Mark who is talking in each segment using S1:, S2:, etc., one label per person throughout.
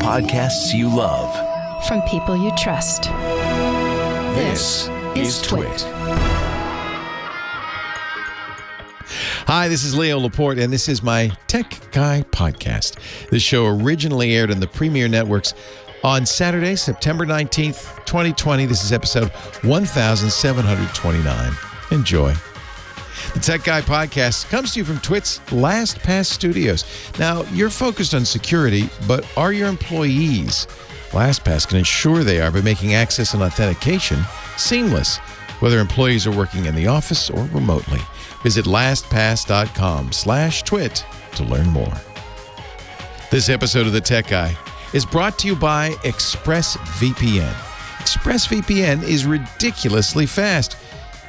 S1: podcasts you love.
S2: From people you trust.
S1: This is TWiT.
S3: Hi, this is Leo Laporte, and this is my Tech Guy podcast. This show originally aired on the Premier Networks on Saturday, September 19th, 2020. This is episode 1729. Enjoy. The Tech Guy podcast comes to you from TWiT's LastPass studios. Now, you're focused on security, but are your employees? LastPass can ensure they are by making access and authentication seamless, whether employees are working in the office or remotely. Visit lastpass.com/twit to learn more. This episode of The Tech Guy is brought to you by Expressvpn. Expressvpn is ridiculously fast.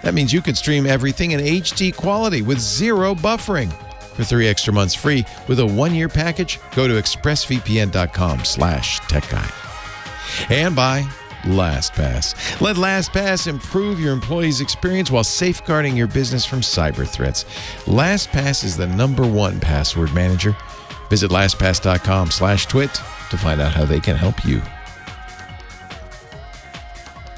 S3: That means you can stream everything in HD quality with zero buffering. For 3 extra months free with a 1-year package, go to expressvpn.com/techguy. And by LastPass. Let LastPass improve your employees' experience while safeguarding your business from cyber threats. LastPass is the #1 password manager. Visit lastpass.com/twit to find out how they can help you.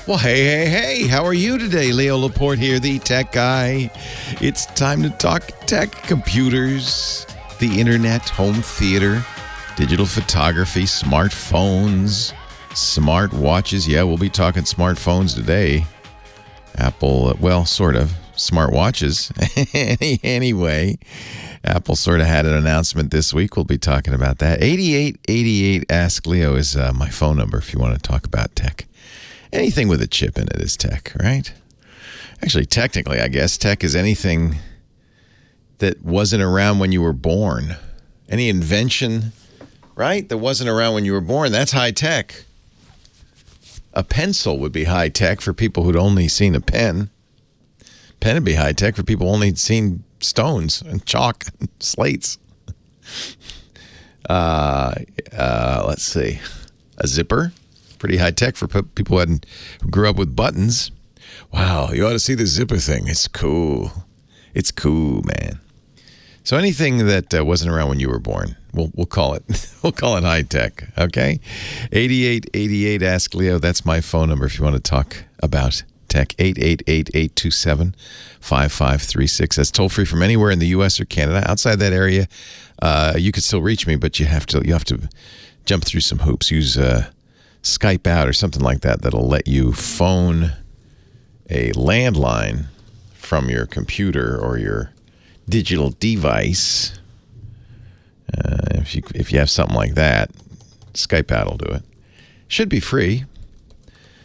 S3: Well, hey, how are you today? Leo Laporte here, the Tech Guy. It's time to talk tech, computers, the internet, home theater, digital photography, smartphones, smart watches. Yeah, we'll be talking smartphones today. Apple, well, sort of. Smart watches. Anyway, Apple sort of had an announcement this week. We'll be talking about that. 8888 Ask Leo is my phone number if you want to talk about tech. Anything with a chip in it is tech, right? Actually, technically, I guess tech is anything that wasn't around when you were born. Any invention, right, that wasn't around when you were born, that's high tech. A pencil would be high tech for people who'd only seen a pen. Pen would be high tech for people who only seen stones and chalk and slates. Let's see. A zipper, pretty high tech for people who grew up with buttons. Wow, you ought to see the zipper thing. It's cool. It's cool, man. So anything that wasn't around when you were born, we'll call it high tech. Okay, 8888 Ask Leo. That's my phone number if you want to talk about tech. 888-827-5536. That's toll free from anywhere in the U.S. or Canada. Outside that area, you can still reach me, but you have to jump through some hoops. Use Skype out or something like that. That'll let you phone a landline from your computer or your digital device. If you have something like that, Skype out will do it. Should be free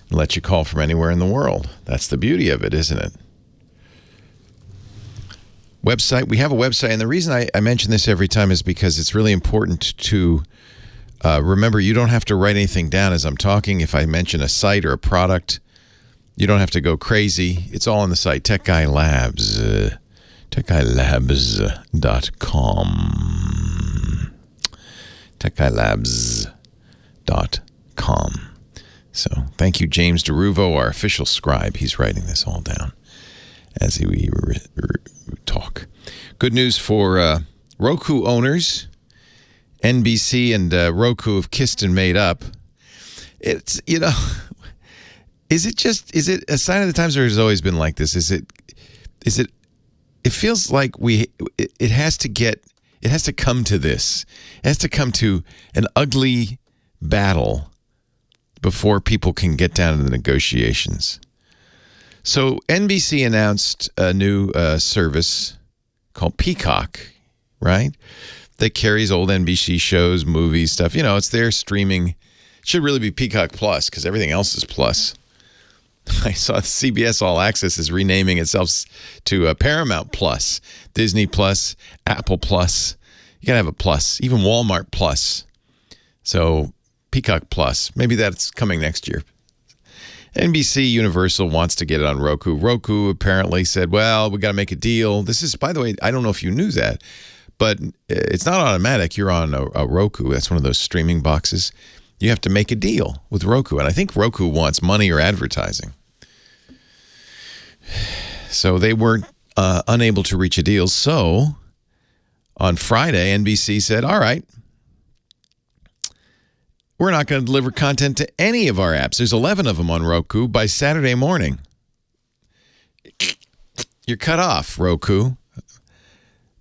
S3: and let you call from anywhere in the world. That's the beauty of it, isn't it? Website. We have a website, and the reason I mention this every time is because it's really important to remember you don't have to write anything down as I'm talking. If I mention a site or a product, you don't have to go crazy. It's all on the site, Tech Guy Labs. TechGuyLabs.com. TechGuyLabs.com. So thank you, James DeRuvo, our official scribe. He's writing this all down as we talk. Good news for Roku owners. NBC and Roku have kissed and made up. It's, is it a sign of the times, or has it always been like this? It feels like it has to come to this. It has to come to an ugly battle before people can get down to the negotiations. So NBC announced a new service called Peacock, right? That carries old NBC shows, movies, stuff. It's their streaming. It should really be Peacock Plus because everything else is Plus. I saw CBS All Access is renaming itself to Paramount Plus, Disney Plus, Apple Plus. You got to have a plus, even Walmart Plus. So Peacock Plus, maybe that's coming next year. NBC Universal wants to get it on Roku. Roku apparently said, well, we got to make a deal. This is, by the way, I don't know if you knew that, but it's not automatic. You're on a Roku. That's one of those streaming boxes. You have to make a deal with Roku. And I think Roku wants money or advertising. So they weren't unable to reach a deal. So on Friday, NBC said, all right, we're not going to deliver content to any of our apps. There's 11 of them on Roku by Saturday morning. You're cut off, Roku.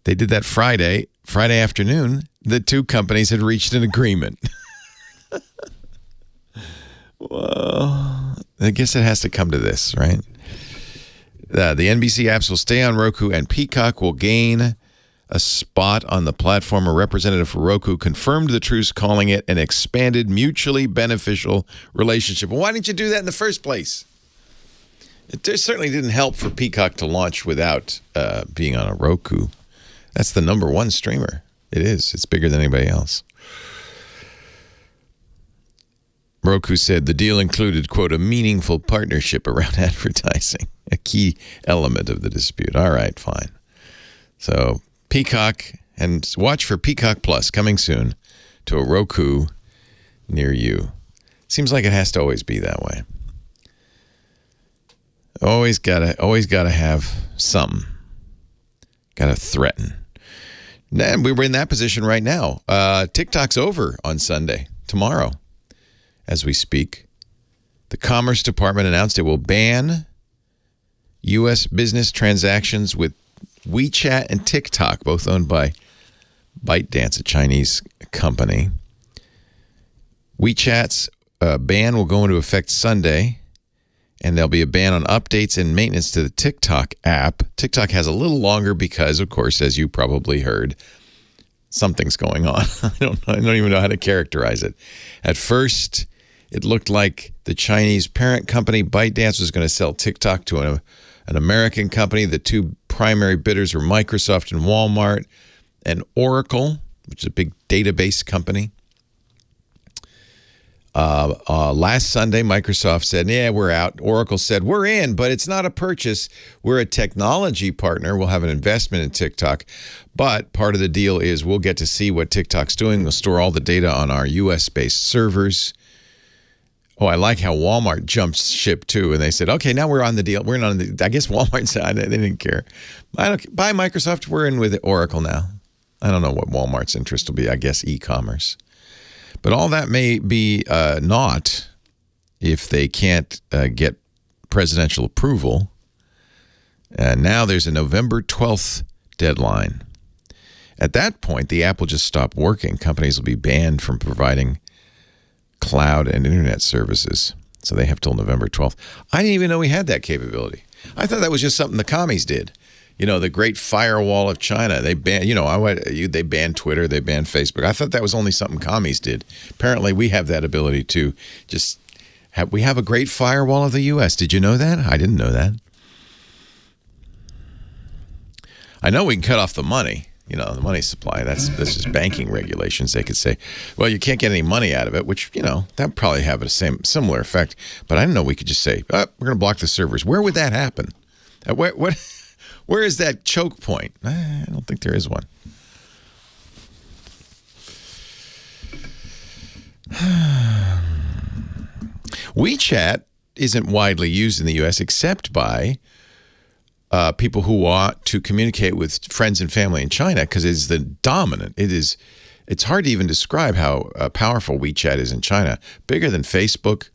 S3: They did that Friday afternoon. The two companies had reached an agreement. Well, I guess it has to come to this, right? The NBC apps will stay on Roku, and Peacock will gain a spot on the platform. A representative for Roku confirmed the truce, calling it an expanded, mutually beneficial relationship. Well, why didn't you do that in the first place? It certainly didn't help for Peacock to launch without being on a Roku. That's the number one streamer. It is. It's bigger than anybody else. Roku said the deal included, quote, a meaningful partnership around advertising, a key element of the dispute. All right, fine. So Peacock, and watch for Peacock Plus coming soon to a Roku near you. Seems like it has to always be that way. Always gotta have something. Gotta threaten. And we were in that position right now. TikTok's over on Sunday, tomorrow, as we speak. The Commerce Department announced it will ban U.S. business transactions with WeChat and TikTok, both owned by ByteDance, a Chinese company. WeChat's ban will go into effect Sunday, and there'll be a ban on updates and maintenance to the TikTok app. TikTok has a little longer because, of course, as you probably heard, something's going on. I don't even know how to characterize it. At first, it looked like the Chinese parent company ByteDance was going to sell TikTok to an American company. The two primary bidders were Microsoft and Walmart, and Oracle, which is a big database company. Last Sunday, Microsoft said, yeah, we're out. Oracle said, we're in, but it's not a purchase. We're a technology partner. We'll have an investment in TikTok. But part of the deal is we'll get to see what TikTok's doing. We'll store all the data on our U.S.-based servers. Oh, I like how Walmart jumped ship, too. And they said, okay, now we're on the deal. We're in on the, I guess Walmart said they didn't care. Buy Microsoft. We're in with Oracle now. I don't know what Walmart's interest will be. I guess e-commerce. But all that may be not if they can't get presidential approval. And now there's a November 12th deadline. At that point, the app will just stop working. Companies will be banned from providing cloud and internet services. So they have till November 12th. I didn't even know we had that capability. I thought that was just something the commies did. You know, the great firewall of China. They banned, they banned Twitter, they banned Facebook. I thought that was only something commies did. Apparently, we have that ability to just we have a great firewall of the U.S. Did you know that? I didn't know that. I know we can cut off the money, the money supply. That's just banking regulations. They could say, well, you can't get any money out of it, which, that probably have a similar effect. But I didn't know we could just say, we're going to block the servers. Where would that happen? Where is that choke point? I don't think there is one. WeChat isn't widely used in the U.S. except by people who want to communicate with friends and family in China because it's the dominant. It's hard to even describe how powerful WeChat is in China. Bigger than Facebook.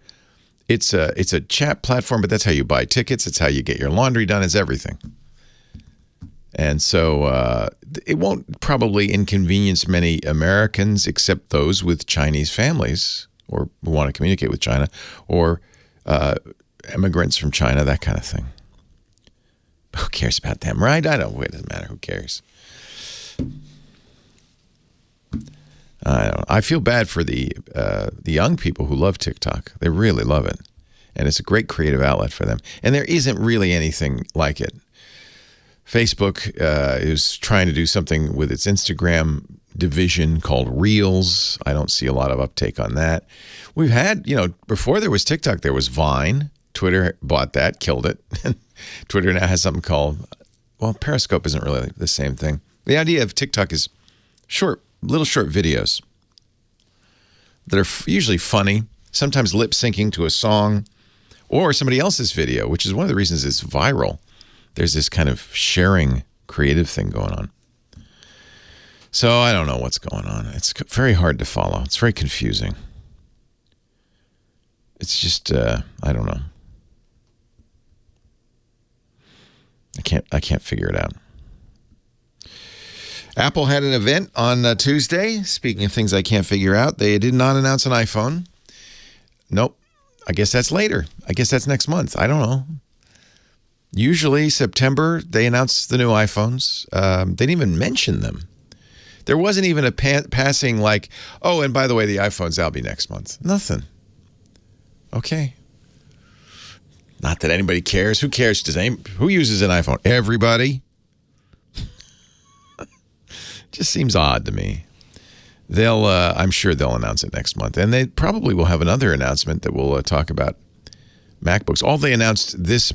S3: It's a chat platform, but that's how you buy tickets. It's how you get your laundry done. It's everything. And so it won't probably inconvenience many Americans except those with Chinese families or who want to communicate with China or immigrants from China, that kind of thing. Who cares about them, right? It doesn't matter. Who cares? I don't know. I feel bad for the young people who love TikTok. They really love it. And it's a great creative outlet for them. And there isn't really anything like it. Facebook is trying to do something with its Instagram division called Reels. I don't see a lot of uptake on that. We've had, before there was TikTok, there was Vine. Twitter bought that, killed it. Twitter now has something called, Periscope isn't really the same thing. The idea of TikTok is little short videos that are usually funny, sometimes lip syncing to a song or somebody else's video, which is one of the reasons it's viral. There's this kind of sharing creative thing going on. So I don't know what's going on. It's very hard to follow. It's very confusing. It's just, I don't know. I can't figure it out. Apple had an event on Tuesday. Speaking of things I can't figure out, they did not announce an iPhone. Nope. I guess that's later. I guess that's next month. I don't know. Usually September, they announce the new iPhones. They didn't even mention them. There wasn't even a passing like, oh, and by the way, the iPhones, that'll be next month. Nothing. Okay. Not that anybody cares. Who cares? Who uses an iPhone? Everybody. Just seems odd to me. I'm sure they'll announce it next month. And they probably will have another announcement that will talk about MacBooks. All they announced this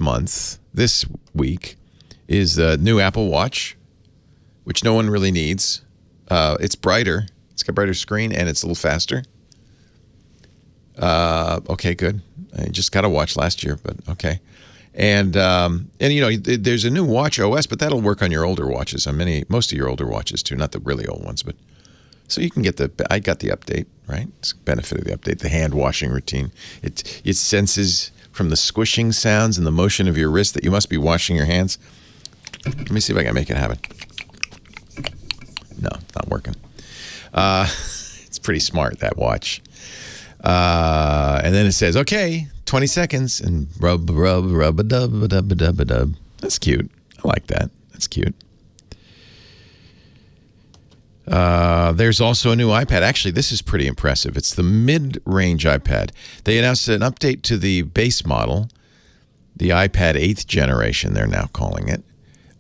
S3: week, is the new Apple Watch, which no one really needs. It's brighter. It's got a brighter screen, and it's a little faster. Okay, good. I just got a watch last year, but okay. And there's a new watch OS, but that'll work on your older watches, on most of your older watches too, not the really old ones, but so you can I got the update, right? It's the benefit of the update, the hand washing routine. It senses from the squishing sounds and the motion of your wrist that you must be washing your hands. Let me see if I can make it happen. No, it's not working. It's pretty smart, that watch. And then it says, okay, 20 seconds, and rub-a-dub-a-dub-a-dub-a-dub. That's cute. I like that. That's cute. There's also a new iPad. Actually, this is pretty impressive. It's the mid-range iPad. They announced an update to the base model, the iPad 8th generation, they're now calling it.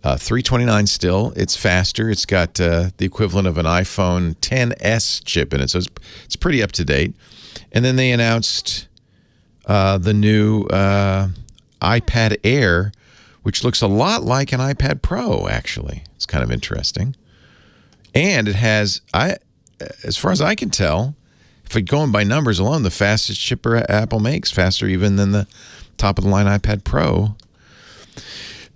S3: $329 still. It's faster. It's got the equivalent of an iPhone XS chip in it, so it's pretty up to date. And then they announced the new iPad Air, which looks a lot like an iPad Pro, actually. It's kind of interesting. And it has, as far as I can tell, if we're going by numbers alone, the fastest chipper Apple makes, faster even than the top-of-the-line iPad Pro.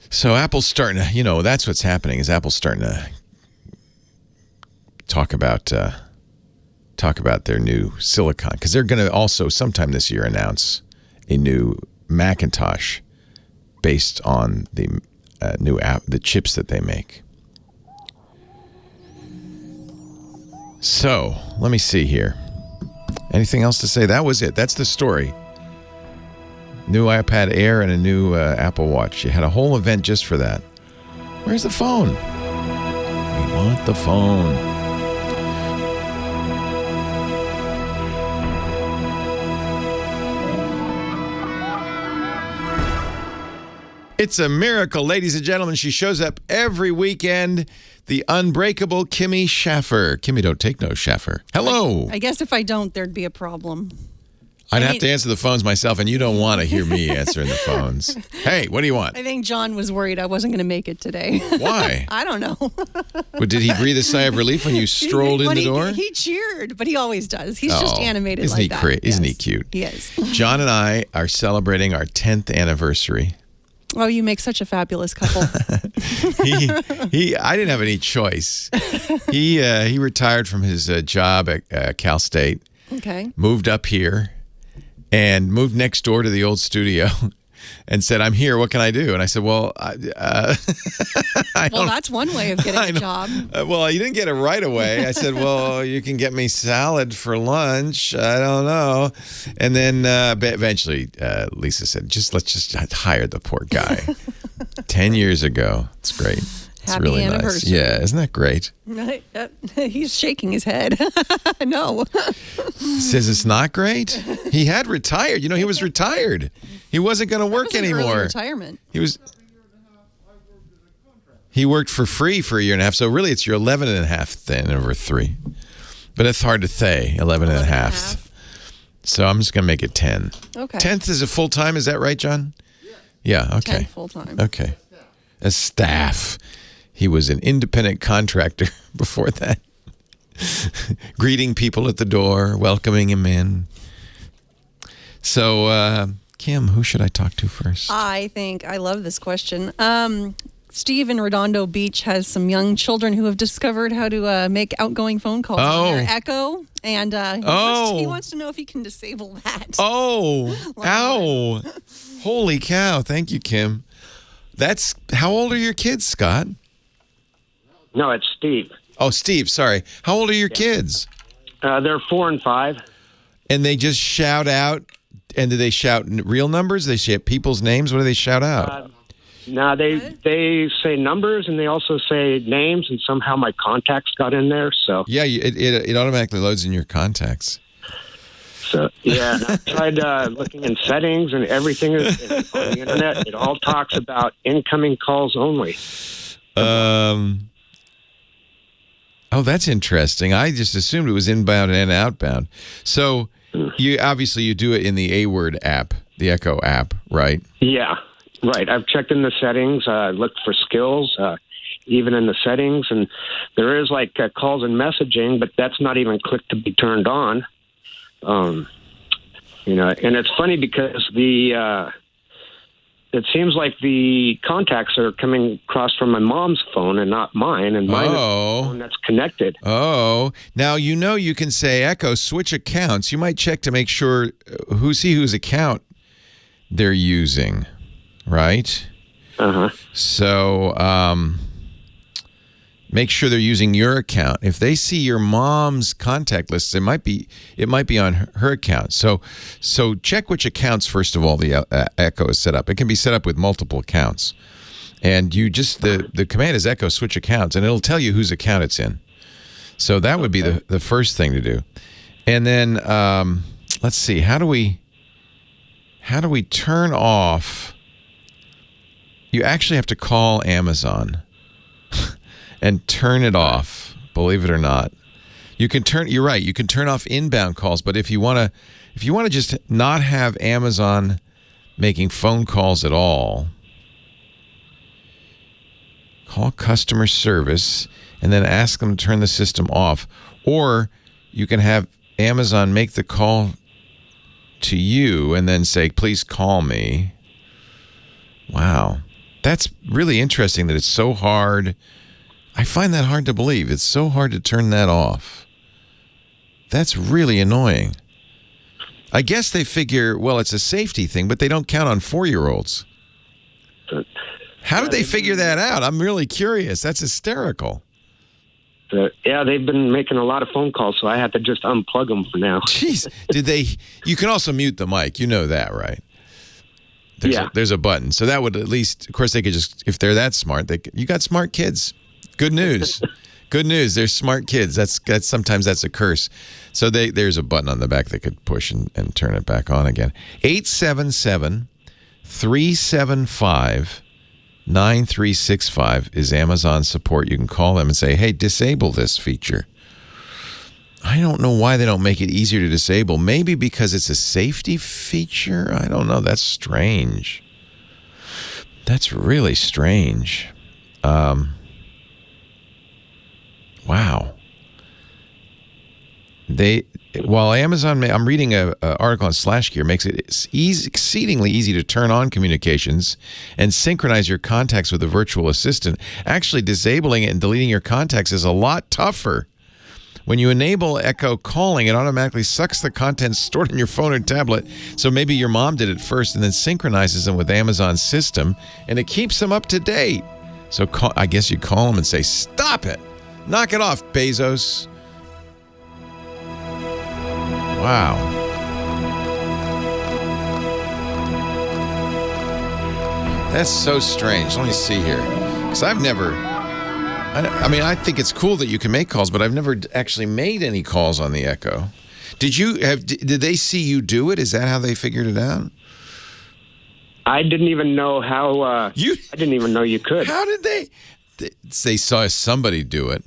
S3: So Apple's starting to, that's what's happening, is Apple's starting to talk about their new silicon, because they're going to also sometime this year announce a new Macintosh based on the the chips that they make. So let me see here. Anything else to say? That was it. That's the story. New iPad Air and a new Apple Watch. You had a whole event just for that. Where's the phone? We want the phone. It's a miracle, ladies and gentlemen. She shows up every weekend. The unbreakable Kimmy Schaffer. Kimmy don't take no Schaffer. Hello.
S4: I guess if I don't, there'd be a problem.
S3: I'd have to answer the phones myself, and you don't want to hear me answering the phones. Hey, what do you want?
S4: I think John was worried I wasn't going to make it today.
S3: Why?
S4: I don't know.
S3: But did he breathe a sigh of relief when you strolled in the door?
S4: He cheered, but he always does. He's just animated
S3: isn't
S4: like
S3: he
S4: that.
S3: Isn't he cute?
S4: He is.
S3: John and I are celebrating our 10th anniversary.
S4: Oh, you make such a fabulous couple.
S3: I didn't have any choice. He retired from his job at Cal State.
S4: Okay.
S3: Moved up here and moved next door to the old studio and said, I'm here. What can I do? And I said, well,
S4: that's one way of getting a job.
S3: Well, you didn't get it right away. I said, well, you can get me salad for lunch. I don't know. And then eventually Lisa said, let's just hire the poor guy. 10 years ago. It's great. It's
S4: Happy
S3: really
S4: anniversary.
S3: Nice. Yeah, isn't that great?
S4: He's shaking his head. No.
S3: Says it's not great? He had retired. He was retired. He wasn't going to work anymore.
S4: Early retirement.
S3: He worked for free for a year and a half. So really it's your 11 and a half then over 3. But it's hard to say, 11 and a half. So I'm just going to make it 10.
S4: Okay.
S3: 10th is a full-time. Is that right, John? Yeah, okay.
S4: 10 full-time.
S3: Okay. As staff. He was an independent contractor before that. Greeting people at the door, welcoming him in. So, Kim, who should I talk to first?
S4: I think I love this question. Steve in Redondo Beach has some young children who have discovered how to make outgoing phone calls on their Echo, and he wants to know if he can disable that.
S3: Ow. Holy cow. Thank you, Kim. How old are your kids, Scott?
S5: No, it's Steve.
S3: Oh, Steve, sorry. How old are your kids?
S5: They're 4 and 5.
S3: And they just shout out, and do they shout real numbers? They shout people's names? What do they shout out?
S5: No, they say numbers, and they also say names, and somehow my contacts got in there. So
S3: yeah, it automatically loads in your contacts.
S5: So yeah, I tried looking in settings, and everything is on the internet. It all talks about incoming calls only.
S3: Oh, that's interesting. I just assumed it was inbound and outbound. So you do it in the A-Word app, the Echo app, right?
S5: Yeah. Right. I've checked in the settings, looked for skills, even in the settings, and there is calls and messaging, but that's not even clicked to be turned on. And it's funny because it seems like the contacts are coming across from my mom's phone and not mine, and mine is the phone that's connected.
S3: Oh, now you can say, Echo, switch accounts. You might check to make sure whose account they're using. Right?
S5: Uh-huh.
S3: So make sure they're using your account. If they see your mom's contact list, it might be on her account. So check which accounts, first of all, the Echo is set up. It can be set up with multiple accounts. And you just, the command is Echo switch accounts, and it'll tell you whose account it's in. So that would be the first thing to do. And then let's see, how do we turn off? You actually have to call Amazon and turn it off, believe it or not. You're right, you can turn off inbound calls, but if you want to just not have Amazon making phone calls at all, call customer service and then ask them to turn the system off. Or you can have Amazon make the call to you and then say, please call me. Wow. That's really interesting that it's so hard. I find that hard to believe. It's so hard to turn that off. That's really annoying. I guess they figure, well, it's a safety thing, but they don't count on 4-year-olds. How did they figure that out? I'm really curious. That's hysterical.
S5: Yeah, they've been making a lot of phone calls, so I had to just unplug them for now.
S3: Jeez. You can also mute the mic. You know that, right? There's a button. So that would at least, of course, they could just, if they're that smart, you got smart kids. Good news. Good news. They're smart kids. Sometimes that's a curse. So there's a button on the back they could push and turn it back on again. 877-375-9365 is Amazon support. You can call them and say, hey, disable this feature. I don't know why they don't make it easier to disable. Maybe because it's a safety feature? I don't know. That's strange. That's really strange. Wow. While Amazon, I'm reading an article on SlashGear, makes it exceedingly easy to turn on communications and synchronize your contacts with a virtual assistant. Actually, disabling it and deleting your contacts is a lot tougher. When you enable Echo calling, it automatically sucks the contents stored in your phone or tablet. So maybe your mom did it first and then synchronizes them with Amazon's system, and it keeps them up to date. So I guess you call them and say, stop it. Knock it off, Bezos. Wow. That's so strange. Let me see here. Because I've never... I think it's cool that you can make calls, but I've never actually made any calls on the Echo. Did they see you do it? Is that how they figured it out?
S5: I didn't even know how. I didn't even know you could.
S3: How did they? They saw somebody do it.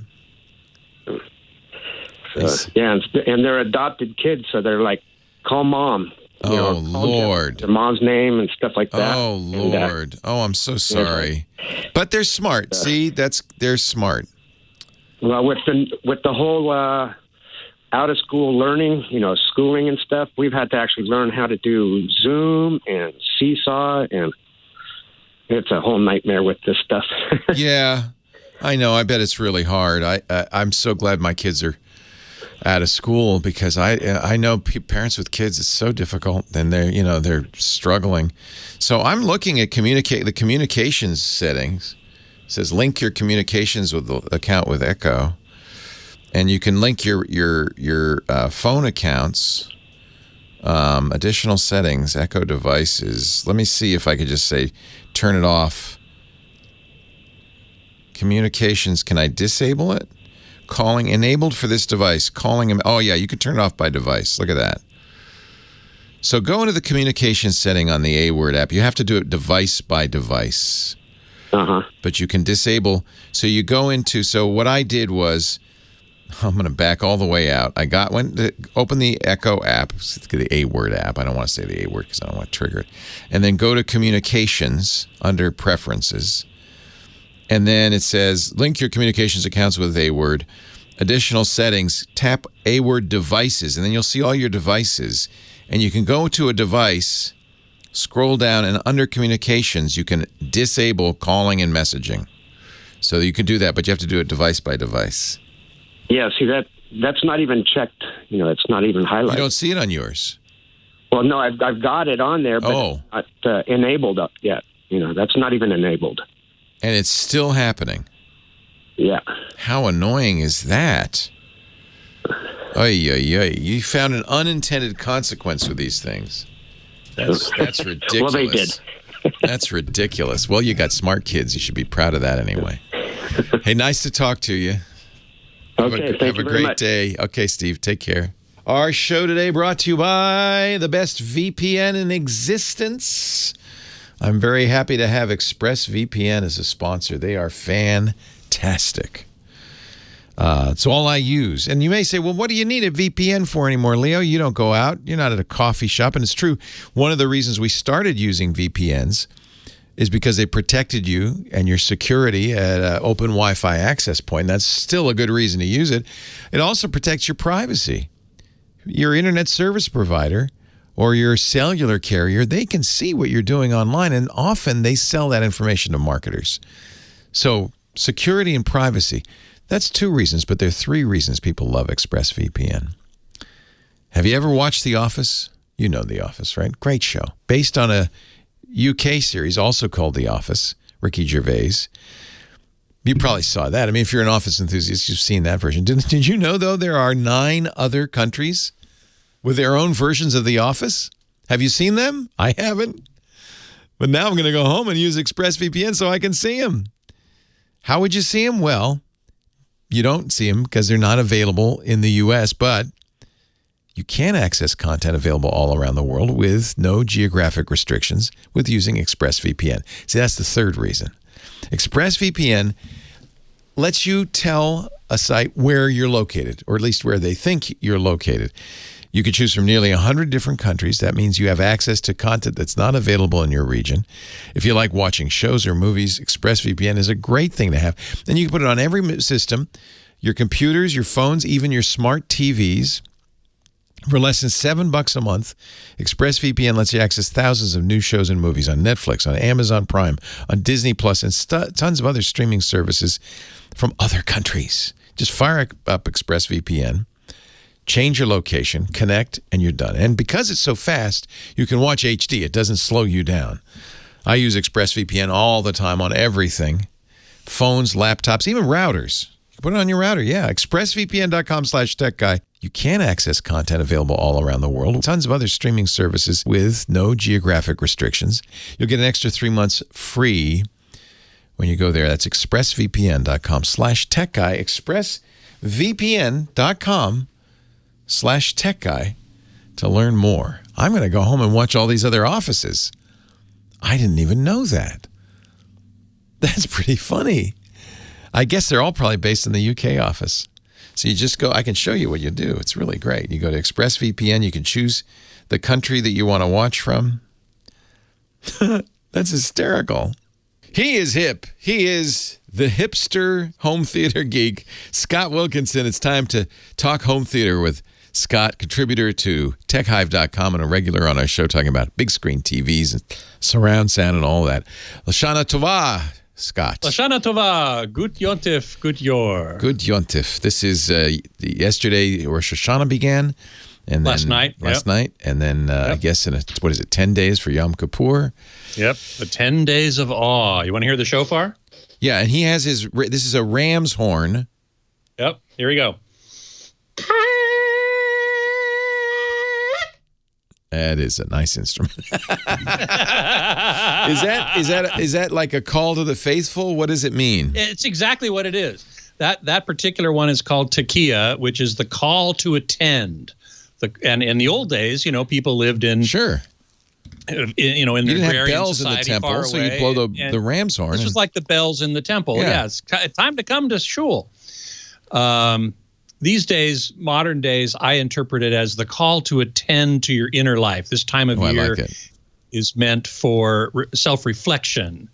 S5: Yeah, and they're adopted kids, so they're like, call mom.
S3: Lord.
S5: Their mom's name and stuff like that.
S3: Oh, Lord. I'm so sorry. But they're smart. See, they're smart.
S5: Well, with the whole out of school learning, schooling and stuff, we've had to actually learn how to do Zoom and Seesaw and it's a whole nightmare with this stuff.
S3: Yeah, I know. I bet it's really hard. I'm so glad my kids are out of school, because I know parents with kids, it's so difficult, and they're struggling. So I'm looking at the communications settings. It says link your communications with the account with Echo, and you can link your phone accounts. Additional settings, Echo devices. Let me see if I could just say turn it off. Communications, can I disable it? Calling enabled for this device. Calling him. Oh, yeah, you could turn it off by device. Look at that. So go into the communication setting on the A-Word app. You have to do it device by device. But you can disable. So you go into. So what I did was, I'm going to back all the way out. Went to open the Echo app, the A-Word app. I don't want to say the A-Word because I don't want to trigger it. And then go to communications under preferences. And then it says, link your communications accounts with A-Word. Additional settings, tap A-Word devices, and then you'll see all your devices. And you can go to a device, scroll down, and under communications, you can disable calling and messaging. So you can do that, but you have to do it device by device.
S5: Yeah, see, that's not even checked. It's not even highlighted.
S3: You don't see it on yours?
S5: Well, no, I've got it on there, but it's not enabled up yet. That's not even enabled.
S3: And it's still happening.
S5: Yeah.
S3: How annoying is that? Oy, oy, oy. You found an unintended consequence with these things. That's ridiculous.
S5: Well, they did.
S3: That's ridiculous. Well, you got smart kids. You should be proud of that anyway. Hey, nice to talk to you.
S5: Thank you very much.
S3: Have a great day. Okay, Steve, take care. Our show today brought to you by the best VPN in existence. I'm very happy to have Expressvpn as a sponsor. They are fantastic. It's all I use. And you may say, well, what do you need a VPN for anymore, Leo? You don't go out. You're not at a coffee shop. And it's true. One of the reasons we started using VPNs is because they protected you and your security at an open Wi-Fi access point. That's still a good reason to use it. It also protects your privacy. Your internet service provider or your cellular carrier, they can see what you're doing online, and often they sell that information to marketers. So security and privacy, that's 2 reasons, but there are 3 reasons people love Expressvpn. Have you ever watched The Office? You know The Office, right? Great show. Based on a UK series also called The Office, Ricky Gervais. You probably saw that. I mean, if you're an Office enthusiast, you've seen that version. Did you know, though, there are 9 other countries with their own versions of The Office? Have you seen them? I haven't. But now I'm going to go home and use Expressvpn so I can see them. How would you see them? Well, you don't see them because they're not available in the U.S., but you can access content available all around the world with no geographic restrictions with using Expressvpn. See, that's the 3rd reason. Expressvpn lets you tell a site where you're located, or at least where they think you're located. You can choose from nearly 100 different countries. That means you have access to content that's not available in your region. If you like watching shows or movies, Expressvpn is a great thing to have. And you can put it on every system, your computers, your phones, even your smart TVs. For less than $7 a month, Expressvpn lets you access thousands of new shows and movies on Netflix, on Amazon Prime, on Disney Plus, and tons of other streaming services from other countries. Just fire up Expressvpn, change your location, connect, and you're done. And because it's so fast, you can watch HD. It doesn't slow you down. I use Expressvpn all the time on everything. Phones, laptops, even routers. You can put it on your router. Yeah, expressvpn.com/techguy. You can access content available all around the world. Tons of other streaming services with no geographic restrictions. You'll get an extra 3 months free when you go there. That's expressvpn.com/techguy. expressvpn.com/techguy to learn more. I'm going to go home and watch all these other offices. I didn't even know that. That's pretty funny. I guess they're all probably based in the UK office. So you just go, I can show you what you do. It's really great. You go to Expressvpn, you can choose the country that you want to watch from. That's hysterical. He is hip. He is the hipster home theater geek, Scott Wilkinson. It's time to talk home theater with Scott, contributor to TechHive.com and a regular on our show talking about big screen TVs and surround sound and all that. Lashana Tova, Scott.
S6: Lashana Tova, Gut Yontif, Gut Yor.
S3: Good Yontif. This is yesterday Rosh Hashanah began. And then, last night. And then I guess 10 days for Yom Kippur?
S6: Yep, the 10 days of awe. You want to hear the shofar?
S3: Yeah, and he has this is a ram's horn.
S6: Yep, here we go.
S3: That is a nice instrument. Is that like a call to the faithful? What does it mean?
S6: It's exactly what it is. That particular one is called tekiah, which is the call to attend. And in the old days, people lived in in
S3: you didn't have bells in the temple, so you blow the ram's horn.
S6: This was like the bells in the temple. Yeah, it's time to come to shul. These days, modern days, I interpret it as the call to attend to your inner life. This time of year is meant for self-reflection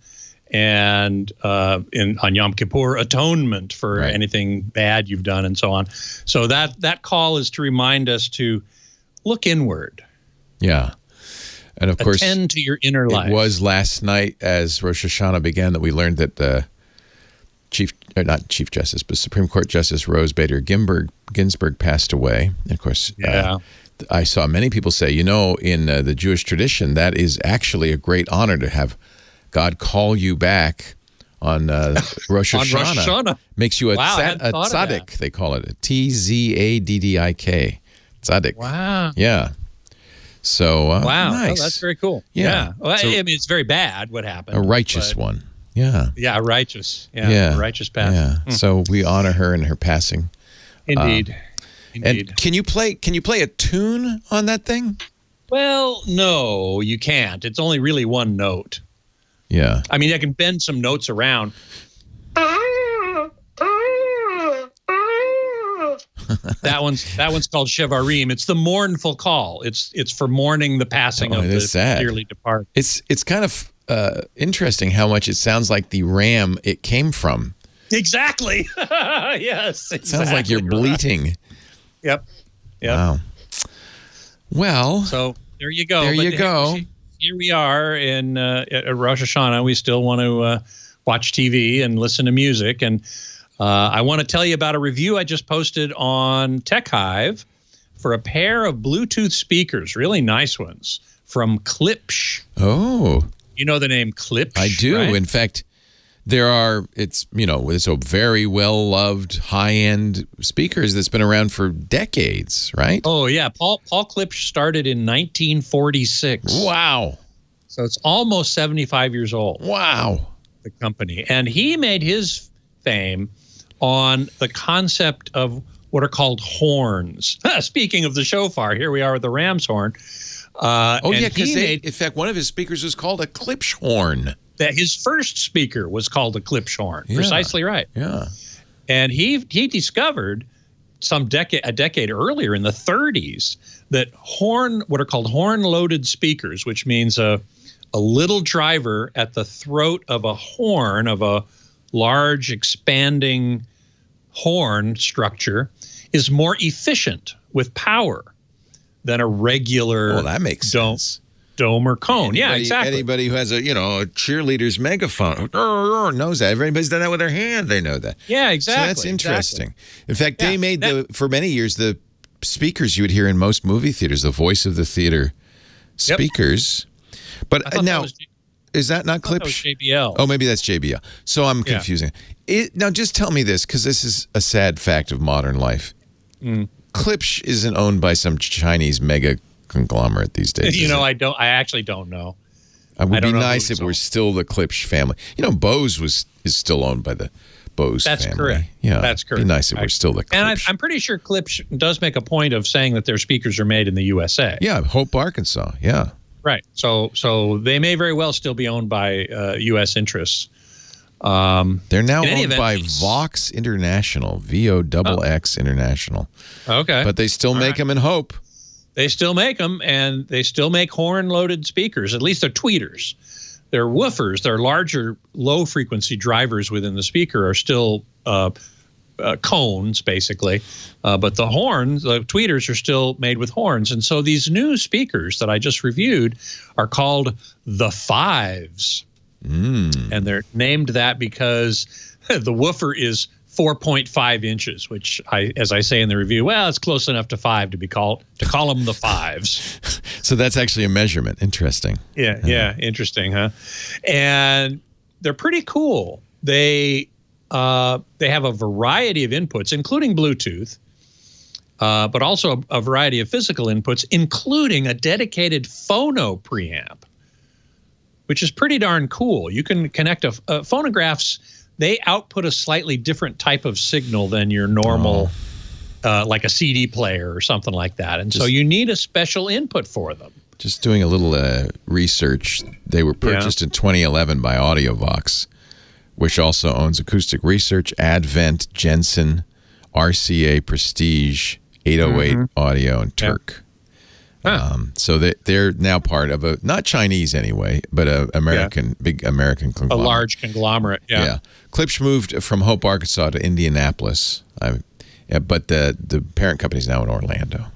S6: and on Yom Kippur, atonement for anything bad you've done and so on. So that call is to remind us to look inward.
S3: Yeah. And of course,
S6: attend to your inner life.
S3: It was last night as Rosh Hashanah began that we learned that not Chief Justice, but Supreme Court Justice Rose Bader Ginsburg passed away. And of course, I saw many people say, in the Jewish tradition, that is actually a great honor to have God call you back on Rosh Hashanah.
S6: Rosh Hashanah.
S3: Makes you a tzaddik, they call it, a Tzaddik. Tzaddik.
S6: Wow.
S3: Yeah. So,
S6: wow.
S3: Nice.
S6: Oh, that's very cool.
S3: Yeah.
S6: Well, it's very bad what happened.
S3: A righteous one. Yeah.
S6: Yeah, righteous. Yeah. Righteous path.
S3: Yeah. So we honor her in her passing.
S6: Indeed.
S3: And can you play a tune on that thing?
S6: Well, no, you can't. It's only really one note.
S3: Yeah.
S6: I mean, I can bend some notes around. That one's called Shevarim. It's the mournful call. It's for mourning the passing of the dearly departed.
S3: It's kind of interesting how much it sounds like the ram it came from.
S6: Exactly. Yes. Exactly.
S3: It sounds like you're bleating.
S6: Yep.
S3: Wow. Well.
S6: So there you go.
S3: There you go.
S6: Here we are in at Rosh Hashanah. We still want to watch TV and listen to music. And I want to tell you about a review I just posted on TechHive for a pair of Bluetooth speakers, really nice ones, from Klipsch.
S3: Oh.
S6: You know the name Klipsch?
S3: I do.
S6: Right?
S3: In fact, it's a very well-loved high-end speakers that's been around for decades, right?
S6: Oh, yeah. Paul Klipsch started in 1946.
S3: Wow.
S6: So it's almost 75 years old.
S3: Wow.
S6: The company. And he made his fame on the concept of what are called horns. Speaking of the shofar, here we are with the ram's horn.
S3: Because in fact, one of his speakers was called a Klipsch horn.
S6: That his first speaker was called a Klipsch horn.
S3: Yeah.
S6: Precisely right.
S3: Yeah.
S6: And he discovered a decade earlier in the 30s that what are called horn-loaded speakers, which means a little driver at the throat of a horn, of a large expanding horn structure, is more efficient with power than a regular
S3: that makes sense.
S6: Dome or cone. Exactly.
S3: Anybody who has a cheerleader's megaphone knows that. Everybody's done that with their hand. They know that.
S6: Yeah, exactly.
S3: So that's interesting.
S6: Exactly.
S3: In fact, they made for many years the speakers you would hear in most movie theaters, the voice of the theater speakers. But now, is that not Klipsch?
S6: That was JBL.
S3: Oh, maybe that's JBL. So I'm confusing. Now, just tell me this, because this is a sad fact of modern life. Klipsch isn't owned by some Chinese mega conglomerate these days.
S6: I actually don't know.
S3: It would be nice if we're still the Klipsch family. Bose is still owned by the Bose family.
S6: That's correct.
S3: Yeah,
S6: that's correct.
S3: It'd be nice if we're still the Klipsch.
S6: And I'm pretty sure Klipsch does make a point of saying that their speakers are made in the USA.
S3: Yeah, Hope, Arkansas. Yeah.
S6: Right. So they may very well still be owned by U.S. interests.
S3: They're now owned by Vox International, VOXX International.
S6: Okay.
S3: But they still make them in Hope.
S6: They still make them, and they still make horn-loaded speakers. At least they're tweeters. They're woofers. They're larger, low-frequency drivers within the speaker are still cones, basically. But the horns, the tweeters, are still made with horns. And so these new speakers that I just reviewed are called the Fives. And they're named that because the woofer is 4.5 inches, which, as I say in the review, well, it's close enough to 5 to call them the Fives.
S3: So that's actually a measurement. Interesting.
S6: Yeah, interesting, huh? And they're pretty cool. They have a variety of inputs, including Bluetooth, but also a variety of physical inputs, including a dedicated phono preamp, which is pretty darn cool. You can connect phonographs. They output a slightly different type of signal than your normal, like a CD player or something like that. And so you need a special input for them.
S3: Just doing a little research. They were purchased in 2011 by AudioVox, which also owns Acoustic Research, Advent, Jensen, RCA, Prestige, 808 Audio, and Turk. So they're now part of a, not Chinese anyway, but a big American conglomerate.
S6: A large conglomerate, yeah.
S3: Klipsch moved from Hope, Arkansas to Indianapolis, but the parent company is now in Orlando.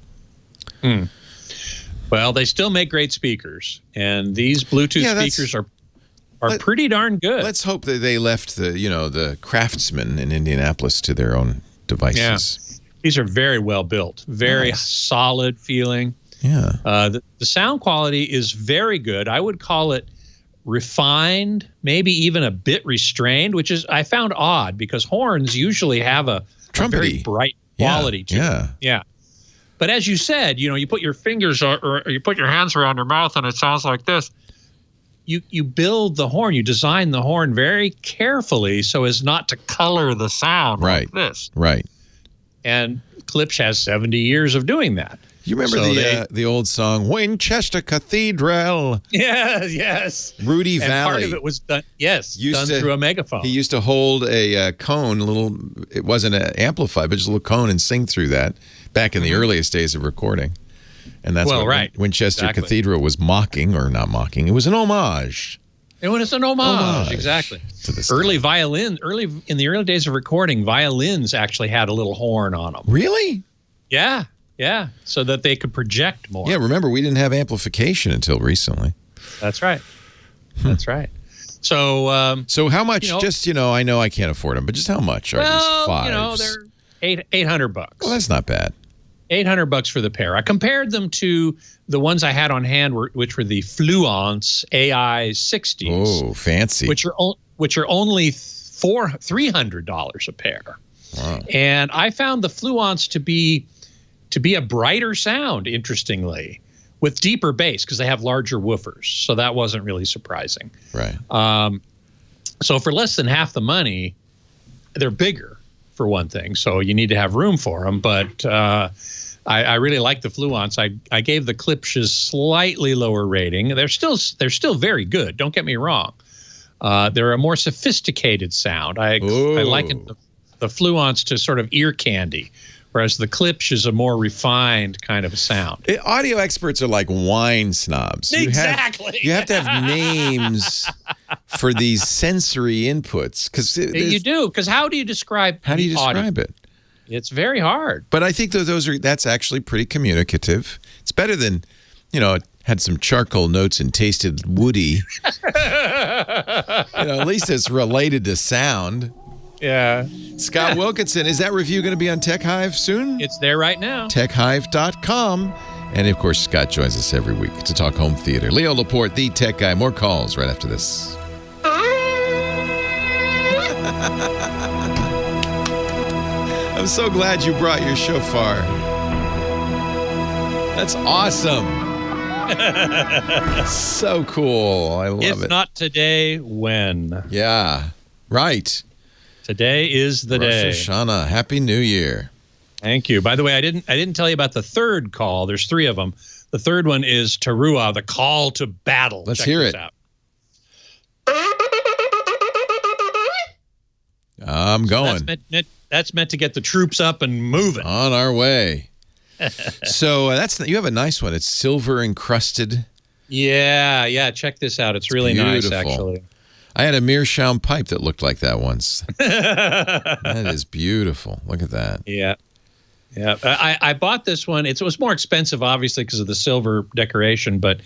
S6: Well, they still make great speakers, and these Bluetooth speakers are pretty darn good.
S3: Let's hope that they left the craftsmen in Indianapolis to their own devices.
S6: Yeah. These are very well built, very solid feeling.
S3: Yeah.
S6: The sound quality is very good. I would call it refined, maybe even a bit restrained, which is I found odd because horns usually have a very bright quality to them. Yeah. But as you said, you put your fingers or you put your hands around your mouth and it sounds like this. You build the horn, you design the horn very carefully so as not to color the sound like this.
S3: Right.
S6: And Klipsch has 70 years of doing that.
S3: You remember the old song, Winchester Cathedral?
S6: Yes.
S3: Rudy
S6: and
S3: Valley.
S6: Part of it was done, through a megaphone.
S3: He used to hold a cone, it wasn't amplified, but just a little cone and sing through that back in the earliest days of recording. And that's what Winchester Cathedral was mocking, or not mocking. It was an homage.
S6: It was an homage, exactly. Early in the early days of recording, violins actually had a little horn on them.
S3: Really?
S6: Yeah, so that they could project more.
S3: Yeah, remember, we didn't have amplification until recently.
S6: That's right. That's right. So
S3: so how much, I know I can't afford them, but just how much are these Fives?
S6: They're $800.
S3: Well, that's not bad.
S6: $800 for the pair. I compared them to the ones I had on hand, which were the Fluence AI 60s.
S3: Oh, fancy.
S6: Which are only $300 a pair.
S3: Wow.
S6: And I found the Fluence to be a brighter sound, interestingly, with deeper bass because they have larger woofers. So that wasn't really surprising.
S3: Right.
S6: So for less than half the money, they're bigger, for one thing. So you need to have room for them. But I really like the Fluence. I gave the Klipsch's slightly lower rating. They're still very good. Don't get me wrong. They're a more sophisticated sound. I liken the Fluence to sort of ear candy, whereas the Klipsch is a more refined kind of sound.
S3: Audio experts are like wine snobs.
S6: Exactly.
S3: You have to have names for these sensory inputs.
S6: You do, because how do you describe
S3: it?
S6: It's very hard.
S3: But I think that's actually pretty communicative. It's better than, it had some charcoal notes and tasted woody. At least it's related to sound.
S6: Yeah.
S3: Scott Wilkinson, is that review going to be on Tech Hive soon?
S6: It's there right now.
S3: TechHive.com. And, of course, Scott joins us every week to talk home theater. Leo Laporte, the tech guy. More calls right after this. I'm so glad you brought your shofar. That's awesome. So cool. I love it.
S6: If not today, when?
S3: Yeah, right.
S6: Today is the day.
S3: Rosh Hashanah. Happy New Year.
S6: Thank you. By the way, I didn't tell you about the third call. There's 3 of them. The third one is Teruah, the call to battle.
S3: Let's hear it.
S6: Out.
S3: I'm going.
S6: That's meant to get the troops up and moving.
S3: On our way. So you have a nice one. It's silver encrusted.
S6: Yeah. Check this out. It's really nice, actually.
S3: I had a meerschaum pipe that looked like that once. That is beautiful. Look at that.
S6: Yeah. Yeah. I bought this one. It was more expensive, obviously, because of the silver decoration, but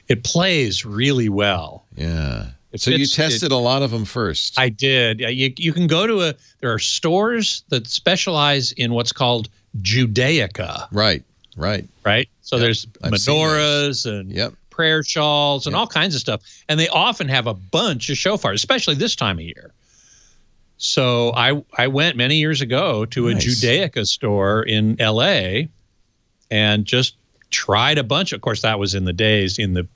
S6: it plays really well.
S3: Yeah. So you tested a lot of them first.
S6: I did. You can go to there are stores that specialize in what's called Judaica.
S3: Right.
S6: So there's menorahs and prayer shawls and all kinds of stuff. And they often have a bunch of shofars, especially this time of year. So I went many years ago to a Judaica store in L.A. and just tried a bunch. Of course, that was in the days, in the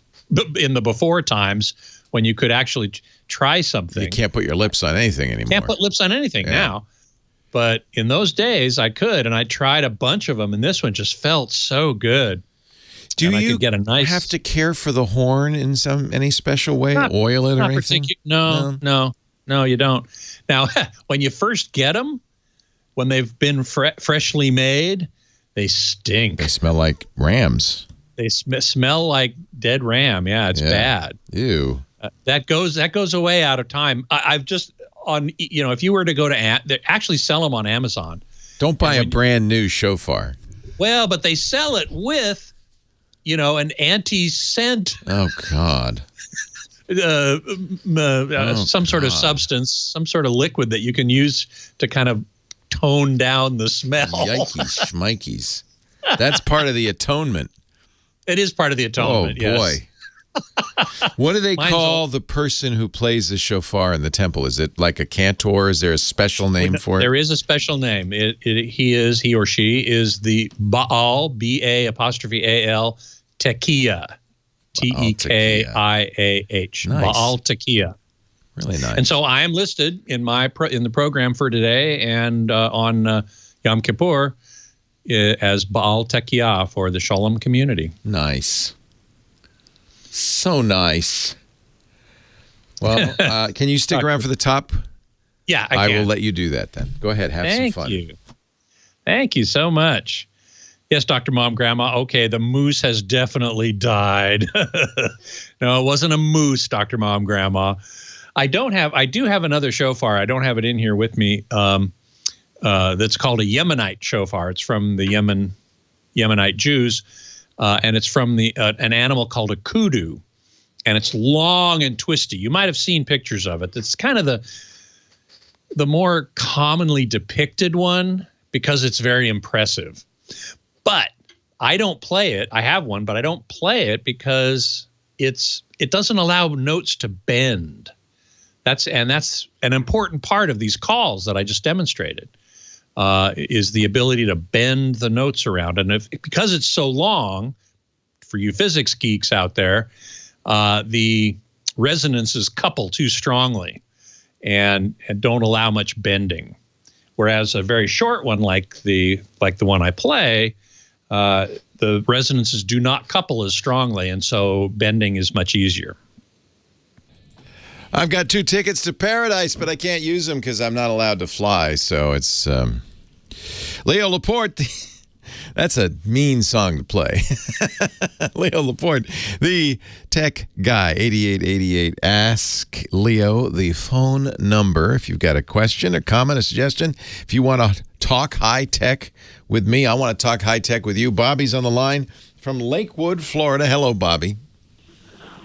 S6: before times, when you could actually try something.
S3: You can't put your lips on anything anymore.
S6: Can't put lips on anything now. But in those days, I could, and I tried a bunch of them, and this one just felt so good.
S3: Do you have to care for the horn in any special way? Oil it or anything?
S6: No, you don't. Now, when you first get them, when they've been freshly made, they stink.
S3: They smell like rams.
S6: They smell like dead ram. Yeah, it's bad.
S3: Ew.
S6: That goes away out of time. I've just if you were to go to they actually sell them on Amazon.
S3: Don't buy a brand new shofar.
S6: Well, but they sell it with, an anti-scent.
S3: Oh God.
S6: Some sort of substance, some sort of liquid that you can use to kind of tone down the smell.
S3: Yikes, schmikeys. That's part of the atonement.
S6: It is part of the atonement.
S3: Oh boy.
S6: Yes.
S3: What do they call the person who plays the shofar in the temple? Is it like a cantor? Is there a special name for it?
S6: There is a special name. He or she is the Baal, B-A''A''Al, Tekiah, Tekiah.
S3: Nice.
S6: Baal Tekiah.
S3: Really nice.
S6: And so I am listed in the program for today and on Yom Kippur as Baal Tekiah for the Shalom community.
S3: Nice. So nice. Well, can you stick around for the top?
S6: Yeah, I can.
S3: will let you do that then. Go ahead. Have some fun.
S6: Thank you. Thank you so much. Yes, Dr. Mom, Grandma. Okay, the moose has definitely died. No, it wasn't a moose, Dr. Mom, Grandma. I do have another shofar. I don't have it in here with me. That's called a Yemenite shofar. It's from the Yemenite Jews. And it's from an animal called a kudu, and it's long and twisty. You might have seen pictures of it. It's kind of the more commonly depicted one because it's very impressive. But I don't play it. I have one, but I don't play it because it doesn't allow notes to bend. That's an important part of these calls that I just demonstrated. Is the ability to bend the notes around. And because it's so long, for you physics geeks out there, the resonances couple too strongly and don't allow much bending. Whereas a very short one like the one I play, the resonances do not couple as strongly, and so bending is much easier.
S3: I've got 2 tickets to paradise, but I can't use them because I'm not allowed to fly. So it's Leo Laporte. That's a mean song to play. Leo Laporte, the tech guy, 8888. Ask Leo the phone number if you've got a question, a comment, a suggestion. If you want to talk high tech with me, I want to talk high tech with you. Bobby's on the line from Lakewood, Florida. Hello, Bobby.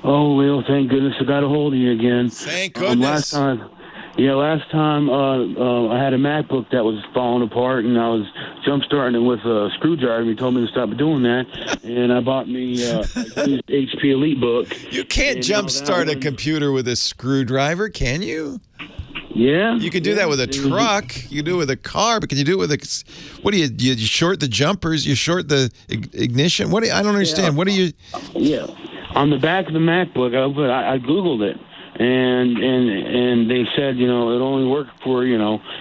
S7: Oh, Leo, thank goodness I got a hold of you again.
S3: Thank goodness.
S7: Last time I had a MacBook that was falling apart, and I was jump-starting it with a screwdriver, and you told me to stop doing that, and I bought me a HP EliteBook.
S3: You can't jump-start a computer with a screwdriver, can you?
S7: Yeah.
S3: You can do that with a truck. You can do it with a car, but can you do it with a... What do you short the jumpers? You short the ignition? I don't understand.
S7: Yeah.
S3: What do you...
S7: Yeah. On the back of the MacBook, I Googled it, and they said, it only worked for,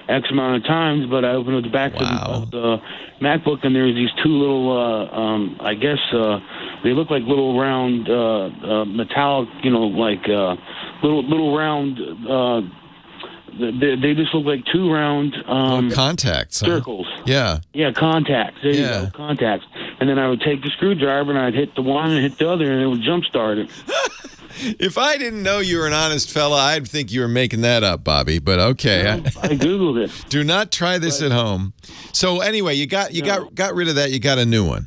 S7: X amount of times, but I opened up the back of the MacBook, and there's these 2 little, I guess, they look like little round metallic, like little round, they just look like 2 round
S3: contacts,
S7: circles.
S3: Huh?
S7: Yeah, contacts. There you go, contacts. And then I would take the screwdriver and I'd hit the one and hit the other, and it would jump start it.
S3: If I didn't know you were an honest fella, I'd think you were making that up, Bobby. But okay,
S7: I Googled it.
S3: Do not try this at home. So anyway, you got rid of that. You got a new one.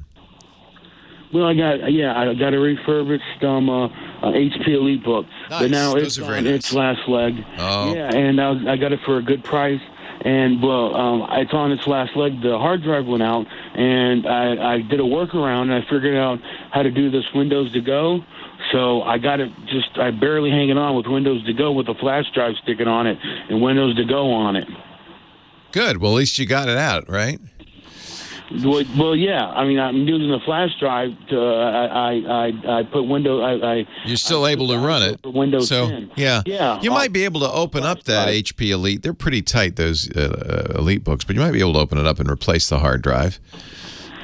S7: Well, I got a refurbished HP Elite book,
S3: Nice.
S7: but now
S3: Those
S7: it's
S3: are very
S7: on
S3: nice.
S7: its last leg.
S3: Oh.
S7: Yeah, and I got it for a good price. And it's on its last leg. The hard drive went out, and I did a workaround, and I figured out how to do this Windows to Go. So I got it I barely hanging on with Windows to Go with a flash drive sticking on it and Windows to Go on it.
S3: Good. Well, at least you got it out, right?
S7: Well, yeah. I mean, I'm using the flash drive to. I put Windows.
S3: You're still able to run it.
S7: For Windows
S3: so
S7: 10.
S3: yeah. You might be able to open up that HP Elite. They're pretty tight, those Elite books, but you might be able to open it up and replace the hard drive.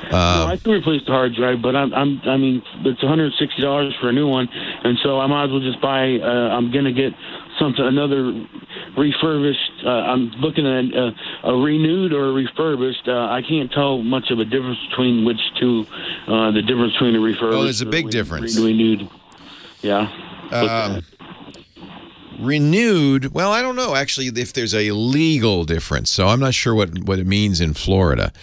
S7: No, I can replace the hard drive, but I mean, it's $160 for a new one, and so I might as well just buy. I'm gonna get another refurbished. I'm looking at a renewed or a refurbished. I can't tell much of a difference between which two. The difference between a refurbished.
S3: Oh, there's a big difference.
S7: Renewed. Yeah.
S3: Renewed. Well, I don't know actually if there's a legal difference, so I'm not sure what it means in Florida.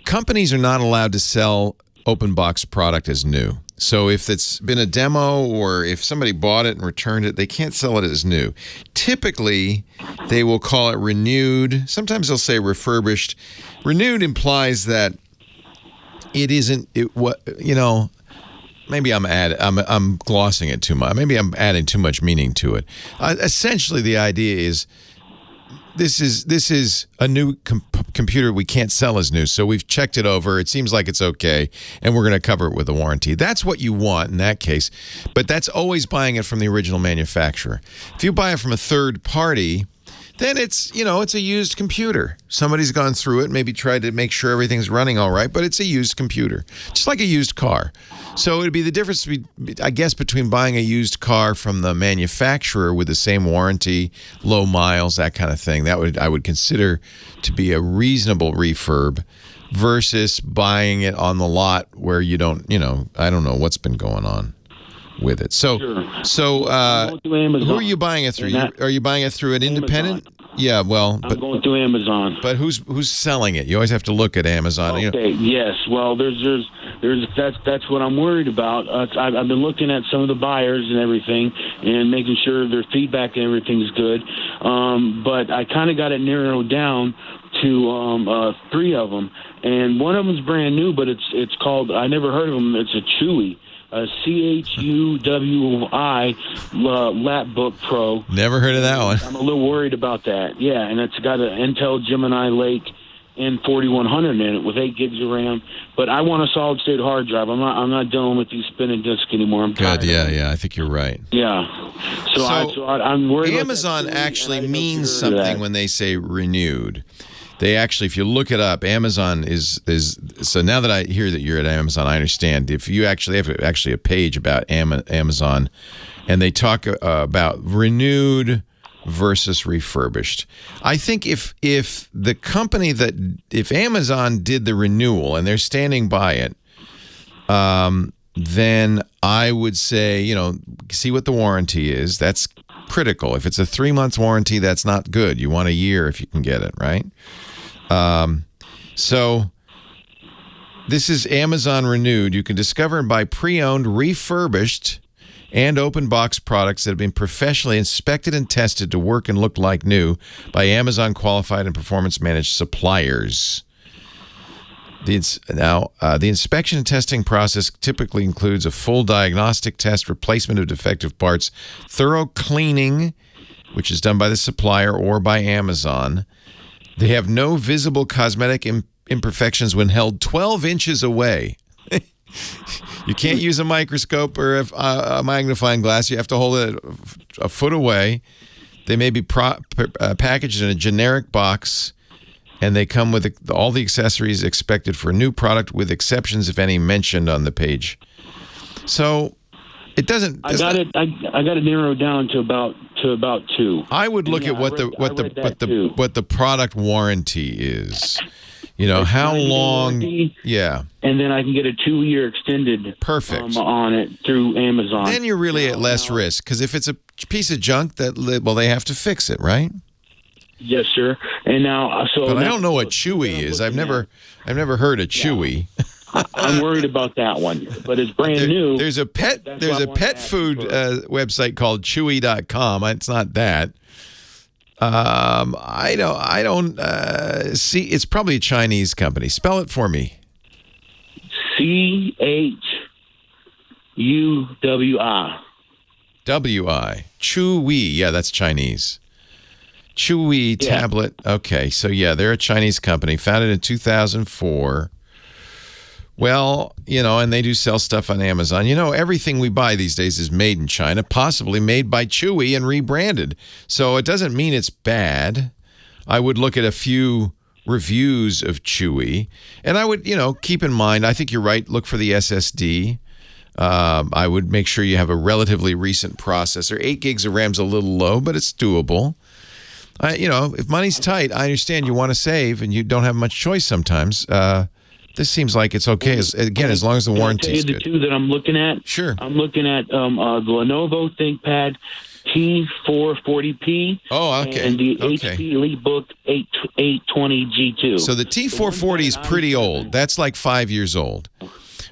S3: Companies are not allowed to sell open box product as new. So if it's been a demo or if somebody bought it and returned it, they can't sell it as new. Typically, they will call it renewed. Sometimes they'll say refurbished. Renewed implies that it isn't. Maybe I'm glossing it too much. Maybe I'm adding too much meaning to it. Essentially, the idea is this is a new computer we can't sell as new, so we've checked it over. It seems like it's okay, and we're going to cover it with a warranty. That's what you want in that case, but that's always buying it from the original manufacturer. If you buy it from a third party, then it's a used computer. Somebody's gone through it, maybe tried to make sure everything's running all right, but it's a used computer, just like a used car. So it'd be the difference, I guess, between buying a used car from the manufacturer with the same warranty, low miles, that kind of thing. I would consider to be a reasonable refurb versus buying it on the lot where you don't, I don't know what's been going on with it. So,
S7: Sure.
S3: Who are you buying it through? Are you buying it through an independent?
S7: Amazon.
S3: Yeah, well,
S7: I'm going through Amazon.
S3: But who's selling it? You always have to look at Amazon.
S7: Okay. Yes. Well, that's what I'm worried about. I've been looking at some of the buyers and everything, and making sure their feedback and everything is good. But I kind of got it narrowed down to 3 of them, and one of them is brand new, but it's called. I never heard of them. It's a Chewy. CHUWI Lapbook Pro.
S3: Never heard of that one.
S7: I'm a little worried about that. Yeah, and it's got an Intel Gemini Lake N4100 in it with 8 gigs of RAM. But I want a solid state hard drive. I'm not dealing with these spinning discs anymore. I'm tired.
S3: Good. Yeah. I think you're right.
S7: Yeah. So I'm worried.
S3: Amazon actually means something when they say renewed. They actually, if you look it up, Amazon is so now that I hear that you're at Amazon, I understand. If you actually have a page about Amazon, and they talk about renewed versus refurbished. I think if the company if Amazon did the renewal and they're standing by it, then I would say, see what the warranty is. That's critical. If it's a 3-month warranty, that's not good. You want a year if you can get it, right? So this is Amazon Renewed. You can discover and buy pre-owned, refurbished, and open box products that have been professionally inspected and tested to work and look like new by Amazon qualified and performance managed suppliers. The inspection and testing process typically includes a full diagnostic test, replacement of defective parts, thorough cleaning, which is done by the supplier or by Amazon. They have no visible cosmetic imperfections when held 12 inches away. You can't use a microscope or a magnifying glass. You have to hold it a foot away. They may be packaged in a generic box, and they come with all the accessories expected for a new product, with exceptions, if any, mentioned on the page. So it doesn't. I got it
S7: narrowed down to about 2.
S3: I would look at what the product warranty is. You know,
S7: It's
S3: how
S7: 90-day
S3: long?
S7: warranty,
S3: Yeah.
S7: and then I can get a 2-year extended
S3: Perfect.
S7: on it through Amazon.
S3: Then you're really at less risk, because if it's a piece of junk, they have to fix it, right?
S7: Yes, sir. And now,
S3: But I don't know what Chewy is. I've never heard of Chewy.
S7: I'm worried about that one, but it's brand new.
S3: There's a pet food website called Chewy.com. It's not that. I don't see. It's probably a Chinese company. Spell it for me.
S7: CHUWI.
S3: WI. Chewy. Yeah, that's Chinese. Chewy tablet. Okay, so yeah, they're a Chinese company, founded in 2004. Well, you know, and they do sell stuff on Amazon. You know, everything we buy these days is made in China, possibly made by Chewy and rebranded. So it doesn't mean it's bad. I would look at a few reviews of Chewy, and I would, you know, keep in mind, I think you're right, look for the SSD. I would make sure you have a relatively recent processor. 8 gigs of RAM's a little low, but it's doable. You know, if money's tight, I understand you want to save and you don't have much choice sometimes. This seems like it's okay, as long as the warranty is good.
S7: The two that I'm looking at?
S3: Sure.
S7: I'm looking at the Lenovo ThinkPad T440p.
S3: Oh, okay.
S7: And the HP EliteBook 820 G2.
S3: So the T440 is pretty old. That's like 5 years old.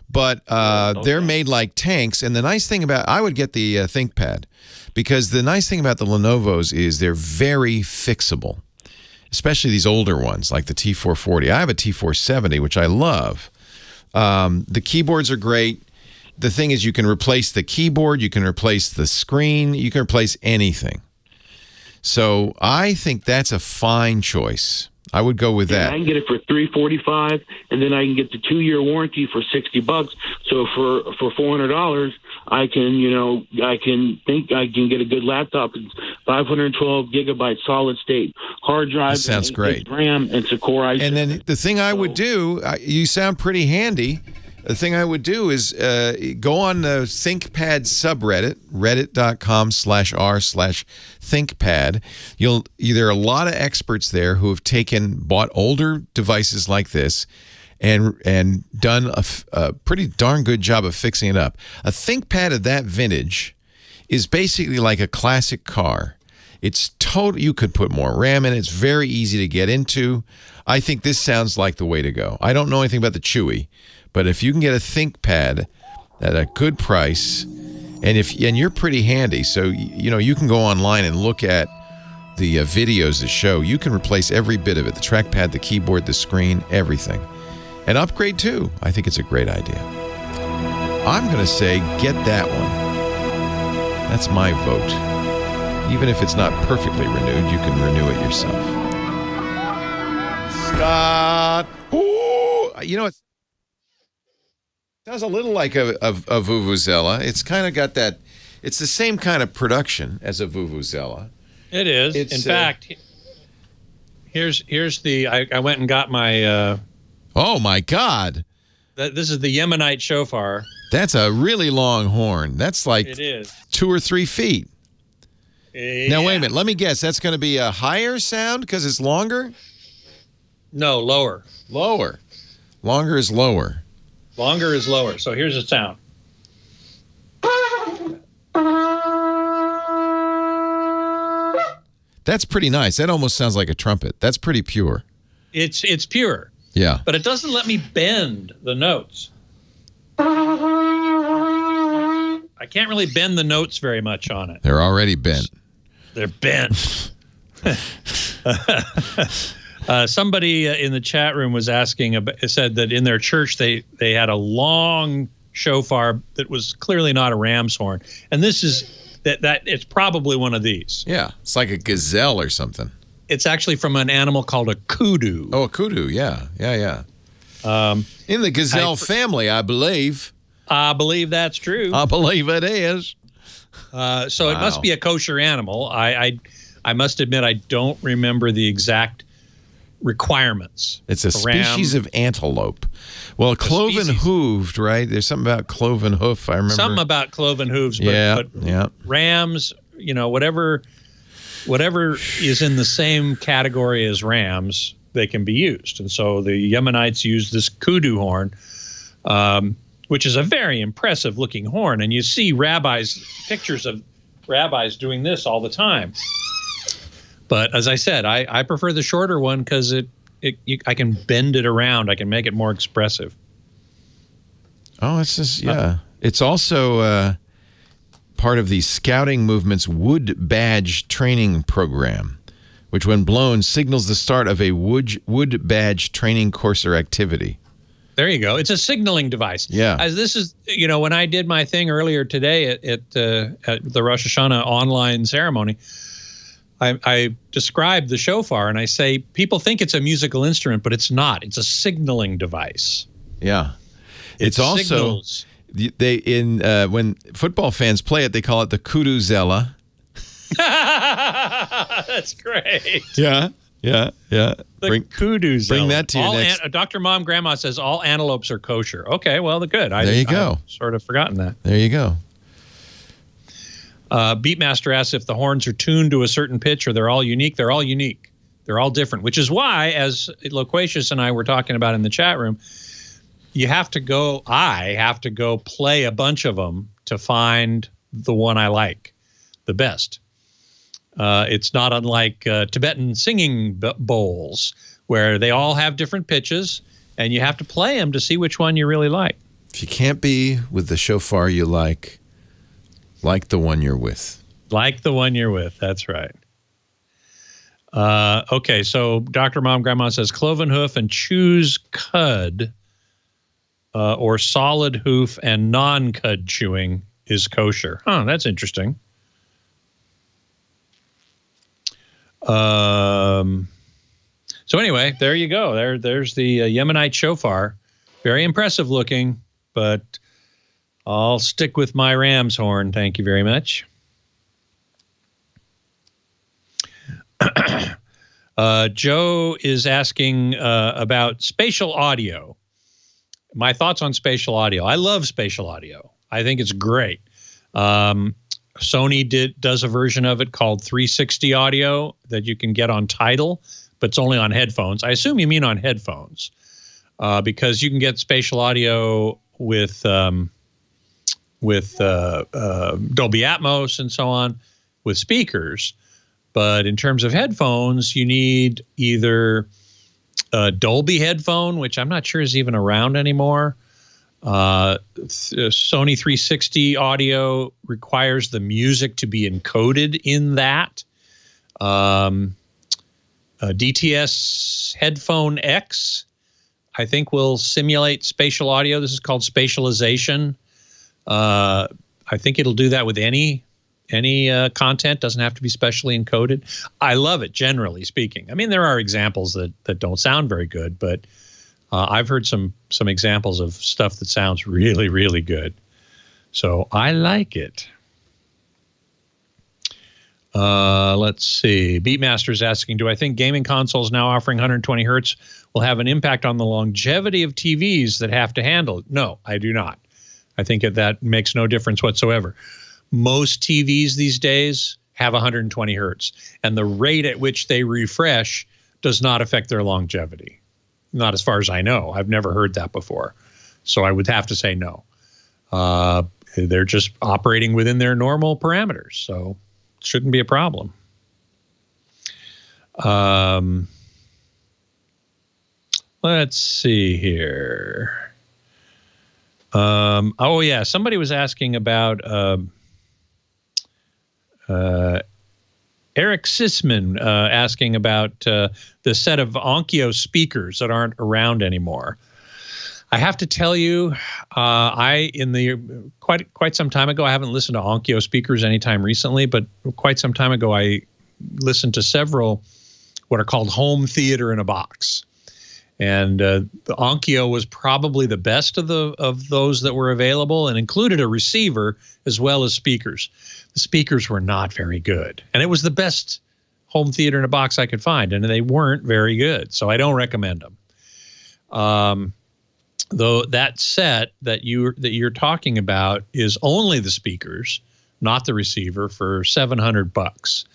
S3: But they're made like tanks. And the nice thing about, I would get the ThinkPad, because the nice thing about the Lenovo's is they're very fixable. Especially these older ones, like the T440. I have a T470, which I love. The keyboards are great. The thing is, you can replace the keyboard, you can replace the screen, you can replace anything. So I think that's a fine choice. I would go with that.
S7: I can get it for $345, and then I can get the 2-year warranty for $60. So for $400, I can get a good laptop. It's 512 gigabyte solid state hard drive.
S3: That sounds great.
S7: RAM, and it's a Core i7.
S3: And then the thing I would do, you sound pretty handy. The thing I would do is go on the ThinkPad subreddit, reddit.com/r/ThinkPad. There are a lot of experts there who have bought older devices like this and done a pretty darn good job of fixing it up. A ThinkPad of that vintage is basically like a classic car. It's total. You could put more RAM in it. It's very easy to get into. I think this sounds like the way to go. I don't know anything about the Chewy, but if you can get a ThinkPad at a good price, and you're pretty handy, so you know you can go online and look at the videos that show you can replace every bit of it: the trackpad, the keyboard, the screen, everything, and upgrade too. I think it's a great idea. I'm going to say get that one. That's my vote. Even if it's not perfectly renewed, you can renew it yourself. Scott, ooh, you know, it sounds a little like a Vuvuzela. It's kind of got that. It's the same kind of production as a Vuvuzela.
S6: It is. In fact, here's the. I went and got my.
S3: Oh my God!
S6: This is the Yemenite Shofar.
S3: That's a really long horn. That's like
S6: it is
S3: 2 or 3 feet.
S6: Yeah.
S3: Now wait a minute. Let me guess. That's going to be a higher sound because it's longer.
S6: No, lower.
S3: Lower. Longer is lower.
S6: Longer is lower. So here's the sound.
S3: That's pretty nice. That almost sounds like a trumpet. That's pretty pure.
S6: It's pure.
S3: Yeah.
S6: But it doesn't let me bend the notes. I can't really bend the notes very much on it.
S3: They're already bent.
S6: They're bent. Somebody in the chat room was asking, said that in their church they had a long shofar that was clearly not a ram's horn, and this is that it's probably one of these.
S3: Yeah, it's like a gazelle or something.
S6: It's actually from an animal called a kudu.
S3: Oh, a kudu, yeah. In the gazelle family, I believe.
S6: I believe that's true.
S3: I believe it is.
S6: So it must be a kosher animal. I must admit I don't remember the exact requirements.
S3: It's a species of antelope. Well, cloven hooved, right? There's something about cloven hoof. I remember
S6: something about cloven hooves. But rams, you know, whatever is in the same category as rams they can be used. And so the Yemenites use this kudu horn, which is a very impressive looking horn. And you see pictures of rabbis doing this all the time. But as I said, I prefer the shorter one because I can bend it around. I can make it more expressive.
S3: Oh, it's just, yeah. It's also part of the Scouting Movement's Wood Badge training program, which when blown signals the start of a wood badge training course or activity.
S6: There you go. It's a signaling device.
S3: Yeah.
S6: As this is, when I did my thing earlier today at the Rosh Hashanah online ceremony, I described the shofar and I say people think it's a musical instrument, but it's not. It's a signaling device.
S3: Yeah. It's also when football fans play it, they call it the kuduzela.
S6: That's great.
S3: Yeah.
S6: The kuduzela.
S3: Bring that to you next.
S6: Dr. Mom Grandma says all antelopes are kosher. Okay, well, good.
S3: There you go.
S6: I've sort of forgotten that.
S3: There you go.
S6: Beatmaster asks if the horns are tuned to a certain pitch or they're all unique. They're all unique. They're all different, which is why, as Loquacious and I were talking about in the chat room, I have to go play a bunch of them to find the one I like the best. It's not unlike Tibetan singing bowls, where they all have different pitches, and you have to play them to see which one you really like.
S3: If you can't be with the shofar you like the one you're with.
S6: Like the one you're with, that's right. Okay, so Dr. Mom Grandma says cloven hoof and choose cud or solid hoof and non-cud chewing is kosher. Huh, that's interesting. So anyway, there you go. There's the Yemenite shofar. Very impressive looking, but I'll stick with my ram's horn. Thank you very much. Joe is asking about spatial audio. My thoughts on spatial audio. I love spatial audio. I think it's great. Sony does a version of it called 360 audio that you can get on Tidal, but it's only on headphones. I assume you mean on headphones because you can get spatial audio with Dolby Atmos and so on with speakers. But in terms of headphones, you need either a Dolby headphone, which I'm not sure is even around anymore. Sony 360 audio requires the music to be encoded in that. DTS Headphone X, I think, will simulate spatial audio. This is called spatialization. I think it'll do that with any content. Doesn't have to be specially encoded. I love it, generally speaking. I mean, there are examples that don't sound very good, but I've heard some examples of stuff that sounds really, really good. So I like it. Let's see. Beatmaster's asking, do I think gaming consoles now offering 120 hertz will have an impact on the longevity of TVs that have to handle it? No, I do not. I think that makes no difference whatsoever. Most TVs these days have 120 hertz, and the rate at which they refresh does not affect their longevity. Not as far as I know. I've never heard that before. So I would have to say no. They're just operating within their normal parameters, so it shouldn't be a problem. Let's see here. Oh, yeah. Somebody was asking about Eric Sisman asking about the set of Onkyo speakers that aren't around anymore. I have to tell you, quite some time ago, I haven't listened to Onkyo speakers anytime recently, but quite some time ago, I listened to several what are called home theater in a box. And the Onkyo was probably the best of those that were available and included a receiver as well as speakers. The speakers were not very good. And it was the best home theater in a box I could find, and they weren't very good. So I don't recommend them. Though that set that you're talking about is only the speakers, not the receiver, for $700.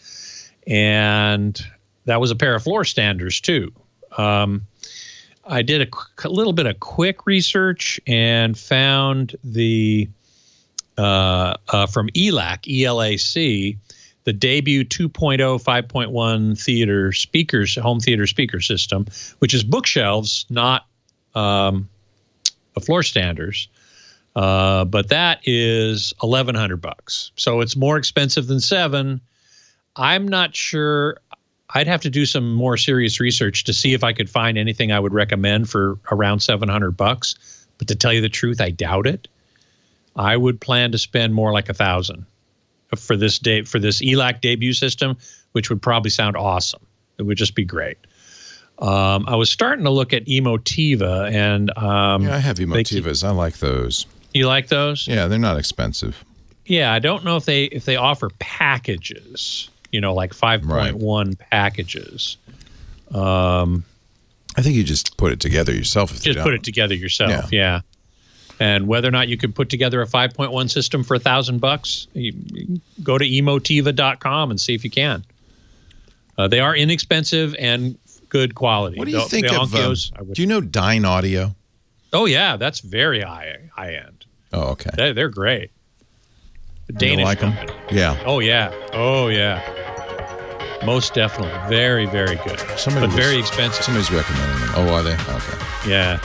S6: And that was a pair of floor standers too. I did a little bit of quick research and found the from ELAC, ELAC, the debut 2.0 5.1 theater speakers, home theater speaker system, which is bookshelves, not floor standers. But that is $1,100. So it's more expensive than $7,000. I'm not sure. I'd have to do some more serious research to see if I could find anything I would recommend for around $700. But to tell you the truth, I doubt it. I would plan to spend more like $1,000 for this ELAC debut system, which would probably sound awesome. It would just be great. I was starting to look at Emotiva, and
S3: I have Emotivas. I like those.
S6: You like those?
S3: Yeah, they're not expensive.
S6: Yeah, I don't know if they offer packages. Like 5.1 packages.
S3: I think you just put it together yourself.
S6: Put it together yourself, yeah. And whether or not you could put together a 5.1 system for $1,000, you go to emotiva.com and see if you can. They are inexpensive and good quality.
S3: What do you think of? Do you know Dyn Audio?
S6: Oh yeah, that's very high end.
S3: Oh, okay.
S6: They're great. The
S3: Danish
S6: you like
S3: company. Them? Yeah.
S6: Oh yeah. Most definitely. Very, very good. Very expensive.
S3: Somebody's recommending them. Oh, are they? Okay.
S6: Yeah.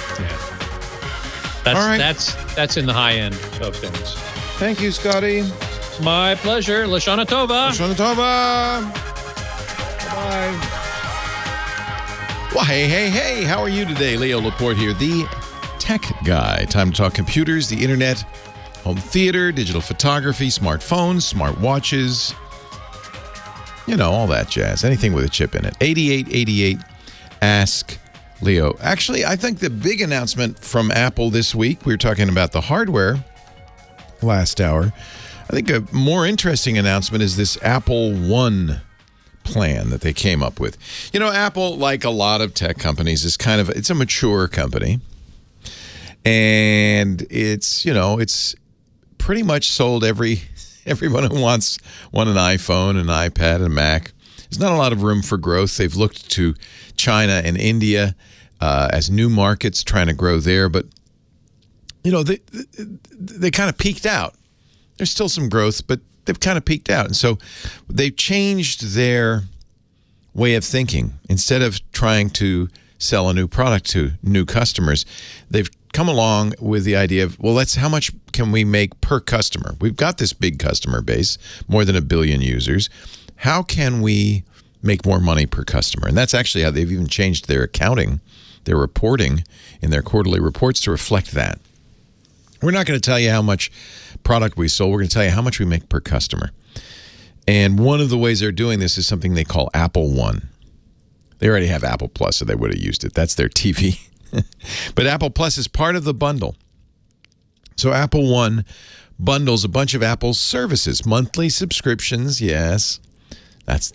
S3: All right.
S6: That's in the high end of things.
S3: Thank you, Scotty.
S6: My pleasure. Lashana Tova.
S3: Lashana Tova. Bye. Well, hey. How are you today? Leo Laporte here, the tech guy. Time to talk computers, the internet, home theater, digital photography, smartphones, smart watches, all that jazz. Anything with a chip in it. 8888 Ask Leo. Actually, I think the big announcement from Apple this week, we were talking about the hardware last hour. I think a more interesting announcement is this Apple One plan that they came up with. Apple, like a lot of tech companies, is it's a mature company. And it's pretty much sold everyone who wants an iPhone, an iPad, a Mac. There's not a lot of room for growth. They've looked to China and India as new markets, trying to grow there. But, they kind of peaked out. There's still some growth, but they've kind of peaked out. And so they've changed their way of thinking. Instead of trying to sell a new product to new customers, they've come along with the idea of, how much can we make per customer? We've got this big customer base, more than 1 billion users. How can we make more money per customer? And that's actually how they've even changed their accounting, their reporting in their quarterly reports to reflect that. We're not going to tell you how much product we sold. We're going to tell you how much we make per customer. And one of the ways they're doing this is something they call Apple One. They already have Apple Plus, so they would have used it. That's their TV. But Apple Plus is part of the bundle. So Apple One bundles a bunch of Apple's services, monthly subscriptions, yes.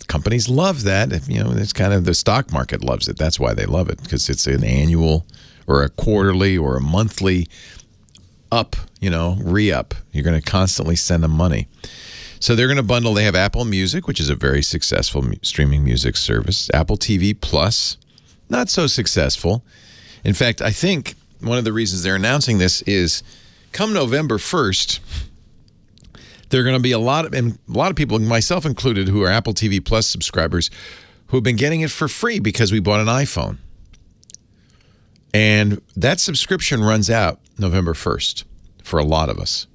S3: Companies love that. It's kind of the stock market loves it. That's why they love it, because it's an annual or a quarterly or a monthly up, re-up. You're going to constantly send them money. So they're going to bundle. They have Apple Music, which is a very successful streaming music service. Apple TV Plus, not so successful. In fact, I think one of the reasons they're announcing this is come November 1st, there are going to be a lot of people, myself included, who are Apple TV Plus subscribers who have been getting it for free because we bought an iPhone. And that subscription runs out November 1st for a lot of us.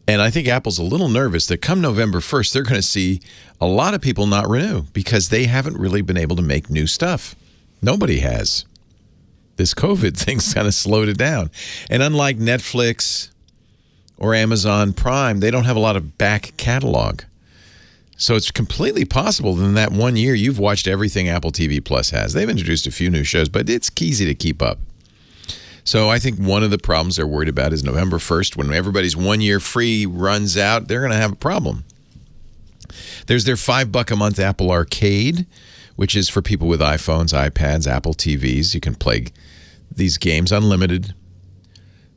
S3: And I think Apple's a little nervous that come November 1st, they're going to see a lot of people not renew because they haven't really been able to make new stuff. Nobody has. This COVID thing's kind of slowed it down. And unlike Netflix or Amazon Prime, they don't have a lot of back catalog. So it's completely possible that in that 1 year, you've watched everything Apple TV Plus has. They've introduced a few new shows, but it's easy to keep up. So I think one of the problems they're worried about is November 1st, when everybody's 1 year free runs out, they're going to have a problem. There's their $5 a month Apple Arcade, which is for people with iPhones, iPads, Apple TVs. You can play these games unlimited.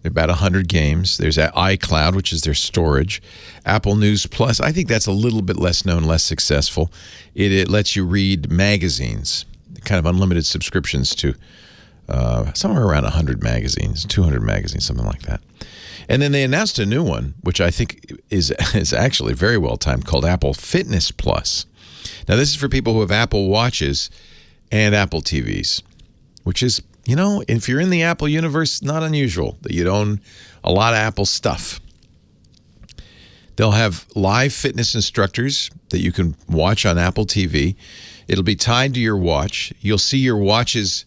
S3: There are about 100 games. There's iCloud, which is their storage. Apple News Plus, I think that's a little bit less known, less successful. It lets you read magazines, kind of unlimited subscriptions to somewhere around 100 magazines, 200 magazines, something like that. And then they announced a new one, which I think is actually very well timed, called Apple Fitness Plus. Now, this is for people who have Apple Watches and Apple TVs, which is, if you're in the Apple universe, not unusual that you'd own a lot of Apple stuff. They'll have live fitness instructors that you can watch on Apple TV. It'll be tied to your watch. You'll see your watch's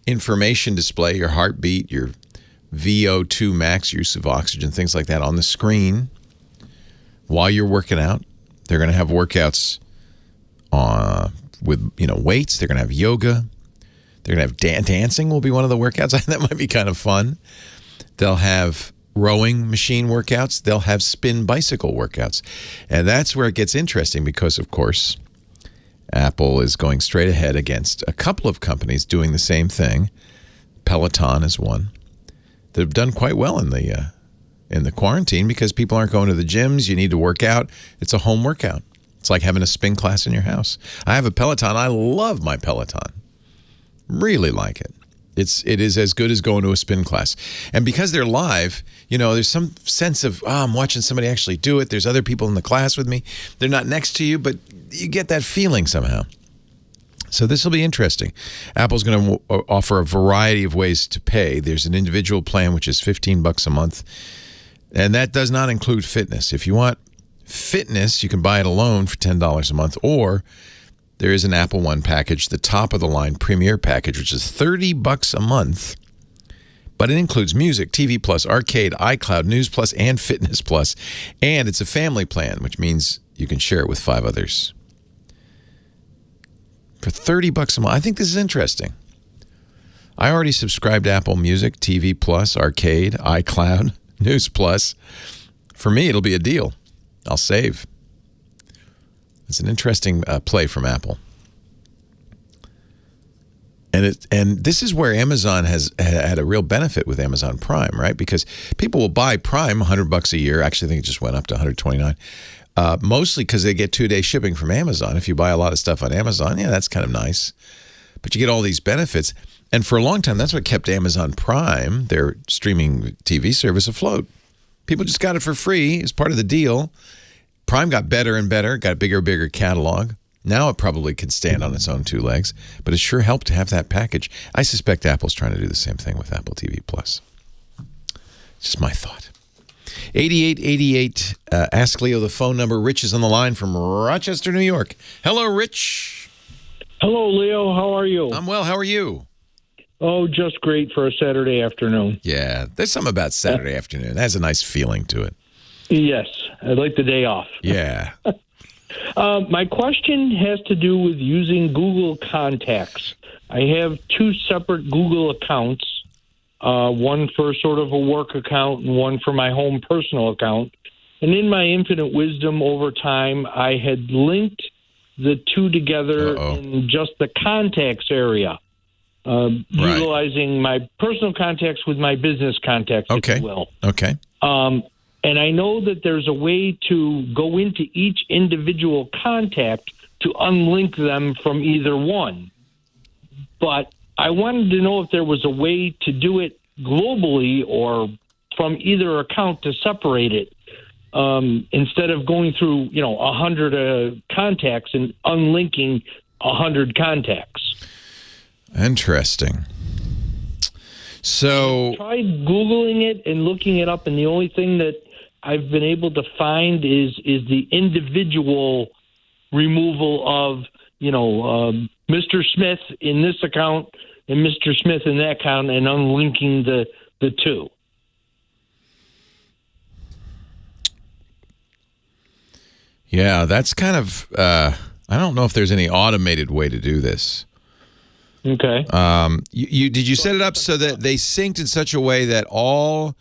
S3: information display, your heartbeat, your VO2 max, use of oxygen, things like that on the screen while you're working out. They're going to have workouts with weights. They're going to have yoga. They're going to have dancing will be one of the workouts. That might be kind of fun. They'll have rowing machine workouts. They'll have spin bicycle workouts. And that's where it gets interesting because, of course, Apple is going straight ahead against a couple of companies doing the same thing. Peloton is one. They've done quite well in the quarantine because people aren't going to the gyms. You need to work out. It's a home workout. It's like having a spin class in your house. I have a Peloton. I love my Peloton. Really like it. It is as good as going to a spin class. And because they're live, there's some sense of, I'm watching somebody actually do it. There's other people in the class with me. They're not next to you, but you get that feeling somehow. So this will be interesting. Apple's going to offer a variety of ways to pay. There's an individual plan, which is $15 a month. And that does not include fitness. If you want fitness, you can buy it alone for $10 a month. Or there is an Apple One package, the top-of-the-line Premier package, which is $30 a month. But it includes music, TV Plus, Arcade, iCloud, News Plus, and Fitness Plus. And it's a family plan, which means you can share it with 5 others. For $30 a month. I think this is interesting. I already subscribed to Apple Music, TV Plus, Arcade, iCloud, News Plus. For me, it'll be a deal. I'll save. It's an interesting play from Apple. And this is where Amazon has had a real benefit with Amazon Prime, right? Because people will buy Prime $100 a year. Actually, I think it just went up to $129. Mostly because they get 2-day shipping from Amazon. If you buy a lot of stuff on Amazon, that's kind of nice. But you get all these benefits. And for a long time, that's what kept Amazon Prime, their streaming TV service, afloat. People just got it for free as part of the deal. Prime got better and better, got a bigger catalog. Now it probably could stand on its own 2 legs, but it sure helped to have that package. I suspect Apple's trying to do the same thing with Apple TV Plus. Just my thought. 8888, ask Leo the phone number. Rich is on the line from Rochester, New York. Hello, Rich.
S8: Hello, Leo. How are you?
S3: I'm well. How are you?
S8: Oh, just great for a Saturday afternoon.
S3: Yeah, there's something about Saturday afternoon. It has a nice feeling to it.
S8: Yes, I like the day off.
S3: Yeah.
S8: My question has to do with using Google Contacts. I have 2 separate Google accounts, one for sort of a work account and one for my home personal account. And in my infinite wisdom over time, I had linked the 2 together in just the contacts area, utilizing my personal contacts with my business contacts, if you will.
S3: Okay.
S8: And I know that there's a way to go into each individual contact to unlink them from either one. But I wanted to know if there was a way to do it globally or from either account to separate it instead of going through, 100 contacts and unlinking 100 contacts.
S3: Interesting. So
S8: I tried Googling it and looking it up, and the only thing that I've been able to find is the individual removal of, Mr. Smith in this account and Mr. Smith in that account and unlinking the 2.
S3: Yeah, that's kind of, I don't know if there's any automated way to do this.
S8: Okay.
S3: Did you set it up so that they synced in such a way that all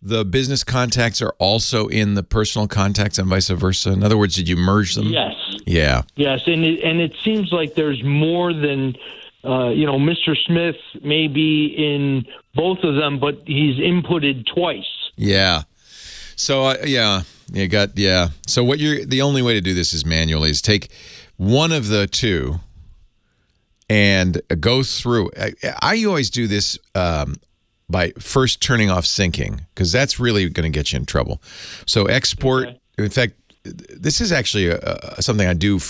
S3: the business contacts are also in the personal contacts and vice versa? In other words, did you merge them?
S8: Yes.
S3: Yeah.
S8: Yes, and it seems like there's more than, Mr. Smith may be in both of them, but he's inputted twice.
S3: Yeah. So, So the only way to do this is manually, is take one of the 2 and go through. I always do this by first turning off syncing, because that's really going to get you in trouble. So export. Okay. In fact, this is actually something I do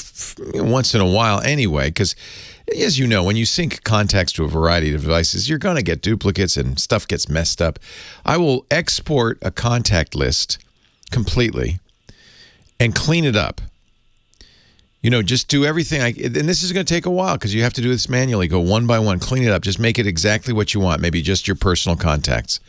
S3: once in a while anyway, because as you know, when you sync contacts to a variety of devices, you're going to get duplicates and stuff gets messed up. I will export a contact list completely and clean it up. You know, just do everything. And this is going to take a while because you have to do this manually. Go one by one, clean it up. Just make it exactly what you want. Maybe just your personal contacts.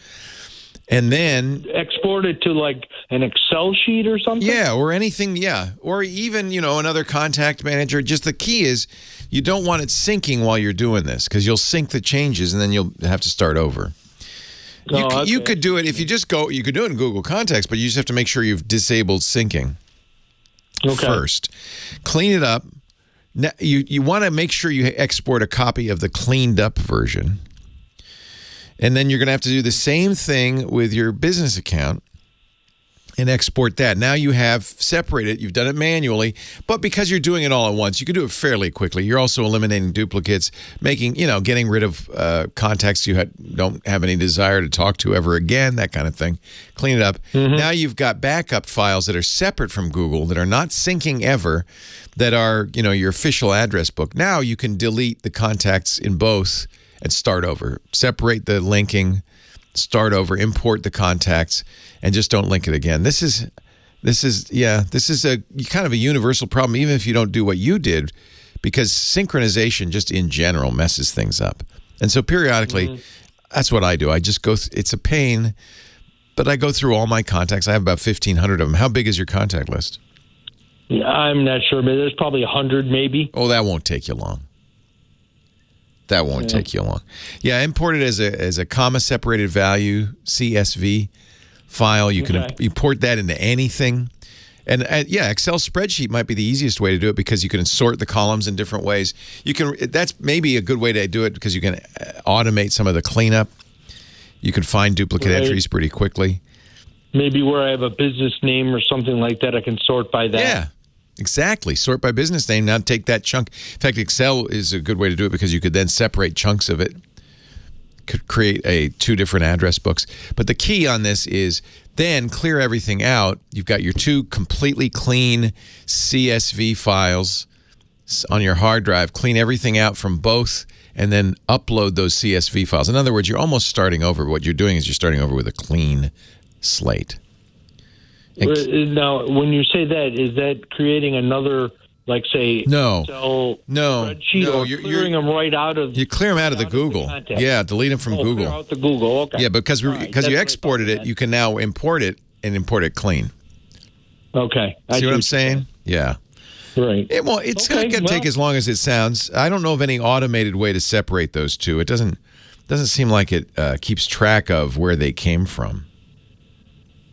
S3: And then
S8: export it to like an Excel sheet or something?
S3: Yeah, or anything, yeah. Or even, another contact manager. Just the key is you don't want it syncing while you're doing this, because you'll sync the changes and then you'll have to start over. You could do it if you just go, you could do it in Google Contacts, but you just have to make sure you've disabled syncing first. Clean it up. Now, you want to make sure you export a copy of the cleaned up version. And then you're going to have to do the same thing with your business account and export that. Now you have separated. You've done it manually, but because you're doing it all at once, you can do it fairly quickly. You're also eliminating duplicates, getting rid of contacts you don't have any desire to talk to ever again, that kind of thing. Clean it up. Mm-hmm. Now you've got backup files that are separate from Google, that are not syncing ever, that are, your official address book. Now you can delete the contacts in both and start over. Separate the linking, start over, import the contacts, and just don't link it again. This is a kind of a universal problem, even if you don't do what you did, because synchronization just in general messes things up. And so periodically, that's what I do. I just go. It's a pain, but I go through all my contacts. I have about 1,500 of them. How big is your contact list?
S8: I'm not sure, but there's probably 100 maybe.
S3: Oh, that won't take you long. That won't take you long. Yeah, import it as a comma-separated value, CSV file. You can import that into anything. And Excel spreadsheet might be the easiest way to do it, because you can sort the columns in different ways. That's maybe a good way to do it, because you can automate some of the cleanup. You can find duplicate entries pretty quickly.
S8: Maybe where I have a business name or something like that, I can sort by that.
S3: Yeah. Exactly. Sort by business name. Now take that chunk. In fact, Excel is a good way to do it, because you could then separate chunks of it. Could create 2 different address books. But the key on this is then clear everything out. You've got your 2 completely clean CSV files on your hard drive. Clean everything out from both, and then upload those CSV files. In other words, you're almost starting over. What you're doing is you're starting over with a clean slate.
S8: Now, when you say that, is that creating another, like, say, Excel spreadsheet, or you're clearing them right out of? You
S3: clear them out of the Google. Delete them from Google.
S8: Clear out the Google. Okay.
S3: Yeah, because you exported it, you can now import it and import it clean.
S8: Okay.
S3: See what I'm saying? Yeah.
S8: Right.
S3: It's not going to take as long as it sounds. I don't know of any automated way to separate those two. It doesn't seem like it keeps track of where they came from.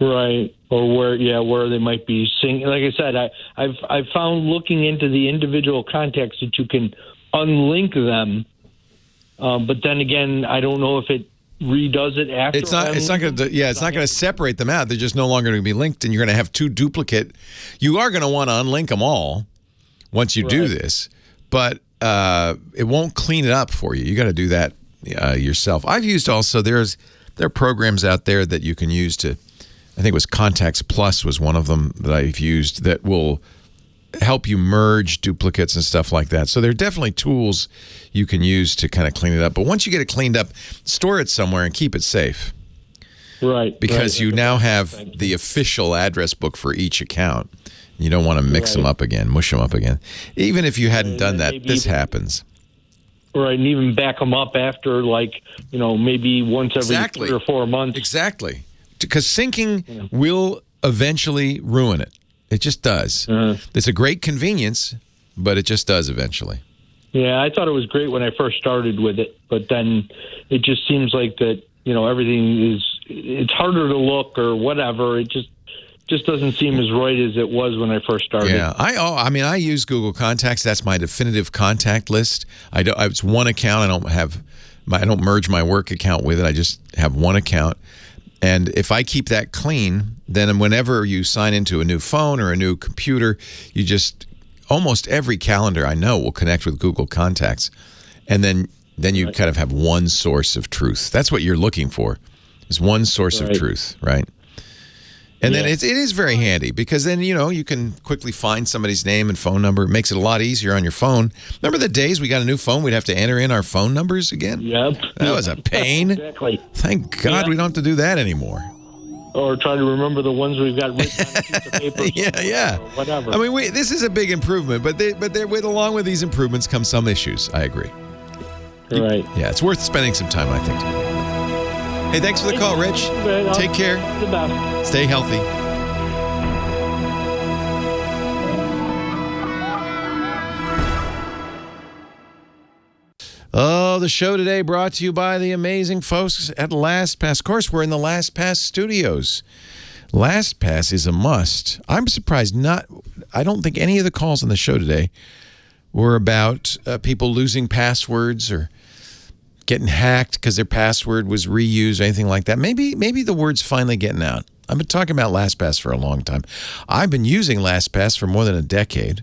S8: Right. Or where they might be syncing. Like I said, I've found looking into the individual contacts that you can unlink them, but then again, I don't know if it redoes it after. It's not going
S3: to separate them out. They're just no longer going to be linked, and you're going to have 2 duplicate. You are going to want to unlink them all once you do this, but it won't clean it up for you. You got to do that yourself. I've used also there are programs out there that you can use to. I think it was Contacts Plus was one of them that I've used that will help you merge duplicates and stuff like that. So there are definitely tools you can use to kind of clean it up. But once you get it cleaned up, store it somewhere and keep it safe.
S8: Right.
S3: Because you now have the official address book for each account. You don't want to mix them up again, mush them up again. Even if you hadn't done that, this happens.
S8: Right, and even back them up after, maybe once every 3 or 4 months.
S3: Exactly. Because syncing will eventually ruin it. It just does. It's a great convenience, but it just does eventually.
S8: Yeah, I thought it was great when I first started with it, but then it just seems like that, everything it's harder to look or whatever. It just doesn't seem as right as it was when I first started.
S3: Yeah, I use Google Contacts. That's my definitive contact list. It's one account. I don't merge my work account with it. I just have one account. And if I keep that clean, then whenever you sign into a new phone or a new computer, almost every calendar I know will connect with Google Contacts. And then you kind of have one source of truth. That's what you're looking for, is one source of truth, right? And then it is very handy because then, you can quickly find somebody's name and phone number. It makes it a lot easier on your phone. Remember the days we got a new phone, we'd have to enter in our phone numbers again?
S8: Yep.
S3: That was a pain.
S8: Exactly.
S3: Thank God we don't have to do that anymore.
S8: Or try to remember the ones we've got written on a piece of paper.
S3: Yeah.
S8: Or whatever.
S3: I mean, this is a big improvement, but along with these improvements come some issues. I agree.
S8: Right.
S3: Yeah, it's worth spending some time, I think. Hey, thanks for the call, Rich. Take care.
S8: The best.
S3: Stay healthy. Oh, the show today brought to you by the amazing folks at LastPass. Of course, we're in the LastPass studios. LastPass is a must. I'm surprised I don't think any of the calls on the show today were about people losing passwords or getting hacked because their password was reused or anything like that. Maybe the word's finally getting out. I've been talking about LastPass for a long time. I've been using LastPass for more than a decade,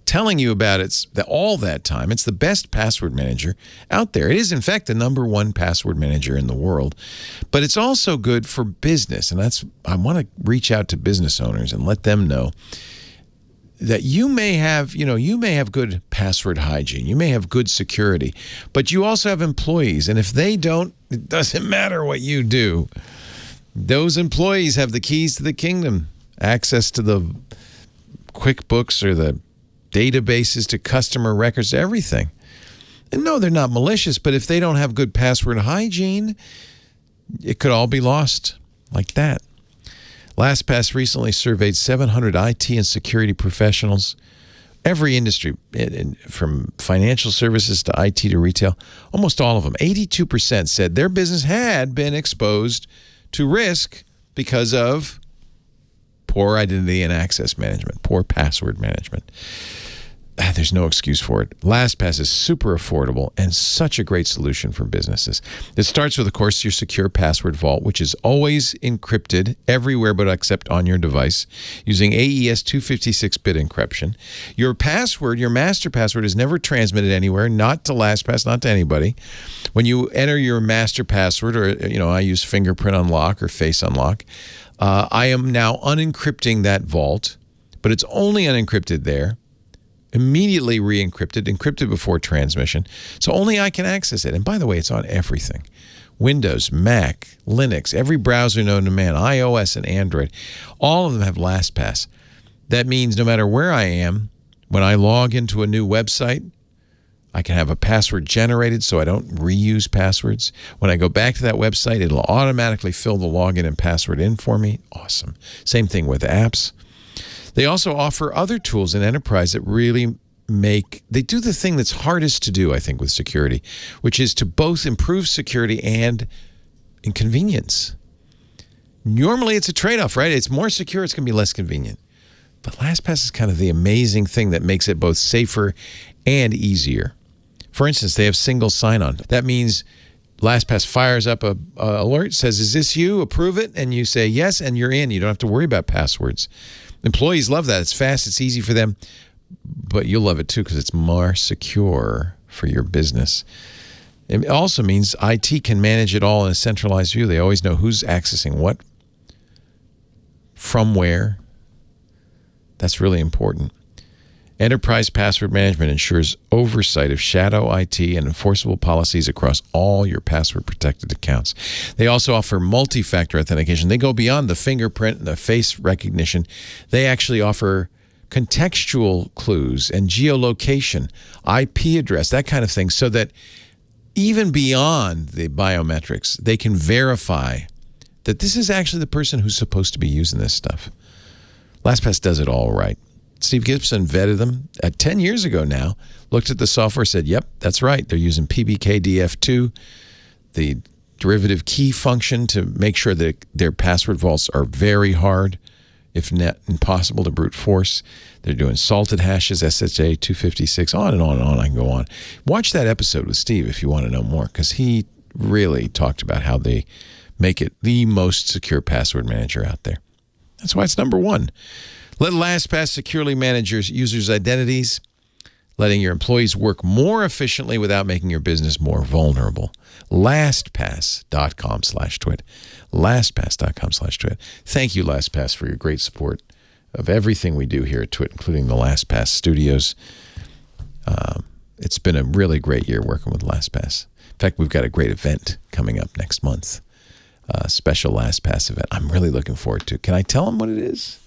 S3: telling you about it all that time. It's the best password manager out there. It is, in fact, the #1 password manager in the world. But it's also good for business, and I want to reach out to business owners and let them know that you may have good password hygiene. You may have good security, but you also have employees. And if they don't, it doesn't matter what you do. Those employees have the keys to the kingdom, access to the QuickBooks or the databases, to customer records, everything. And no, they're not malicious, but if they don't have good password hygiene, it could all be lost like that. LastPass recently surveyed 700 IT and security professionals, every industry, from financial services to IT to retail. Almost all of them, 82%, said their business had been exposed to risk because of poor identity and access management, poor password management. There's no excuse for it. LastPass is super affordable and such a great solution for businesses. It starts with, of course, your secure password vault, which is always encrypted everywhere but except on your device using AES 256-bit encryption. Your password, your master password, is never transmitted anywhere, not to LastPass, not to anybody. When you enter your master password, or I use fingerprint unlock or face unlock, I am now unencrypting that vault, but it's only unencrypted there. Immediately re-encrypted, encrypted before transmission, so only I can access it. And by the way, it's on everything. Windows, Mac, Linux, every browser known to man, iOS and Android, all of them have LastPass. That means no matter where I am, when I log into a new website, I can have a password generated so I don't reuse passwords. When I go back to that website, it'll automatically fill the login and password in for me. Awesome. Same thing with apps. They also offer other tools in enterprise that really they do the thing that's hardest to do, I think, with security, which is to both improve security and inconvenience. Normally, it's a trade-off, right? It's more secure, it's going to be less convenient. But LastPass is kind of the amazing thing that makes it both safer and easier. For instance, they have single sign-on. That means LastPass fires up a alert, says, "Is this you? Approve it." And you say yes, and you're in. You don't have to worry about passwords. Employees love that. It's fast. It's easy for them. But you'll love it, too, because it's more secure for your business. It also means IT can manage it all in a centralized view. They always know who's accessing what, from where. That's really important. Enterprise password management ensures oversight of shadow IT and enforceable policies across all your password-protected accounts. They also offer multi-factor authentication. They go beyond the fingerprint and the face recognition. They actually offer contextual clues and geolocation, IP address, that kind of thing, so that even beyond the biometrics, they can verify that this is actually the person who's supposed to be using this stuff. LastPass does it all right. Steve Gibson vetted them 10 years ago now, looked at the software, said, yep, that's right. They're using PBKDF2, the derivative key function, to make sure that their password vaults are very hard, if not impossible to brute force. They're doing salted hashes, SHA 256, on and on and on. I can go on. Watch that episode with Steve if you want to know more, because he really talked about how they make it the most secure password manager out there. That's why it's #1. Let LastPass securely manage your users' identities. letting your employees work more efficiently without making your business more vulnerable. LastPass.com/twit. LastPass.com/twit. Thank you, LastPass, for your great support of everything we do here at TWiT, including the LastPass studios. It's been a really great year working with LastPass. In fact, we've got a great event coming up next month, a special LastPass event I'm really looking forward to. Can I tell them what it is?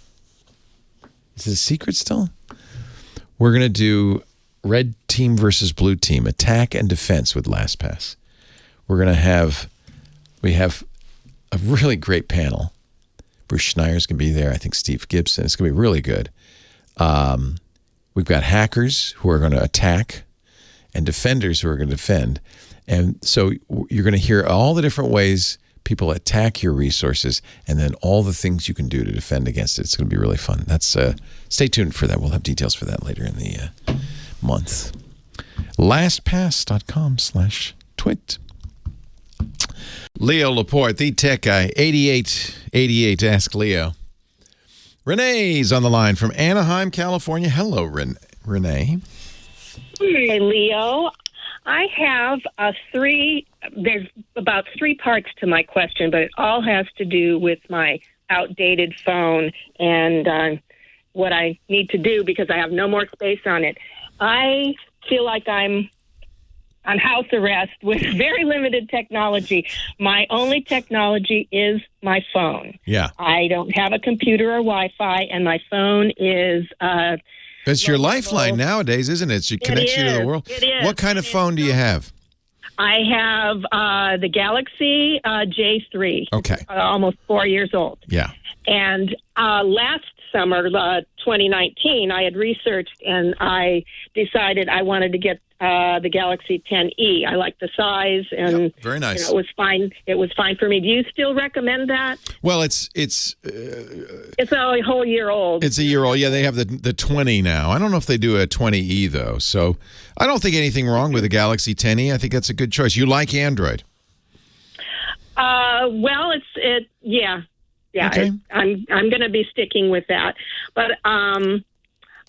S3: Is it a secret still? We're going to do red team versus blue team, attack and defense with LastPass. We have a really great panel. Bruce Schneier's going to be there. I think Steve Gibson. It's going to be really good. We've got hackers who are going to attack and defenders who are going to defend. And so you're going to hear all the different ways people attack your resources and then all the things you can do to defend against it. It's going to be really fun. Stay tuned for that. We'll have details for that later in the month. LastPass.com/twit. Leo Laporte, the tech guy, 8888, Ask Leo. Renee's on the line from Anaheim, California. Hello, Renee.
S9: Hey, Leo. I have there's about 3 parts to my question, but it all has to do with my outdated phone and what I need to do because I have no more space on it. I feel like I'm on house arrest with very limited technology. My only technology is my phone.
S3: Yeah.
S9: I don't have a computer or Wi-Fi, and my phone is...
S3: It's your lifeline nowadays, isn't it? It connects you to the world.
S9: It is.
S3: What kind of phone do you have?
S9: I have the Galaxy J3.
S3: Okay.
S9: Almost 4 years old.
S3: Yeah.
S9: And last summer, 2019, I had researched and I decided I wanted to get the Galaxy 10e. I like the size and
S3: very nice.
S9: It was fine. It was fine for me. Do you still recommend that?
S3: Well, it's
S9: a whole year old.
S3: It's a year old. Yeah, they have the 20 now. I don't know if they do a 20e though. So I don't think anything wrong with the Galaxy 10e. I think that's a good choice. You like Android?
S9: Well, yeah.
S3: Okay.
S9: I'm going to be sticking with that, but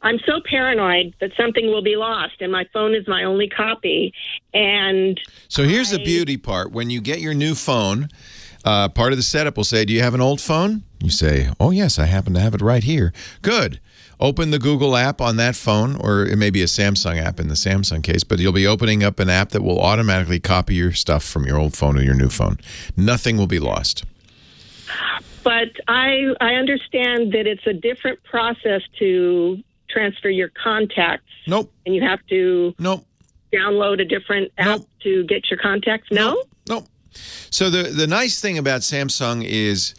S9: I'm so paranoid that something will be lost, and my phone is my only copy. And
S3: so here's the beauty part: when you get your new phone, part of the setup will say, "Do you have an old phone?" You say, "Oh yes, I happen to have it right here." Good. Open the Google app on that phone, or it may be a Samsung app in the Samsung case, but you'll be opening up an app that will automatically copy your stuff from your old phone to your new phone. Nothing will be lost.
S9: But I understand that it's a different process to transfer your contacts.
S3: Nope.
S9: And you have to
S3: download
S9: a different app to get your contacts? No?
S3: Nope. So the nice thing about Samsung is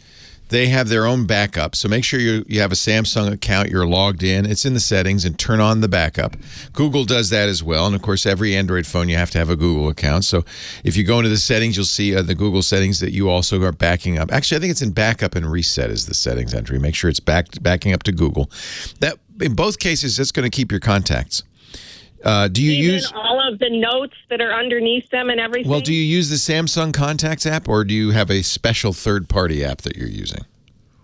S3: they have their own backup. So make sure you have a Samsung account, you're logged in. It's in the settings, and turn on the backup. Google does that as well. And, of course, every Android phone, you have to have a Google account. So if you go into the settings, you'll see the Google settings that you also are backing up. Actually, I think it's in backup and reset is the settings entry. Make sure it's backing up to Google. That in both cases, it's going to keep your contacts. Do you use
S9: all of the notes that are underneath them and everything?
S3: Well, do you use the Samsung Contacts app, or do you have a special third-party app that you're using?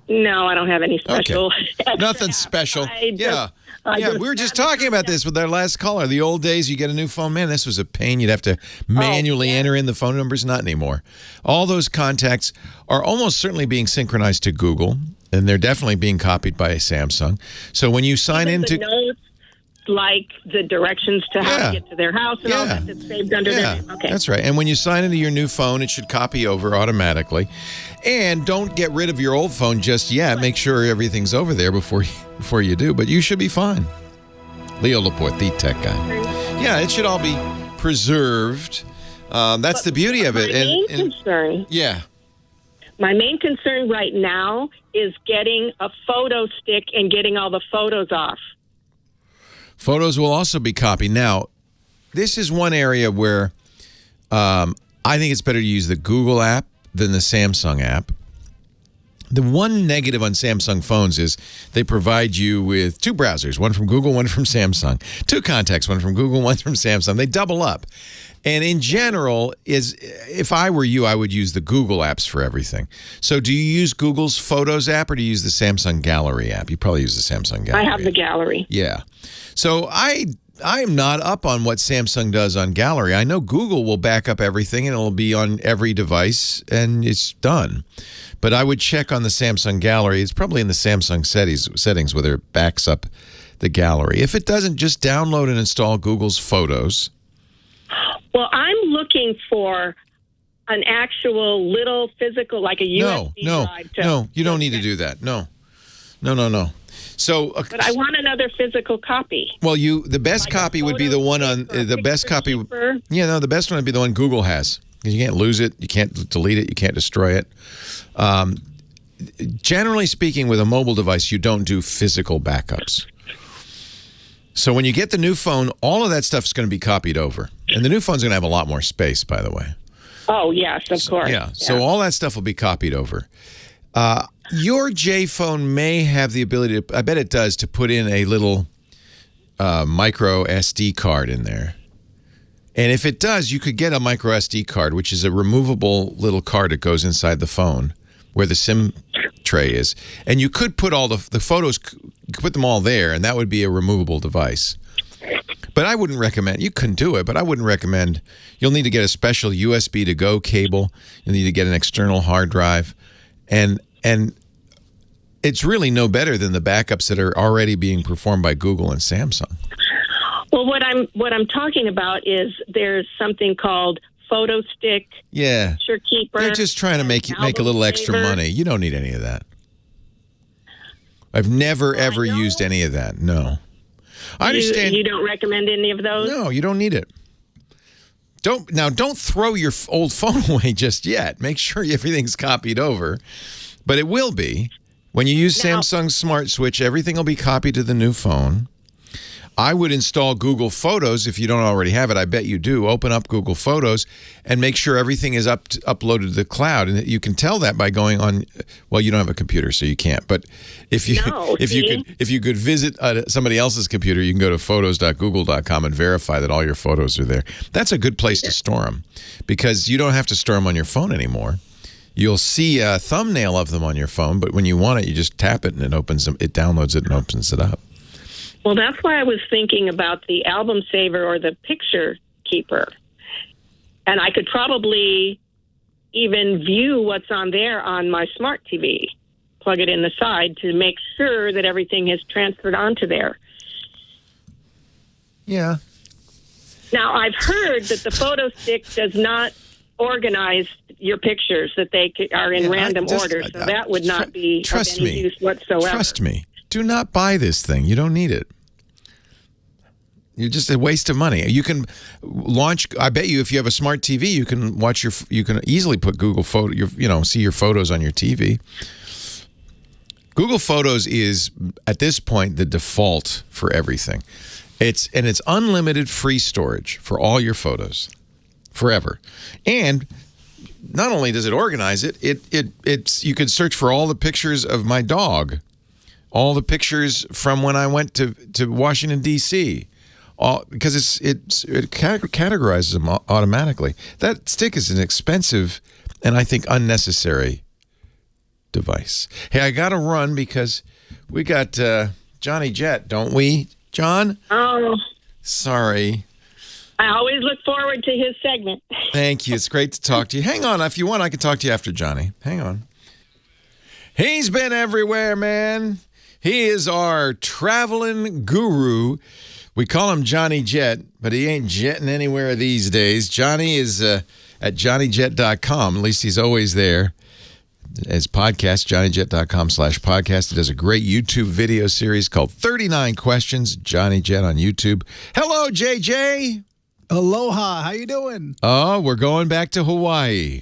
S9: No, I don't have any special.
S3: Okay. Nothing special. We were just talking about this with our last caller. The old days, you get a new phone. Man, this was a pain. You'd have to manually enter in the phone numbers. Not anymore. All those contacts are almost certainly being synchronized to Google, and they're definitely being copied by Samsung. So when you sign into
S9: notes, like the directions to how to get to their house and all that's saved under their name. Okay.
S3: That's right. And when you sign into your new phone, it should copy over automatically. And don't get rid of your old phone just yet. Make sure everything's over there before you do. But you should be fine. Leo Laporte, the tech guy. Yeah, it should all be preserved. That's the beauty of it.
S9: My main concern right now is getting a photo stick and getting all the photos off.
S3: Photos will also be copied. Now, this is one area where I think it's better to use the Google app than the Samsung app. The one negative on Samsung phones is they provide you with 2 browsers, one from Google, one from Samsung. 2 contacts, one from Google, one from Samsung. They double up. And in general, if I were you, I would use the Google apps for everything. So do you use Google's Photos app, or do you use the Samsung Gallery app? You probably use the Samsung Gallery.
S9: I have the Gallery.
S3: Yeah. So I am not up on what Samsung does on Gallery. I know Google will back up everything and it'll be on every device and it's done. But I would check on the Samsung Gallery. It's probably in the Samsung settings whether it backs up the Gallery. If it doesn't, just download and install Google's Photos.
S9: Well, I'm looking for an actual little physical, like a USB drive.
S3: No, you don't need to do that. No. So,
S9: but I want another physical copy.
S3: Well, the best copy would be the one on the best copy.
S9: Keeper.
S3: Yeah, no, the best one would be the one Google has. You can't lose it, you can't delete it, you can't destroy it. Generally speaking, with a mobile device, you don't do physical backups. So when you get the new phone, all of that stuff is going to be copied over, and the new phone's going to have a lot more space, by the way.
S9: Oh yes, of course.
S3: Yeah. So all that stuff will be copied over. Your J phone may have the ability to, I bet it does, to put in a little micro SD card in there. And if it does, you could get a micro SD card, which is a removable little card that goes inside the phone where the SIM tray is. And you could put all the photos, put them all there, and that would be a removable device. But I wouldn't recommend, you couldn't do it, but I wouldn't recommend, you'll need to get a special USB to go cable. You'll need to get an external hard drive. And it's really no better than the backups that are already being performed by Google and Samsung.
S9: Well, what I'm talking about is there's something called Photo Stick.
S3: Yeah.
S9: Picture Keeper.
S3: They're just trying to make a little extra money. You don't need any of that. I've never ever used any of that. No. I understand.
S9: You don't recommend any of those?
S3: No, you don't need it. Don't throw your old phone away just yet. Make sure everything's copied over. But it will be. When you use Samsung's Smart Switch, everything will be copied to the new phone. I would install Google Photos if you don't already have it. I bet you do. Open up Google Photos and make sure everything is uploaded to the cloud. And you can tell that by going on. Well, you don't have a computer, so you can't. But if you could visit somebody else's computer, you can go to photos.google.com and verify that all your photos are there. That's a good place to store them because you don't have to store them on your phone anymore. You'll see a thumbnail of them on your phone, but when you want it, you just tap it and it opens them. It downloads it and opens it up.
S9: Well, that's why I was thinking about the album saver or the picture keeper. And I could probably even view what's on there on my smart TV. Plug it in the side to make sure that everything is transferred onto there.
S3: Yeah.
S9: Now, I've heard that the photo stick does not organize your pictures, that they are in random order. So that would not be of any use whatsoever.
S3: Trust me. Do not buy this thing. You don't need it. You're just a waste of money. You can launch. I bet you, if you have a smart TV, you can watch you can easily put Google Photo. See your photos on your TV. Google Photos is at this point the default for everything. It's unlimited free storage for all your photos, forever. And not only does it organize it, it's you can search for all the pictures of my dog, all the pictures from when I went to Washington D.C. Because it categorizes them automatically. That stick is an expensive and I think unnecessary device. Hey, I got to run because we got Johnny Jet, don't we, John?
S9: Oh.
S3: Sorry.
S9: I always look forward to his segment.
S3: Thank you. It's great to talk to you. Hang on. If you want, I can talk to you after Johnny. Hang on. He's been everywhere, man. He is our traveling guru. We call him Johnny Jet, but he ain't jetting anywhere these days. Johnny is at johnnyjet.com. At least he's always there. His podcast, johnnyjet.com/podcast. He does a great YouTube video series called 39 Questions, Johnny Jet on YouTube. Hello, JJ.
S10: Aloha. How you doing?
S3: Oh, we're going back to Hawaii.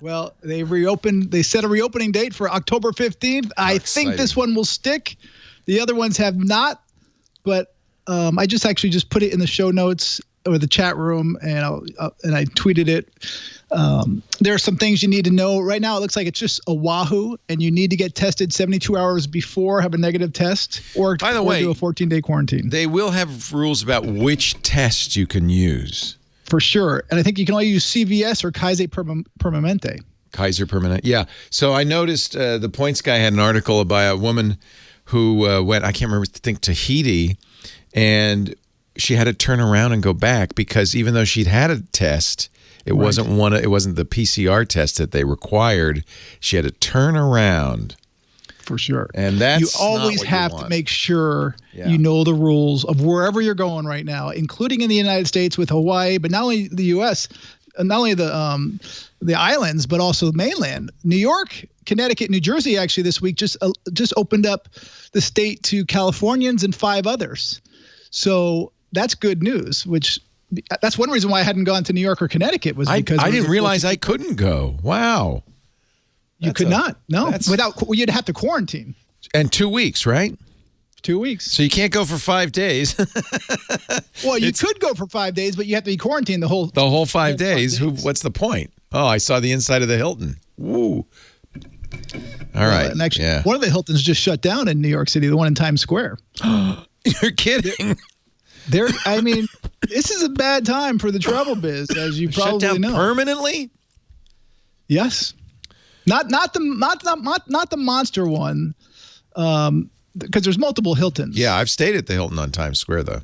S10: Well, they set a reopening date for October 15th. I think this one will stick. The other ones have not, but I just put it in the show notes or the chat room, and I tweeted it. There are some things you need to know. Right now, it looks like it's just Oahu, and you need to get tested 72 hours before, have a negative test, or do a 14-day quarantine.
S3: They will have rules about which test you can use.
S10: For sure. And I think you can only use CVS or Kaiser Permanente.
S3: Kaiser Permanente, yeah. So I noticed the Points guy had an article by a woman who went, I can't remember, I think Tahiti, and she had to turn around and go back because even though she'd had a test, it wasn't the PCR test that they required. She had to turn around.
S10: For sure.
S3: And that's
S10: you always have to make sure you know the rules of wherever you're going right now, including in the United States with Hawaii, but not only the U.S., not only the islands, but also the mainland. New York, Connecticut, New Jersey actually this week just opened up the state to Californians and 5 others. So that's good news, that's one reason why I hadn't gone to New York or Connecticut was because
S3: I didn't realize I couldn't go. Wow.
S10: You could not. No. You'd have to quarantine.
S3: And 2 weeks, right?
S10: 2 weeks.
S3: So you can't go for 5 days.
S10: Well, you could go for 5 days, but you have to be quarantined the whole
S3: 5 days. What's the point? Oh, I saw the inside of the Hilton. Woo. All right.
S10: And actually, one of the Hiltons just shut down in New York City, the one in Times Square.
S3: You're kidding.
S10: This is a bad time for the travel biz, as you probably
S3: shut down
S10: know.
S3: Permanently?
S10: Yes. Not the monster one, because there's multiple Hiltons.
S3: Yeah, I've stayed at the Hilton on Times Square though.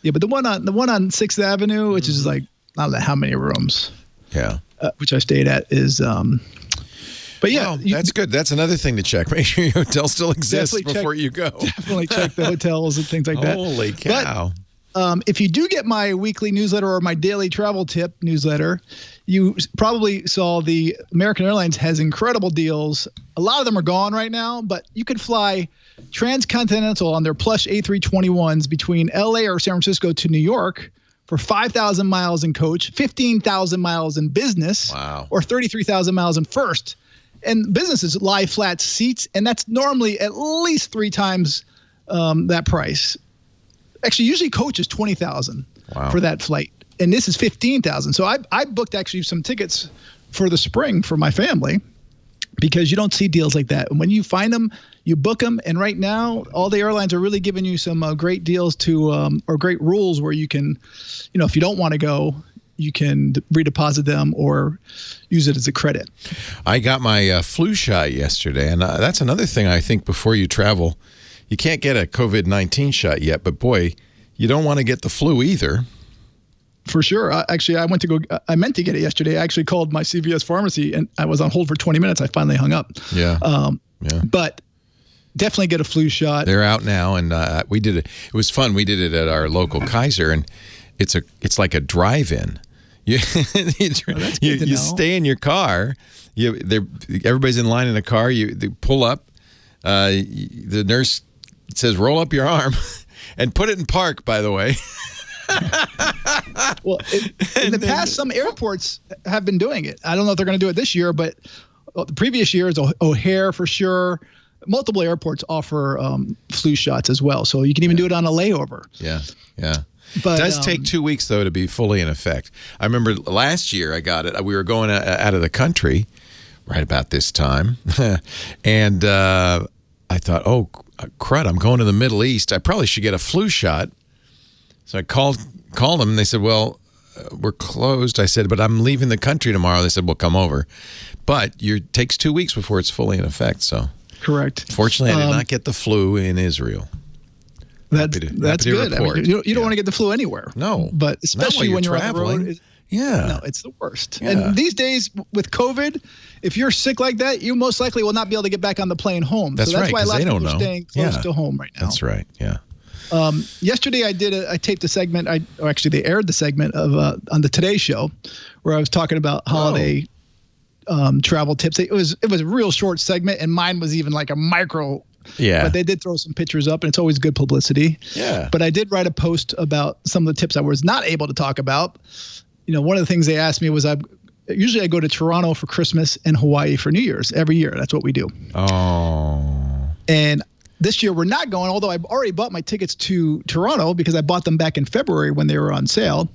S3: Yeah,
S10: but the one on 6th Avenue, which is like I don't know how many rooms.
S3: Yeah,
S10: which I stayed at is. But yeah,
S3: that's good. That's another thing to check. Make sure your hotel still exists before you go.
S10: Definitely check the hotels and things like that.
S3: Holy cow.
S10: But, if you do get my weekly newsletter or my daily travel tip newsletter, you probably saw the American Airlines has incredible deals. A lot of them are gone right now, but you can fly transcontinental on their plush A321s between LA or San Francisco to New York for 5,000 miles in coach, 15,000 miles in business, or 33,000 miles in first. And businesses lie flat seats, and that's normally at least 3 times that price. Actually, usually coach is 20,000 for that flight, and this is 15,000. So I booked actually some tickets for the spring for my family because you don't see deals like that. And when you find them, you book them. And right now, all the airlines are really giving you some great deals or great rules where you can, if you don't want to go, you can redeposit them or use it as a credit.
S3: I got my flu shot yesterday, and that's another thing I think before you travel. You can't get a COVID-19 shot yet, but boy, you don't want to get the flu either.
S10: For sure. Actually, I meant to get it yesterday. I actually called my CVS pharmacy and I was on hold for 20 minutes. I finally hung up.
S3: Yeah.
S10: But definitely get a flu shot.
S3: They're out now, and we did it. It was fun. We did it at our local Kaiser, and it's like a drive-in. You stay in your car. Everybody's in line in a car. They pull up. The nurse says, "Roll up your arm," and put it in park. By the way.
S10: Well, in the past, some airports have been doing it. I don't know if they're going to do it this year, but the previous years, O'Hare for sure. Multiple airports offer flu shots as well, so you can even do it on a layover.
S3: Yeah. But it does take 2 weeks, though, to be fully in effect. I remember last year I got it. We were going out of the country right about this time, and I thought, oh, crud, I'm going to the Middle East. I probably should get a flu shot. So I called them, and they said, well, we're closed. I said, but I'm leaving the country tomorrow. They said, well, come over. But it takes 2 weeks before it's fully in effect. So
S10: correct.
S3: Fortunately, I did not get the flu in Israel.
S10: That's good. I mean, you don't want to get the flu anywhere.
S3: No.
S10: But especially when you're
S3: traveling.
S10: On the road. No, it's the worst.
S3: Yeah.
S10: And these days with COVID, if you're sick like that, you most likely will not be able to get back on the plane home.
S3: That's right,
S10: why a lot of people
S3: are
S10: staying close to home right now.
S3: That's right. Yeah.
S10: Yesterday I taped a segment. They aired the segment of on the Today Show where I was talking about holiday travel tips. It was a real short segment, and mine was even like a micro.
S3: Yeah.
S10: But they did throw some pictures up, and it's always good publicity.
S3: Yeah.
S10: But I did write a post about some of the tips I was not able to talk about. One of the things they asked me was usually I go to Toronto for Christmas and Hawaii for New Year's every year. That's what we do.
S3: Oh.
S10: And this year we're not going, although I've already bought my tickets to Toronto because I bought them back in February when they were on sale.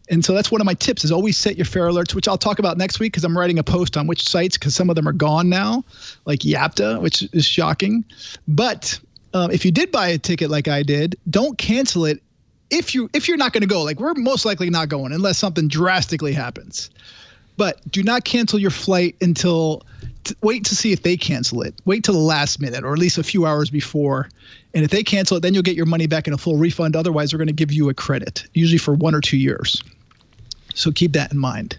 S10: And so that's one of my tips is always set your fare alerts, which I'll talk about next week because I'm writing a post on which sites because some of them are gone now, like YAPTA, which is shocking. But if you did buy a ticket like I did, don't cancel it if you're not going to go. Like we're most likely not going unless something drastically happens. But do not cancel your flight until wait to see if they cancel it. Wait till the last minute, or at least a few hours before. And if they cancel it, then you'll get your money back in a full refund. Otherwise, they're going to give you a credit, usually for 1 or 2 years. So keep that in mind.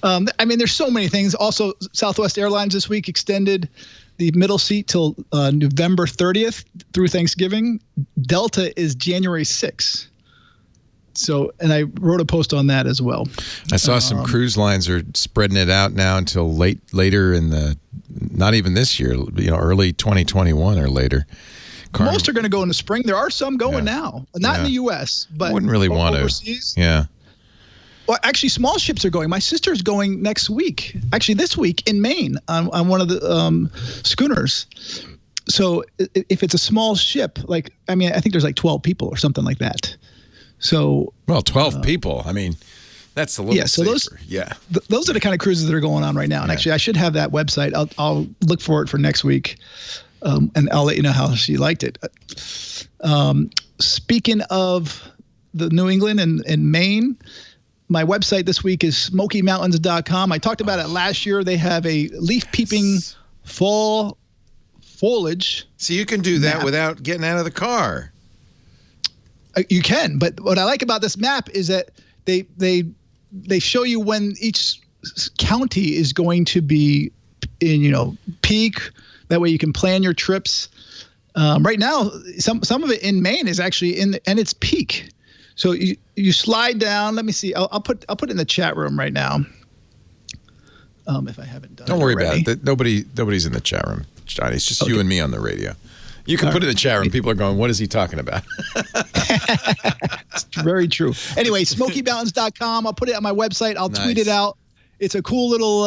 S10: There's so many things. Also, Southwest Airlines this week extended the middle seat till November 30th through Thanksgiving. Delta is January 6th. So, and I wrote a post on that as well.
S3: I saw some cruise lines are spreading it out now until later in the, not even this year, early 2021 or later.
S10: Most are going to go in the spring. There are some going now, not in the U.S., but
S3: I wouldn't really want
S10: overseas.
S3: To. Yeah.
S10: Well, actually, small ships are going. My sister's going next week. Actually, this week in Maine on one of the schooners. So if it's a small ship, I think there's 12 people or something like that. So
S3: 12 people. That's a little safer.
S10: Those are the kind of cruises that are going on right now. And actually, I should have that website. I'll look for it for next week, and I'll let you know how she liked it. Speaking of the New England and Maine, my website this week is SmokyMountains.com. I talked about it last year. They have a leaf peeping fall foliage.
S3: So you can do that without getting out of the car.
S10: You can, but what I like about this map is that they show you when each county is going to be in peak. That way you can plan your trips. Right now, some of it in Maine is actually and it's peak. So you slide down. Let me see. I'll put it in the chat room right now. If I haven't done.
S3: Don't worry about it. Nobody's in the chat room, Johnny. It's just you and me on the radio. You can put it in the chat room. People are going, what is he talking about?
S10: It's very true. Anyway, SmokyMountains.com. I'll put it on my website. I'll tweet it out. It's a cool little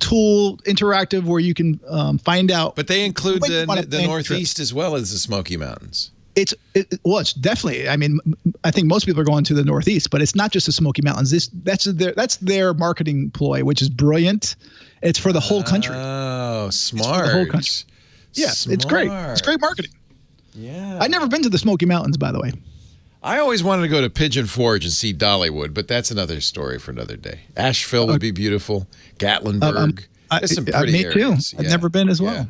S10: tool, interactive, where you can find out.
S3: But they include the Northeast as well as the Smoky Mountains.
S10: It's definitely. I think most people are going to the Northeast, but it's not just the Smoky Mountains. That's their marketing ploy, which is brilliant. It's for the whole country.
S3: Oh, smart.
S10: It's for the whole country. Yeah, it's great. It's great marketing.
S3: Yeah.
S10: I've never been to the Smoky Mountains, by the way.
S3: I always wanted to go to Pigeon Forge and see Dollywood, but that's another story for another day. Asheville would be beautiful. Gatlinburg. There's some pretty areas.
S10: Me too. I've never been as well.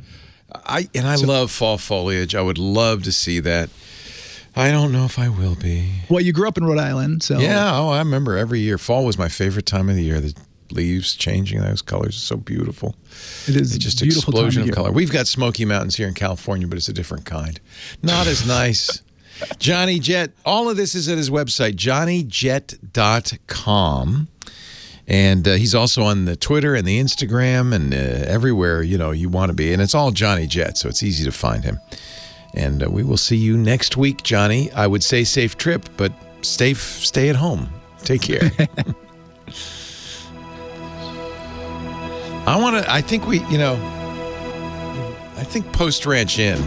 S3: I love fall foliage. I would love to see that. I don't know if I will be.
S10: Well, you grew up in Rhode Island, so.
S3: Yeah, I remember every year. Fall was my favorite time of the year. The leaves changing those colors is so beautiful.
S10: It is
S3: just
S10: an
S3: explosion of color. We've got Smoky Mountains here in California, but it's a different kind. Not as nice. Johnny Jet, all of this is at his website, johnnyjet.com. And he's also on the Twitter and the Instagram and everywhere, you want to be. And it's all Johnny Jet, so it's easy to find him. And we will see you next week, Johnny. I would say safe trip, but stay at home. Take care. I think Post Ranch Inn,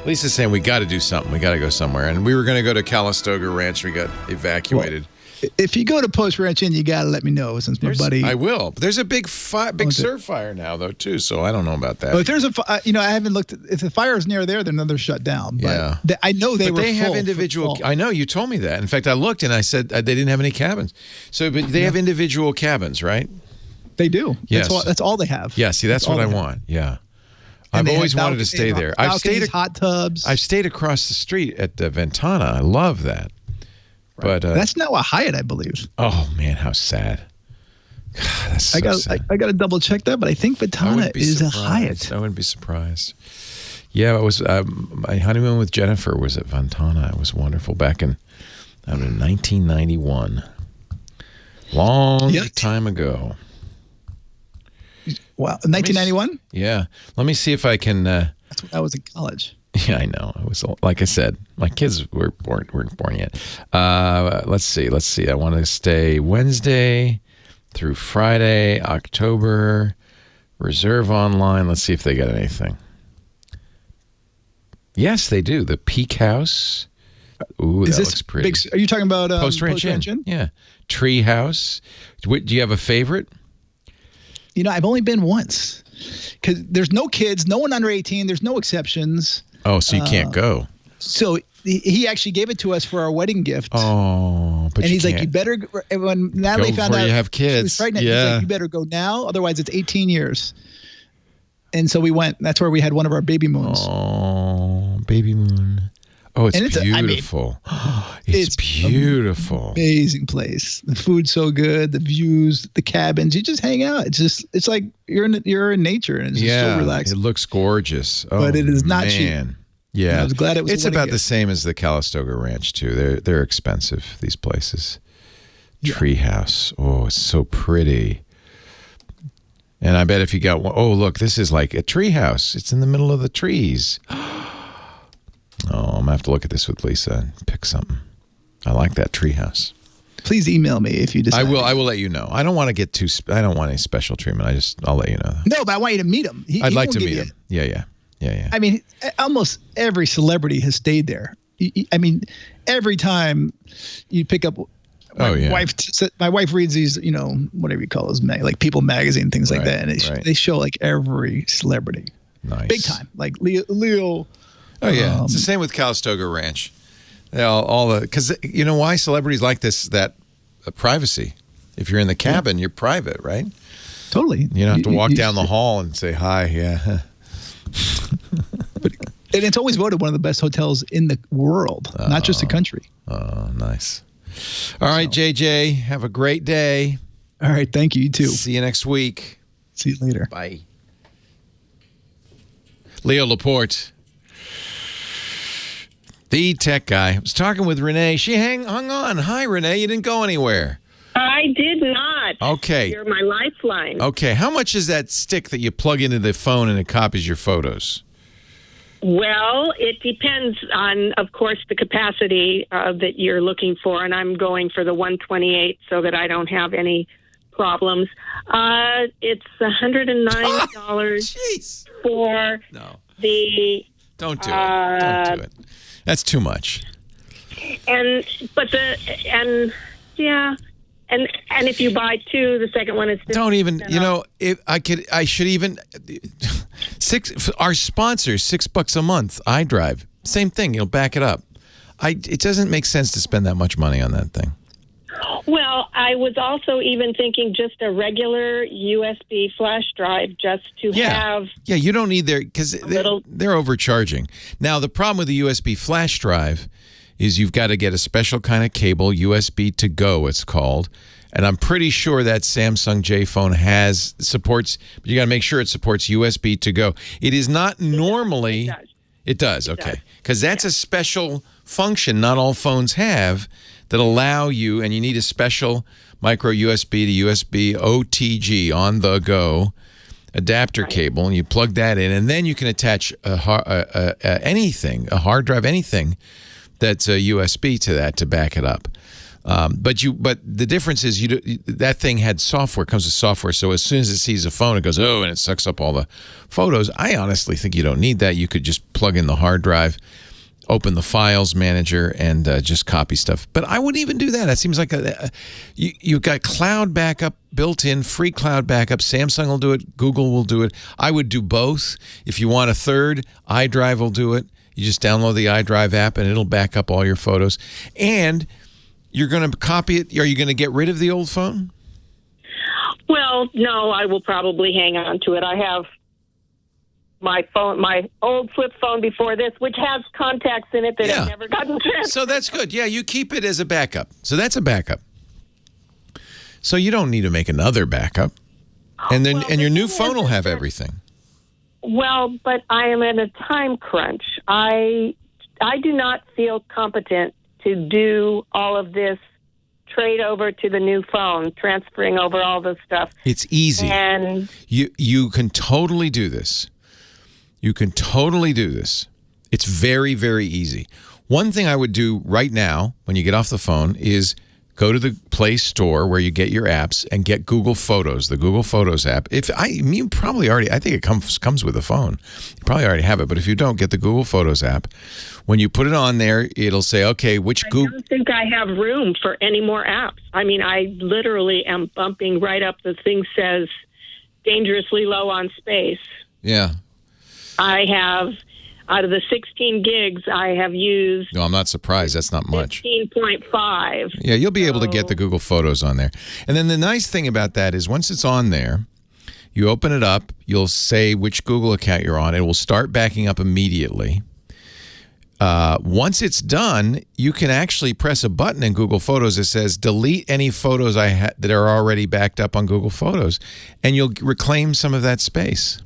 S3: Lisa's saying we got to do something. We got to go somewhere. And we were going to go to Calistoga Ranch. We got evacuated.
S10: Well, if you go to Post Ranch Inn, you got to let me know, since my buddy.
S3: I will. But there's a big surf fire now, though, too. So I don't know about that.
S10: Well, if there's I haven't looked. If the fire is near there, then they're shut down. But
S3: yeah.
S10: I know they were.
S3: They have individual. I know you told me that. In fact, I looked and I said they didn't have any cabins. So, but they have individual cabins, right?
S10: They do.
S3: Yes.
S10: That's all they have.
S3: Yeah. See, that's what I want. Yeah. I've always wanted to stay there.
S10: I've stayed hot tubs.
S3: I've stayed across the street at Ventana. I love that. Right. But
S10: that's now a Hyatt, I believe.
S3: Oh man, how sad. God, that's so sad.
S10: I got to double check that, but I think Ventana is a Hyatt.
S3: I wouldn't be surprised. Yeah, it was my honeymoon with Jennifer was at Ventana. It was wonderful back in 1991. Long time ago.
S10: Wow, 1991?
S3: Yeah. Let me see if I can.
S10: That's when I was in college.
S3: Yeah, I know. It was, like I said, my kids weren't born yet. Let's see. I want to stay Wednesday through Friday, October. Reserve online. Let's see if they got anything. Yes, they do. The Peak House. Ooh, that looks pretty.
S10: Are you talking about
S3: Post Ranch Inn? Yeah. Tree House. Do you have a favorite?
S10: I've only been once because there's no kids, no one under 18. There's no exceptions.
S3: Oh, so you can't go.
S10: So he actually gave it to us for our wedding gift.
S3: Oh, but
S10: and he's like, you better, when Natalie found out
S3: you have kids.
S10: she was pregnant, he's like, you better go now, otherwise it's 18 years. And so we went. That's where we had one of our baby moons.
S3: Oh, baby moon. Oh, it's beautiful. It's beautiful.
S10: Amazing place. The food's so good. The views, the cabins. You just hang out. It's like you're in nature, and it's just so relaxing.
S3: It looks gorgeous. Oh,
S10: but it is not cheap.
S3: Yeah,
S10: and I was glad it was.
S3: It's about the same as the Calistoga Ranch too. They're expensive. These places. Treehouse. Oh, it's so pretty. And I bet if you got one, oh look, this is like a treehouse. It's in the middle of the trees. Oh, I'm gonna have to look at this with Lisa and pick something. I like that treehouse.
S10: Please email me if you decide.
S3: I will let you know. I don't want to get I don't want any special treatment. I'll let you know.
S10: No, but I want you to meet him.
S3: I'd like to meet him. Yeah.
S10: I mean, almost every celebrity has stayed there. I mean, every time you pick up. My wife reads these, whatever you call those, like People magazine, things like that, and they show like every celebrity, big time, like Leo.
S3: Oh yeah, it's the same with Calistoga Ranch. Because you know why celebrities like that privacy. If you're in the cabin, you're private, right?
S10: Totally.
S3: You don't have to walk down the hall and say hi. Yeah.
S10: And it's always voted one of the best hotels in the world, not just the country.
S3: Oh, nice. All right, JJ, have a great day.
S10: All right, thank you. You too.
S3: See you next week.
S10: See you later.
S3: Bye. Leo Laporte, the tech guy. I was talking with Renee. She hung on. Hi, Renee. You didn't go anywhere.
S9: I did not.
S3: Okay.
S9: You're my lifeline.
S3: Okay. How much is that stick that you plug into the phone and it copies your photos?
S9: Well, it depends on, of course, the capacity that you're looking for, and I'm going for the 128 so that I don't have any problems. It's $109 for the...
S3: Don't do it. Don't do it. That's too much.
S9: And if you buy two, the second one is 50%.
S3: Don't even, I should even, our sponsor, $6 a month, iDrive, same thing, you'll back it up. It doesn't make sense to spend that much money on that thing.
S9: Well, I was also even thinking just a regular USB flash drive just to have. Yeah,
S3: you don't need because they're overcharging. Now, the problem with the USB flash drive is you've got to get a special kind of cable, USB to go, it's called. And I'm pretty sure that Samsung J phone supports, but you got to make sure it supports USB to go. It is not normally. It does. Okay. Because that's a special function not all phones have that allow you, and you need a special micro USB to USB OTG on the go adapter cable, and you plug that in, and then you can attach a hard drive, anything that's a USB to that to back it up. But the difference is that thing had software, comes with software. So as soon as it sees a phone, it goes, oh, and it sucks up all the photos. I honestly think you don't need that. You could just plug in the hard drive, open the files manager, and just copy stuff. But I wouldn't even do that. That seems like you've got cloud backup built in, free cloud backup. Samsung will do it. Google will do it. I would do both. If you want a third, iDrive will do it. You just download the iDrive app, and it'll back up all your photos. And you're going to copy it. Are you going to get rid of the old phone?
S9: Well, no, I will probably hang on to it. I have my old flip phone before this, which has contacts in it that have never gotten transferred.
S3: So that's good. Yeah, you keep it as a backup. So that's a backup. So you don't need to make another backup. And then your new phone will have everything.
S9: Well, but I am in a time crunch. I do not feel competent to do all of this trade over to the new phone, transferring over all this stuff.
S3: It's easy.
S9: And
S3: you can totally do this. You can totally do this. It's very, very easy. One thing I would do right now when you get off the phone is go to the Play Store where you get your apps and get Google Photos, the Google Photos app. You probably already, I think it comes with a phone. You probably already have it, but if you don't, get the Google Photos app. When you put it on there, it'll say, okay, which Google...
S9: I don't think I have room for any more apps. I mean, I literally am bumping right up. The thing says dangerously low on space.
S3: Yeah.
S9: I have out of the 16 gigs, I have used.
S3: No, I'm not surprised. That's not much.
S9: 15.5.
S3: Yeah, you'll be able to get the Google Photos on there. And then the nice thing about that is once it's on there, you open it up, you'll say which Google account you're on. It will start backing up immediately. Once it's done, you can actually press a button in Google Photos that says delete any photos that are already backed up on Google Photos, and you'll reclaim some of that space.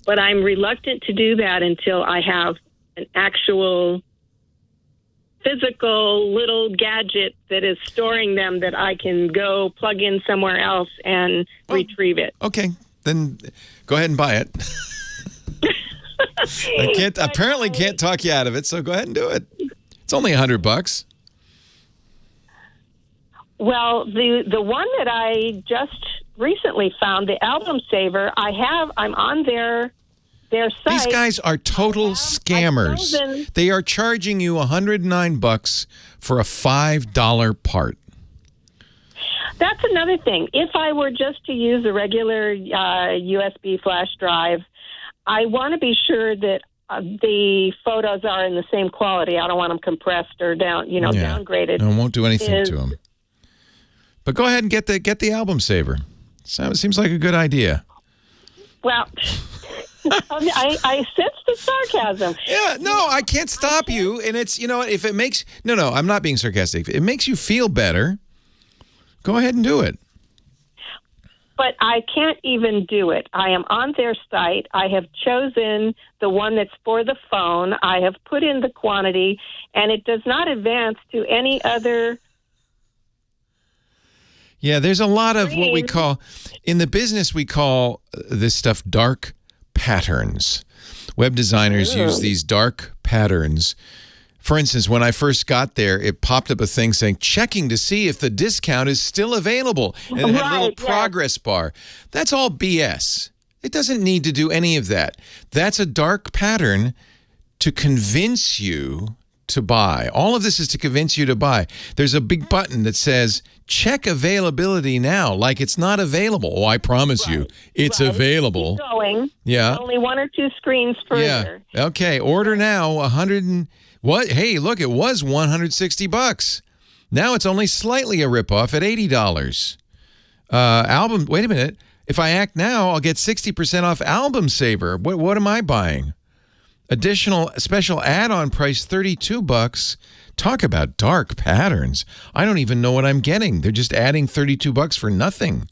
S9: But I'm reluctant to do that until I have an actual physical little gadget that is storing them that I can go plug in somewhere else and retrieve it.
S3: Okay, then go ahead and buy it. I apparently can't talk you out of it, so go ahead and do it. It's only $100.
S9: Well, the one that I just recently found, the Album Saver, I'm on their site.
S3: These guys are total scammers. They are charging you $109 for a $5 part.
S9: That's another thing. If I were just to use a regular USB flash drive, I want to be sure that the photos are in the same quality. I don't want them compressed or downgraded.
S3: No, it won't do anything to them. But go ahead and get the Album Saver. Seems like a good idea.
S9: Well, I sense the sarcasm.
S3: Yeah, no, I can't stop you. And it's, if it makes... No, I'm not being sarcastic. If it makes you feel better, go ahead and do it.
S9: But I can't even do it. I am on their site. I have chosen the one that's for the phone. I have put in the quantity, and it does not advance to any other...
S3: Yeah, there's a lot of what we call... In the business, we call this stuff dark patterns. Web designers use these dark patterns. For instance, when I first got there, it popped up a thing saying, checking to see if the discount is still available. And it had a little progress bar. That's all BS. It doesn't need to do any of that. That's a dark pattern to convince you to buy. All of this is to convince you to buy. There's a big button that says, check availability now, like it's not available. Oh, I promise you, it's available.
S9: Keep going.
S3: Yeah.
S9: Only one or two screens further.
S3: Yeah. Okay, order now, Hey, look, it was $160. Now it's only slightly a ripoff at $80. Wait a minute. If I act now, I'll get 60% off Album Saver. What am I buying? Additional special add-on price, $32. Talk about dark patterns. I don't even know what I'm getting. They're just adding $32 for nothing.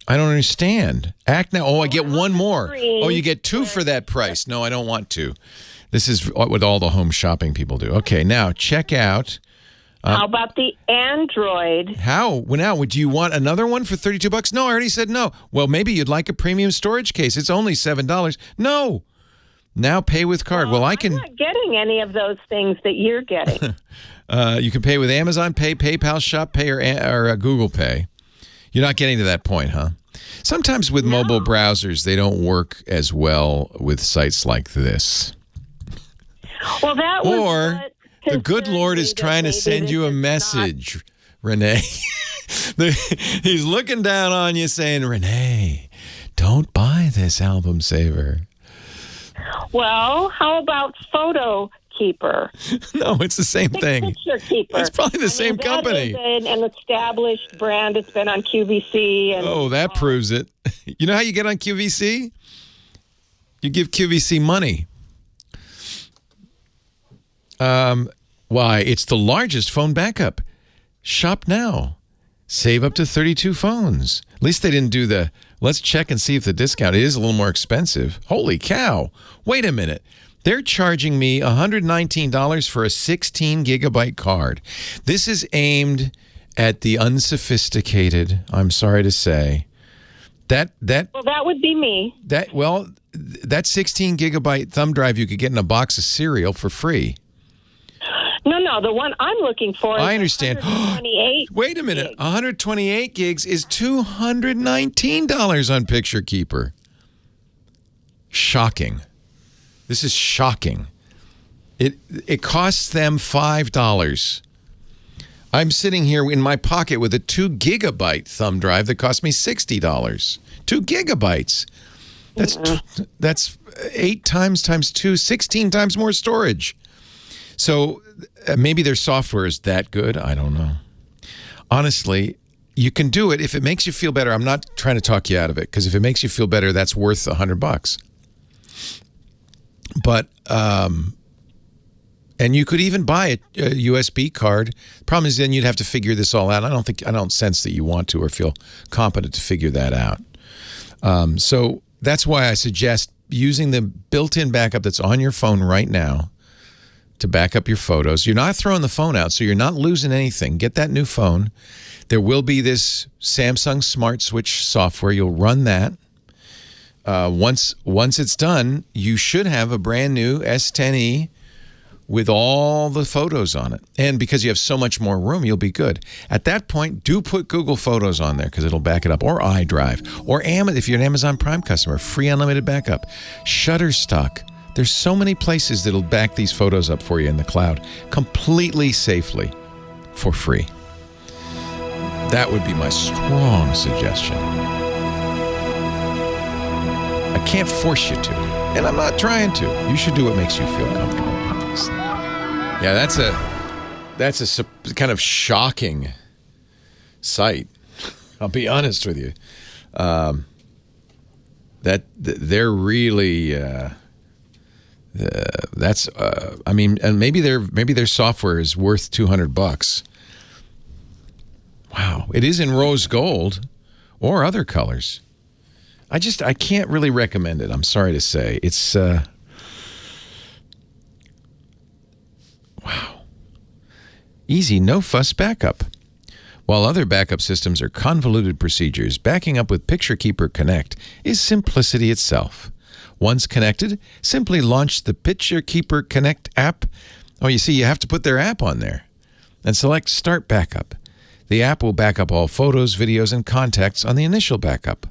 S3: I don't understand. Act now. Oh, I get one more. Oh, you get two for that price. No, I don't want to. This is what all the home shopping people do. Okay, now check out.
S9: How about the Android?
S3: How? Well, now, do you want another one for $32? No, I already said no. Well, maybe you'd like a premium storage case. It's only $7. No. Now pay with card. Well, I'm
S9: not getting any of those things that you're getting.
S3: You can pay with Amazon Pay, PayPal, Shop Pay, or Google Pay. You're not getting to that point, huh? Sometimes with mobile browsers, they don't work as well with sites like this.
S9: Well, that was
S3: or the good Lord is trying to send you a message, Renee. He's looking down on you saying, Renee, don't buy this Album Saver.
S9: Well, how about Photo Keeper?
S3: No, it's the same thing.
S9: Picture Keeper.
S3: It's probably the same company.
S9: That is an established brand. It's been on QVC. And
S3: that proves it. You know how you get on QVC? You give QVC money. Why? It's the largest phone backup. Shop now. Save up to 32 phones. At least they didn't do the, let's check and see if the discount is a little more expensive. Holy cow. Wait a minute. They're charging me $119 for a 16-gigabyte card. This is aimed at the unsophisticated, I'm sorry to say. Well,
S9: that would be me.
S3: That 16-gigabyte thumb drive you could get in a box of cereal for free.
S9: No, the one I'm looking for is
S3: I understand.
S9: 128
S3: Wait a minute. 128 gigs is $219 on Picture Keeper. Shocking. This is shocking. It costs them $5. I'm sitting here in my pocket with a 2-gigabyte thumb drive that cost me $60. 2 gigabytes. That's 8 times 2, 16 times more storage. So maybe their software is that good. I don't know. Honestly, you can do it if it makes you feel better. I'm not trying to talk you out of it, because if it makes you feel better, that's worth $100. But and you could even buy a USB card. Problem is, then you'd have to figure this all out. I don't sense that you want to or feel competent to figure that out. So that's why I suggest using the built-in backup that's on your phone right now to back up your photos. You're not throwing the phone out, so you're not losing anything. Get that new phone. There will be this Samsung Smart Switch software. You'll run that. Once it's done, you should have a brand new S10e with all the photos on it. And because you have so much more room, you'll be good. At that point, do put Google Photos on there because it'll back it up, or iDrive, or if you're an Amazon Prime customer, free unlimited backup. Shutterstock. There's so many places that'll back these photos up for you in the cloud completely safely for free. That would be my strong suggestion. I can't force you to, and I'm not trying to. You should do what makes you feel comfortable. Yeah, that's a kind of shocking sight. I'll be honest with you. That they're really that's I mean, and maybe their software is worth $200. Wow, it is in rose gold or other colors. I can't really recommend it. I'm sorry to say. It's wow. Easy, no-fuss backup. While other backup systems are convoluted procedures, backing up with PictureKeeper Connect is simplicity itself. Once connected, simply launch the PictureKeeper Connect app. Oh, you see, you have to put their app on there. And select Start Backup. The app will back up all photos, videos, and contacts on the initial backup.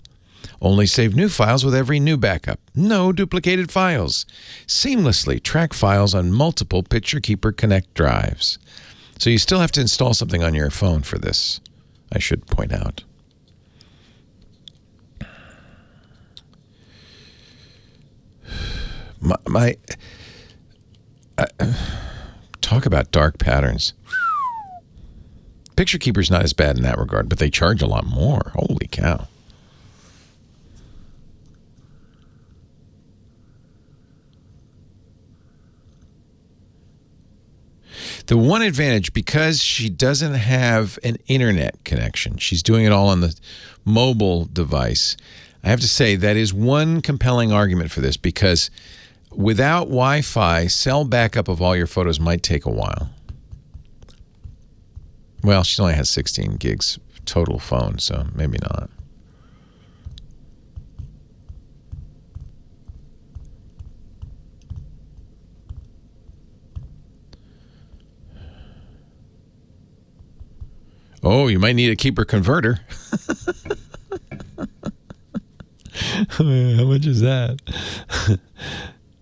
S3: Only save new files with every new backup. No duplicated files. Seamlessly track files on multiple PictureKeeper Connect drives. So you still have to install something on your phone for this, I should point out. Talk about dark patterns. PictureKeeper's not as bad in that regard, but they charge a lot more. Holy cow. The one advantage, because she doesn't have an internet connection, she's doing it all on the mobile device. I have to say that is one compelling argument for this, because without Wi-Fi, cell backup of all your photos might take a while. Well, she only has 16 gigs total phone, so maybe not. Oh, you might need a keeper converter. How much is that?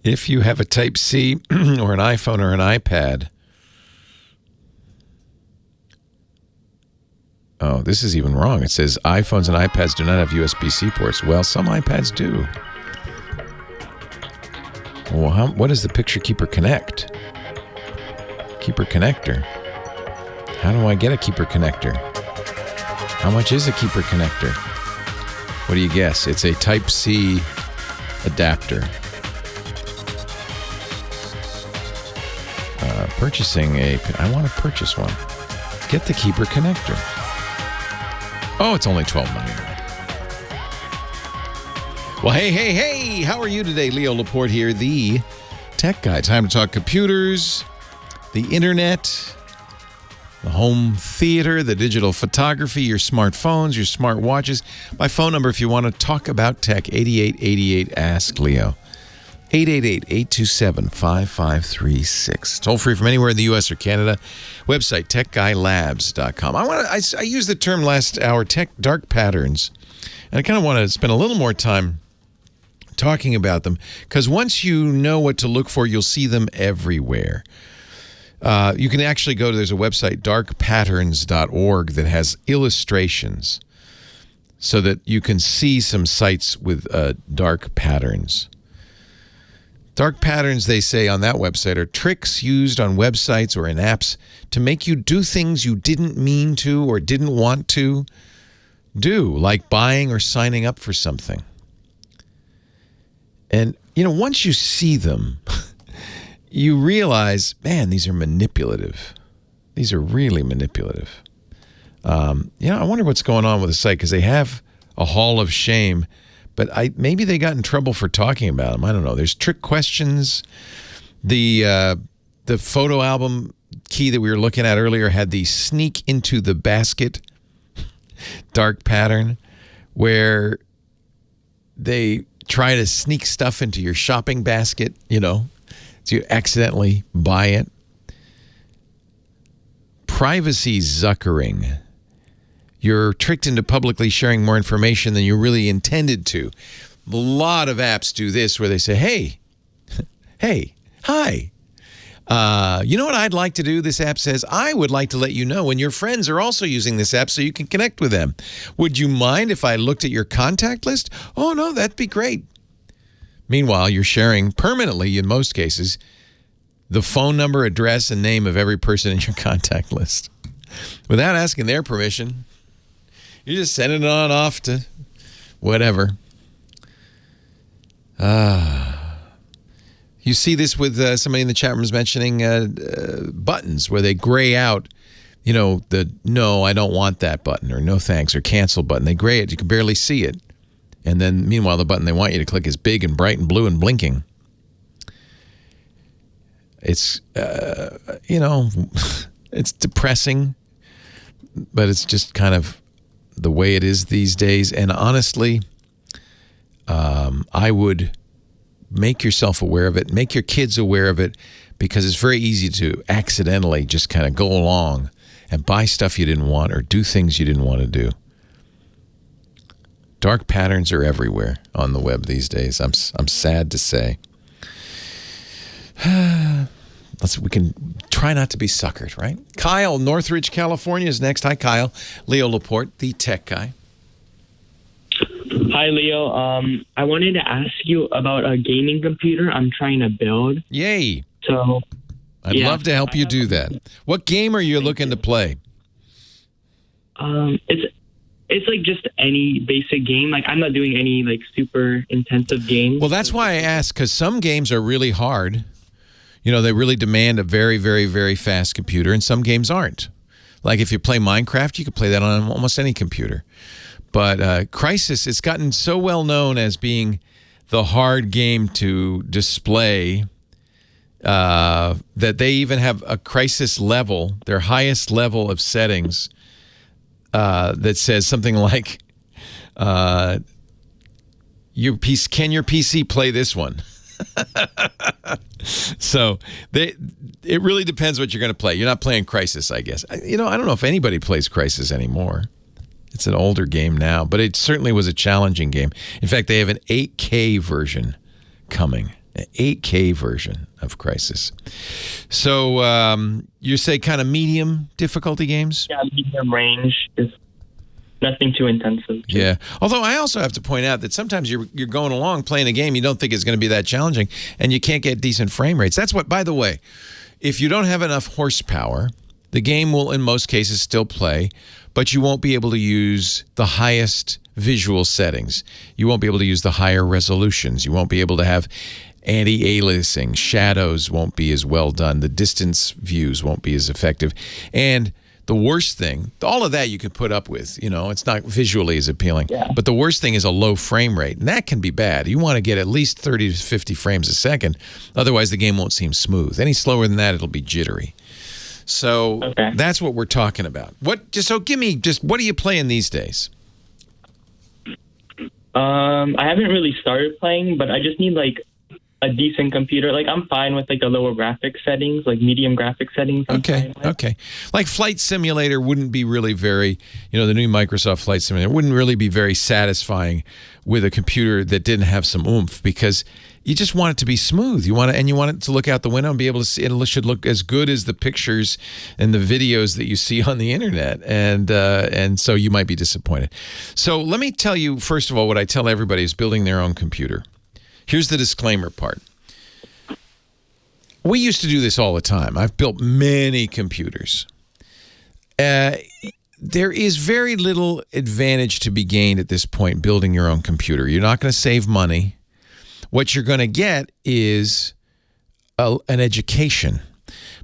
S3: If you have a Type-C or an iPhone or an iPad. Oh, this is even wrong. It says iPhones and iPads do not have USB-C ports. Well, some iPads do. Well, what is the PictureKeeper Connect? Keeper connector. How do I get a keeper connector? How much is a keeper connector? What do you guess? It's a Type-C adapter. I want to purchase one. Get the keeper connector. Oh, it's only $12.99. Well, hey, how are you today? Leo Laporte here, the tech guy. Time to talk computers, the internet, the home theater, the digital photography, your smartphones, your smart watches. My phone number, if you want to talk about tech, 8888 Ask Leo. 888-827-5536. Toll free from anywhere in the U.S. or Canada. Website, techguylabs.com. I used the term last hour, tech dark patterns, and I kind of want to spend a little more time talking about them, because once you know what to look for, you'll see them everywhere. You can actually there's a website, darkpatterns.org, that has illustrations. so that you can see some sites with dark patterns. Dark patterns, they say on that website, are tricks used on websites or in apps to make you do things you didn't mean to or didn't want to do, like buying or signing up for something. And, once you see them, you realize, man, these are manipulative. These are really manipulative. I wonder what's going on with the site, because they have a hall of shame, but maybe they got in trouble for talking about them. I don't know. There's trick questions. The photo album key that we were looking at earlier had the sneak into the basket dark pattern, where they try to sneak stuff into your shopping basket, so you accidentally buy it. Privacy zuckering. You're tricked into publicly sharing more information than you really intended to. A lot of apps do this, where they say, hey, hi. You know what I'd like to do? This app says, I would like to let you know when your friends are also using this app so you can connect with them. Would you mind if I looked at your contact list? Oh, no, that'd be great. Meanwhile, you're sharing permanently, in most cases, the phone number, address, and name of every person in your contact list without asking their permission. You're just sending it on off to whatever. You see this with somebody in the chat room is mentioning buttons where they gray out, the no, I don't want that button, or no thanks, or cancel button. They gray it. You can barely see it. And then, meanwhile, the button they want you to click is big and bright and blue and blinking. It's, it's depressing, but it's just kind of the way it is these days. And honestly, I would make yourself aware of it, make your kids aware of it, because it's very easy to accidentally just kind of go along and buy stuff you didn't want or do things you didn't want to do. Dark patterns are everywhere on the web these days. I'm sad to say. We can try not to be suckered, right? Kyle, Northridge, California is next. Hi, Kyle. Leo Laporte, the tech guy.
S11: Hi, Leo. I wanted to ask you about a gaming computer I'm trying to build.
S3: Yay.
S11: So,
S3: I'd love to help you do that. What game are you looking to play?
S11: It's like just any basic game. Like, I'm not doing any like super intensive games.
S3: Well, that's why I asked, because some games are really hard. They really demand a very, very, very fast computer, and some games aren't. Like if you play Minecraft, you can play that on almost any computer. But Crysis, it's gotten so well known as being the hard game to display that they even have a Crysis level, their highest level of settings, that says something like, can your PC play this one? So it really depends what you're going to play. You're not playing Crysis, I guess. I don't know if anybody plays Crysis anymore. It's an older game now, but it certainly was a challenging game. In fact, they have an 8K version coming, an 8K version of Crysis. So you say kind of medium difficulty games?
S11: Yeah, medium range. Just nothing too intensive.
S3: Yeah. Although I also have to point out that sometimes you're going along playing a game you don't think is going to be that challenging, and you can't get decent frame rates. That's what, by the way, if you don't have enough horsepower, the game will in most cases still play, but you won't be able to use the highest visual settings. You won't be able to use the higher resolutions. You won't be able to have anti-aliasing. Shadows won't be as well done. The distance views won't be as effective. And the worst thing, all of that you can put up with, it's not visually as appealing.
S11: Yeah.
S3: But the worst thing is a low frame rate, and that can be bad. You want to get at least 30 to 50 frames a second. Otherwise, the game won't seem smooth. Any slower than that, it'll be jittery. So That's what we're talking about. What are you playing these days?
S11: I haven't really started playing, but I just need like a decent computer. Like I'm fine with like the lower graphic settings, like medium graphic settings.
S3: Okay. Like Flight Simulator wouldn't be really very, the new Microsoft Flight Simulator wouldn't really be very satisfying with a computer that didn't have some oomph, because you just want it to be smooth. You want it to look out the window and be able to see. It should look as good as the pictures and the videos that you see on the internet. And so you might be disappointed. So let me tell you, first of all, what I tell everybody is building their own computer. Here's the disclaimer part. We used to do this all the time. I've built many computers. There is very little advantage to be gained at this point building your own computer. You're not going to save money. What you're going to get is an education.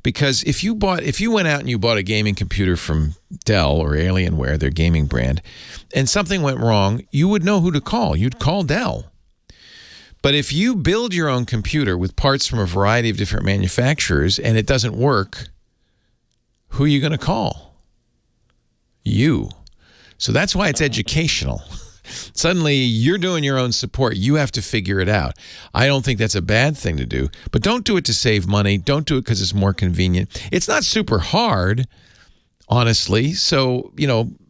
S3: Because if you went out and you bought a gaming computer from Dell or Alienware, their gaming brand, and something went wrong, you would know who to call. You'd call Dell. But if you build your own computer with parts from a variety of different manufacturers and it doesn't work, who are you going to call? You. So that's why it's educational. Suddenly, you're doing your own support. You have to figure it out. I don't think that's a bad thing to do. But don't do it to save money. Don't do it because it's more convenient. It's not super hard, honestly. So,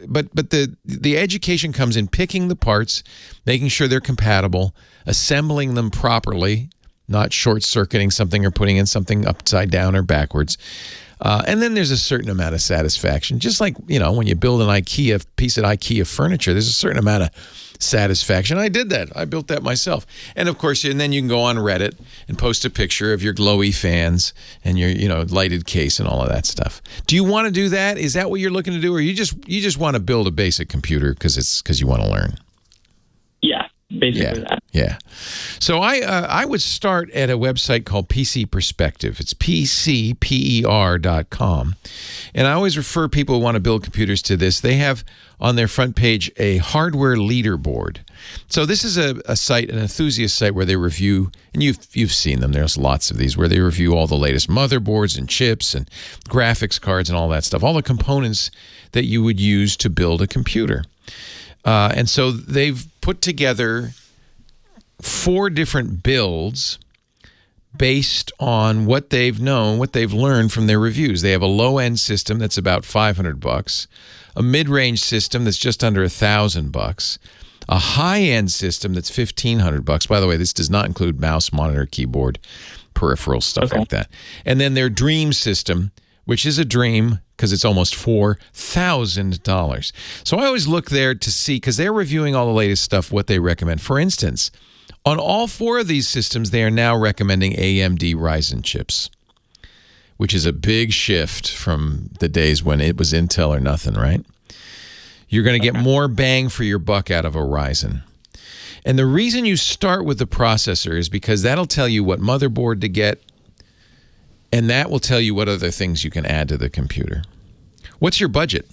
S3: but the education comes in picking the parts, making sure they're compatible, assembling them properly, not short-circuiting something or putting in something upside down or backwards. And then there's a certain amount of satisfaction. Just like, when you build an piece of IKEA furniture, there's a certain amount of satisfaction. I did that. I built that myself. And of course, and then you can go on Reddit and post a picture of your glowy fans and your, lighted case and all of that stuff. Do you want to do that? Is that what you're looking to do? Or you just want to build a basic computer because you want to learn?
S11: Yeah. Basically that.
S3: Yeah. So I would start at a website called PC Perspective. It's PCPER.com. And I always refer people who want to build computers to this. They have on their front page a hardware leaderboard. So this is a site, an enthusiast site where they review, and you've seen them. There's lots of these where they review all the latest motherboards and chips and graphics cards and all that stuff, all the components that you would use to build a computer. And so they've put together 4 different builds based on what they've known, what they've learned from their reviews. They have a low-end system that's about $500, a mid-range system that's just under $1,000, a high-end system that's $1,500. By the way, this does not include mouse, monitor, keyboard, peripherals, stuff like that. And then their dream system, which is a dream because it's almost $4,000. So I always look there to see, because they're reviewing all the latest stuff, what they recommend. For instance, on all 4 of these systems, they are now recommending AMD Ryzen chips, which is a big shift from the days when it was Intel or nothing, right? You're going to get more bang for your buck out of a Ryzen. And the reason you start with the processor is because that'll tell you what motherboard to get, and that will tell you what other things you can add to the computer. What's your budget?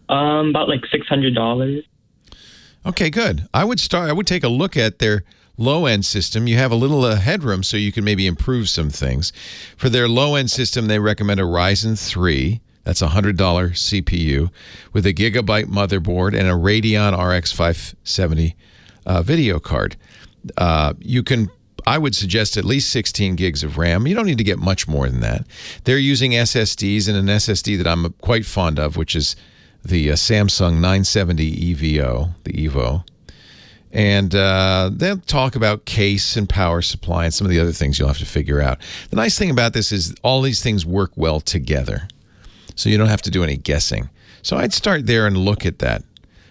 S11: About like $600.
S3: Okay, good. I would take a look at their low-end system. You have a little headroom, so you can maybe improve some things. For their low-end system, they recommend a Ryzen 3. That's a $100 CPU with a gigabyte motherboard and a Radeon RX 570 video card. I would suggest at least 16 gigs of RAM. You don't need to get much more than that. They're using SSDs, and an SSD that I'm quite fond of, which is the Samsung 970 EVO, the Evo. And they'll talk about case and power supply and some of the other things you'll have to figure out. The nice thing about this is all these things work well together, so you don't have to do any guessing. So I'd start there and look at that.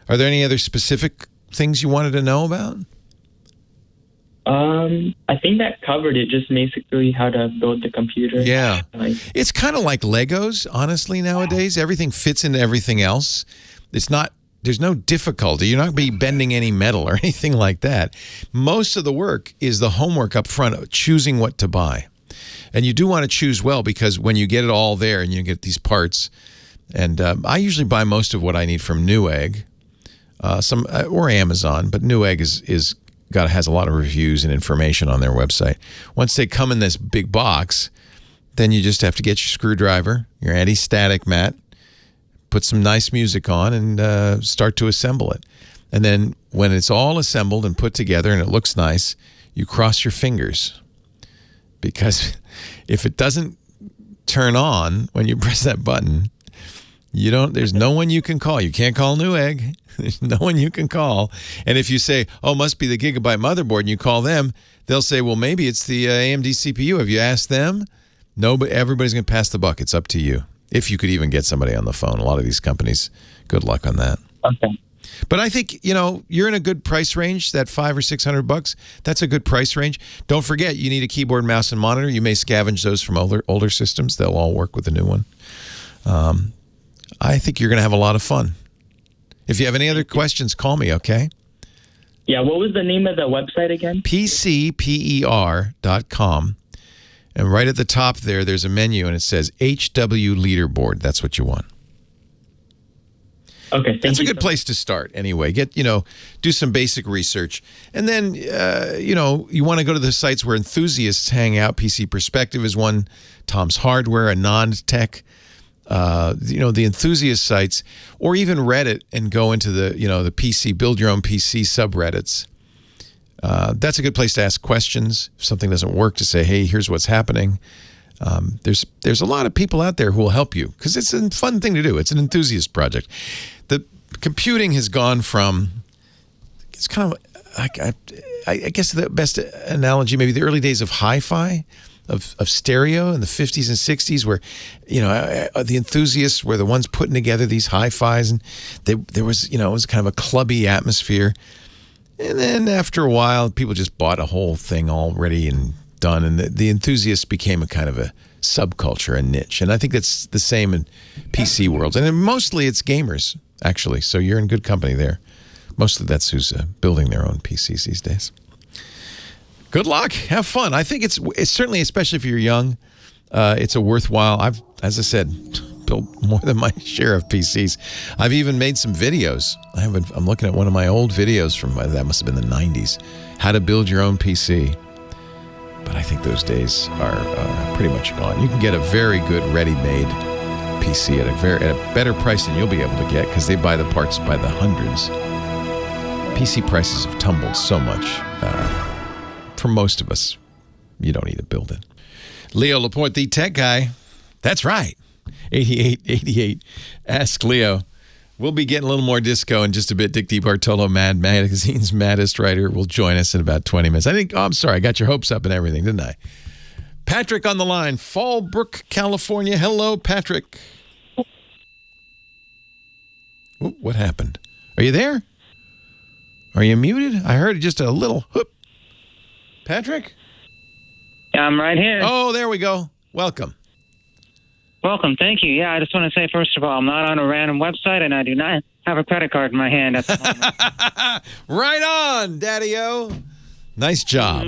S3: Are there any other specific things you wanted to know about?
S11: I think that covered it, just basically how to build the computer.
S3: Yeah. It's kind of like Legos, honestly, nowadays. Everything fits into everything else. There's no difficulty. You're not going to be bending any metal or anything like that. Most of the work is the homework up front of choosing what to buy. And you do want to choose well, because when you get it all there and you get these parts, and I usually buy most of what I need from Newegg, or Amazon, but Newegg has a lot of reviews and information on their website. Once they come in this big box, then you just have to get your screwdriver, your anti-static mat, put some nice music on, and start to assemble it. And then when it's all assembled and put together and it looks nice, you cross your fingers. Because if it doesn't turn on when you press that button, There's no one you can call. You can't call Newegg. There's no one you can call. And if you say, oh, must be the Gigabyte motherboard, and you call them, they'll say, well, maybe it's the AMD CPU. Have you asked them? No, but everybody's going to pass the buck. It's up to you. If you could even get somebody on the phone. A lot of these companies, good luck on that.
S11: Okay.
S3: But I think, you're in a good price range, that $500 or $600. That's a good price range. Don't forget, you need a keyboard, mouse, and monitor. You may scavenge those from older systems. They'll all work with the new one. I think you're going to have a lot of fun. If you have any other questions, call me, okay?
S11: Yeah, what was the name of the website again?
S3: PCPER.com. And right at the top there's a menu, and it says HW Leaderboard. That's what you want.
S11: Okay,
S3: that's a good place to start anyway. Do some basic research. And then, you want to go to the sites where enthusiasts hang out. PC Perspective is one. Tom's Hardware, a non-tech. The enthusiast sites, or even Reddit, and go into the PC, build your own PC subreddits. That's a good place to ask questions. If something doesn't work, to say, hey, here's what's happening. There's a lot of people out there who will help you because it's a fun thing to do. It's an enthusiast project. The computing has gone from, it's kind of, I guess the best analogy, maybe the early days of hi-fi, of stereo in the 50s and 60s, where the enthusiasts were the ones putting together these hi-fis, and there was it was kind of a clubby atmosphere. And then after a while, people just bought a whole thing already and done, and the enthusiasts became a kind of a subculture, a niche. And I think that's the same in PC worlds, and mostly it's gamers actually. So you're in good company there. Mostly that's who's building their own PCs these days. Good luck. Have fun. I think it's certainly, especially if you're young, it's a worthwhile. As I said, built more than my share of PCs. I've even made some videos. I'm looking at one of my old videos from, that must have been the 90s, how to build your own PC. But I think those days are pretty much gone. You can get a very good ready-made PC at a better price than you'll be able to get, because they buy the parts by the hundreds. PC prices have tumbled so much. For most of us, you don't need to build it. Leo Laporte, the tech guy. That's right. 8888. Ask Leo. We'll be getting a little more disco in just a bit. Dick DeBartolo, Mad Magazine's maddest writer, will join us in about 20 minutes. I'm sorry. I got your hopes up and everything, didn't I? Patrick on the line, Fallbrook, California. Hello, Patrick. Ooh, what happened? Are you there? Are you muted? I heard just a little whoop. Patrick?
S12: Yeah, I'm right here.
S3: Oh, there we go. Welcome.
S12: Welcome. Thank you. Yeah, I just want to say, first of all, I'm not on a random website, and I do not have a credit card in my hand at the moment.
S3: Right on, Daddy-O. Nice job.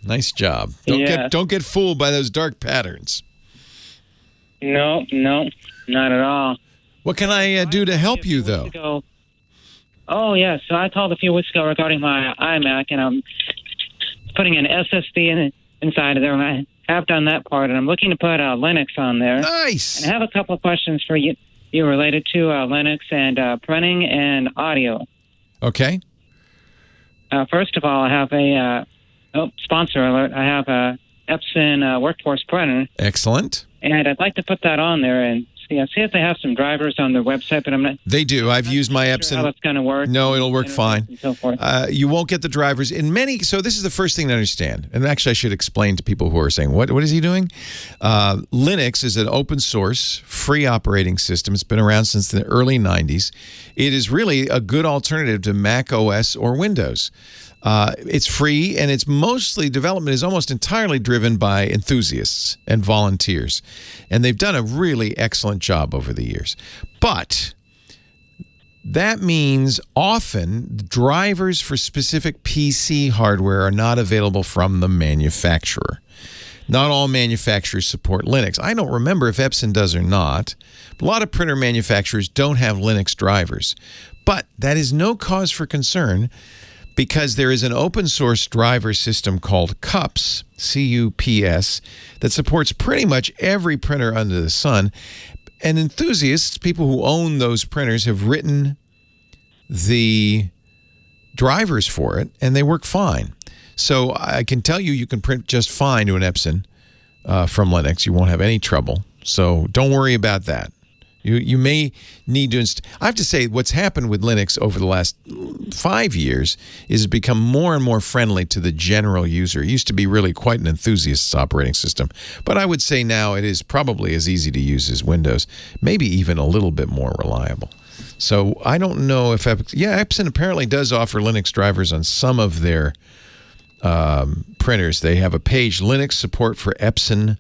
S3: Nice job. Don't get fooled by those dark patterns.
S12: No, not at all.
S3: What can I do to help you, though?
S12: Oh, yeah. So I called a few weeks ago regarding my iMac, and I'm putting an SSD inside of there. And I have done that part, and I'm looking to put Linux on there.
S3: Nice.
S12: And I have a couple of questions for you related to Linux and printing and audio.
S3: Okay.
S12: First of all, I have a sponsor alert. I have a Epson Workforce printer.
S3: Excellent.
S12: And I'd like to put that on there and see if they have some drivers on their website, but I'm not.
S3: They do. I've used my Epson.
S12: How it's going to work?
S3: No, it'll work fine.
S12: And so forth.
S3: You won't get the drivers in many. So this is the first thing to understand. And actually, I should explain to people who are saying, "What is he doing?" Linux is an open source, free operating system. It's been around since the early '90s. It is really a good alternative to Mac OS or Windows. It's free, and its development is almost entirely driven by enthusiasts and volunteers. And they've done a really excellent job over the years. But that means often drivers for specific PC hardware are not available from the manufacturer. Not all manufacturers support Linux. I don't remember if Epson does or not. A lot of printer manufacturers don't have Linux drivers. But that is no cause for concern, because there is an open source driver system called CUPS, C-U-P-S, that supports pretty much every printer under the sun. And enthusiasts, people who own those printers, have written the drivers for it, and they work fine. So I can tell you can print just fine to an Epson from Linux. You won't have any trouble. So don't worry about that. You may need to I have to say what's happened with Linux over the last 5 years is it's become more and more friendly to the general user. It used to be really quite an enthusiast's operating system, but I would say now it is probably as easy to use as Windows, maybe even a little bit more reliable. So I don't know if Epson apparently does offer Linux drivers on some of their printers. They have a page, Linux support for Epson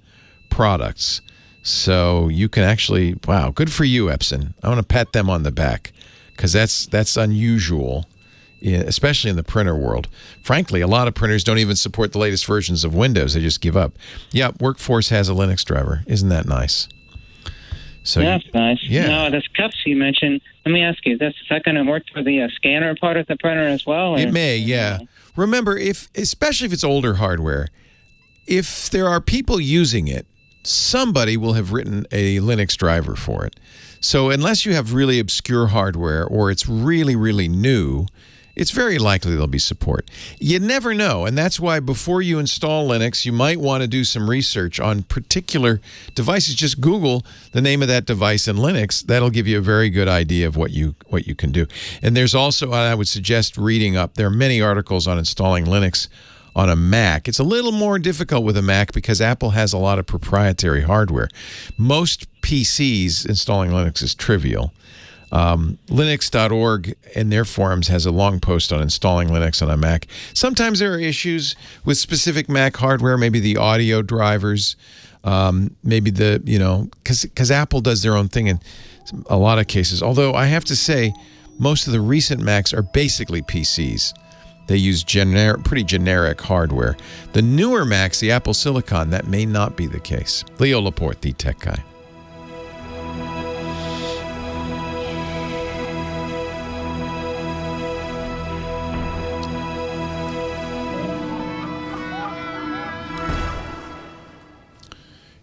S3: products. So you can actually, wow, good for you, Epson. I want to pat them on the back because that's unusual, especially in the printer world. Frankly, a lot of printers don't even support the latest versions of Windows. They just give up. Yeah, Workforce has a Linux driver. Isn't that nice? So
S12: that's nice.
S3: Yeah.
S12: Now, this cups you mentioned, let me ask you, is that going to work for the scanner part of the printer as well? Or?
S3: It may, yeah. Remember, especially if it's older hardware, if there are people using it, somebody will have written a Linux driver for it. So unless you have really obscure hardware or it's really, really new, it's very likely there'll be support. You never know, and that's why before you install Linux, you might want to do some research on particular devices. Just Google the name of that device in Linux. That'll give you a very good idea of what you can do. And there's also, I would suggest reading up. There are many articles on installing Linux on a Mac. It's a little more difficult with a Mac because Apple has a lot of proprietary hardware. Most PCs installing Linux is trivial. Linux.org in their forums has a long post on installing Linux on a Mac. Sometimes there are issues with specific Mac hardware, maybe the audio drivers, maybe because Apple does their own thing in a lot of cases. Although I have to say, most of the recent Macs are basically PCs. They use pretty generic hardware. The newer Macs, the Apple Silicon, that may not be the case. Leo Laporte, the tech guy.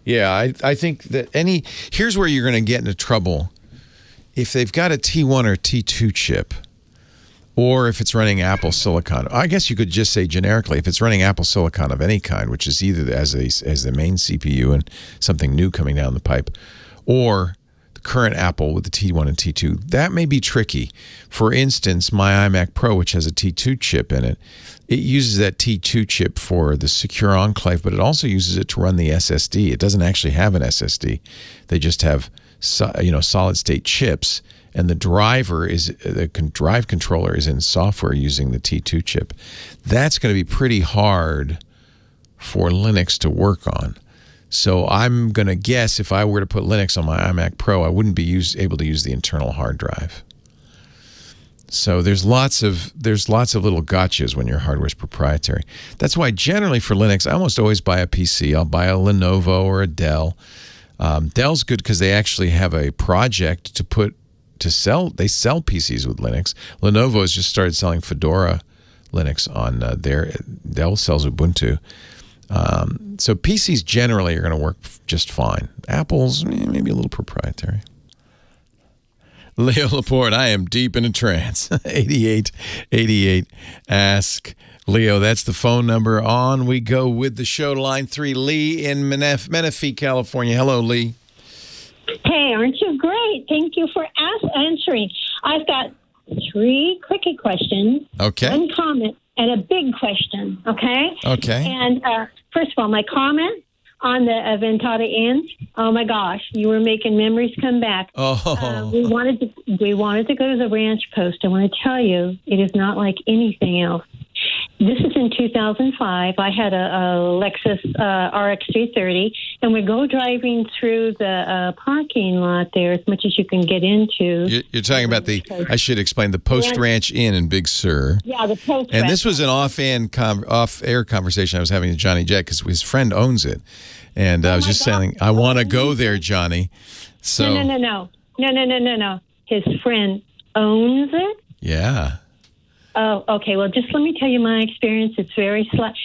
S3: Yeah, I think that here's where you're going to get into trouble. If they've got a T1 or T2 chip, or if it's running Apple Silicon, I guess you could just say generically, if it's running Apple Silicon of any kind, which is either as the main CPU and something new coming down the pipe, or the current Apple with the T1 and T2, that may be tricky. For instance, my iMac Pro, which has a T2 chip in it, it uses that T2 chip for the secure enclave, but it also uses it to run the SSD. It doesn't actually have an SSD. They just have solid state chips. And the drive controller is in software using the T2 chip. That's going to be pretty hard for Linux to work on. So I'm going to guess if I were to put Linux on my iMac Pro, I wouldn't be able to use the internal hard drive. So there's lots of little gotchas when your hardware is proprietary. That's why generally for Linux, I almost always buy a PC. I'll buy a Lenovo or a Dell. Dell's good because they actually have a project to sell. They sell PCs with Linux. Lenovo has just started selling Fedora Linux on Dell sells Ubuntu. So PCs generally are going to work just fine. Apple's maybe a little proprietary. Leo Laporte, I am deep in a trance. 8888 Ask Leo. That's the phone number. On we go with the show. Line 3, Lee in Menifee, California. Hello, Lee.
S13: Hey, aren't you great? Thank you for answering. I've got 3 quickie questions, 1 comment, and a big question, okay?
S3: Okay.
S13: And first of all, my comment on the Ventata Inns, oh my gosh, you were making memories come back.
S3: Oh.
S13: We wanted to go to the Ranch Post. I want to tell you, it is not like anything else. This is in 2005. I had a Lexus RX 330, and we go driving through the parking lot there as much as you can get into.
S3: You're talking about I should explain, the Post Ranch Inn in Big Sur.
S13: Yeah, the Post Ranch.
S3: And this was an off-air conversation I was having with Johnny Jett because his friend owns it. And I was just saying, I want to go there, Johnny. So
S13: No. His friend owns it?
S3: Yeah.
S13: Oh, okay. Well, just let me tell you my experience. It's very slight.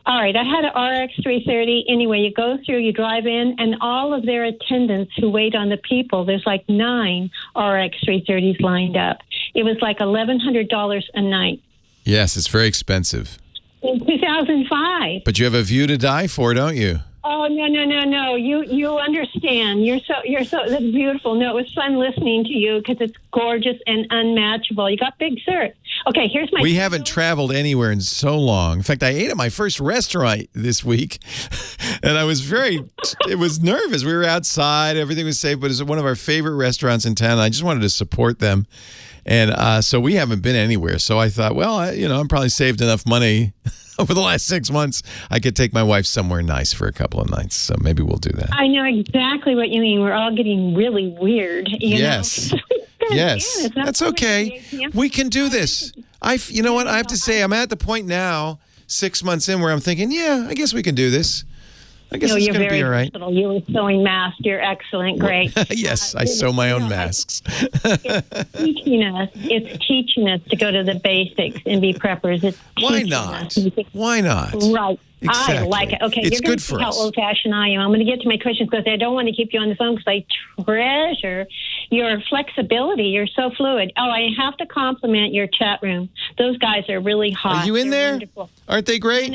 S13: All right. I had an RX 330. Anyway, you go through, you drive in, and all of their attendants who wait on the people, there's like 9 RX 330s lined up. It was like $1,100 a night.
S3: Yes, it's very expensive.
S13: In 2005.
S3: But you have a view to die for, don't you?
S13: Oh no! You understand? You're so that's beautiful. No, it was fun listening to you because it's gorgeous and unmatchable. You got big cert. Okay, here's my.
S3: We haven't traveled anywhere in so long. In fact, I ate at my first restaurant this week, and I was it was nervous. We were outside, everything was safe, but it was one of our favorite restaurants in town. I just wanted to support them, and so we haven't been anywhere. So I thought, well, I'm probably saved enough money. Over the last 6 months, I could take my wife somewhere nice for a couple of nights. So maybe we'll do that.
S13: I know exactly what you mean. We're all getting really weird.
S3: Yes. Yes. That's okay. We can do this. You know what? I have to say, I'm at the point now, 6 months in, where I'm thinking, yeah, I guess we can do this. I guess it's going to be all right.
S13: You were sewing masks. You're excellent. Great.
S3: Yes, I sew my own masks.
S13: It's teaching us to go to the basics and be preppers.
S3: Why not? Why not?
S13: Right.
S3: Exactly.
S13: I like it. Okay,
S3: it's
S13: you're going
S3: good
S13: to see
S3: for
S13: how
S3: us.
S13: old-fashioned I am. I'm going to get to my questions because I don't want to keep you on the phone because I treasure your flexibility. You're so fluid. Oh, I have to compliment your chat room. Those guys are really hot.
S3: Are you in there?
S13: Wonderful.
S3: Aren't they great?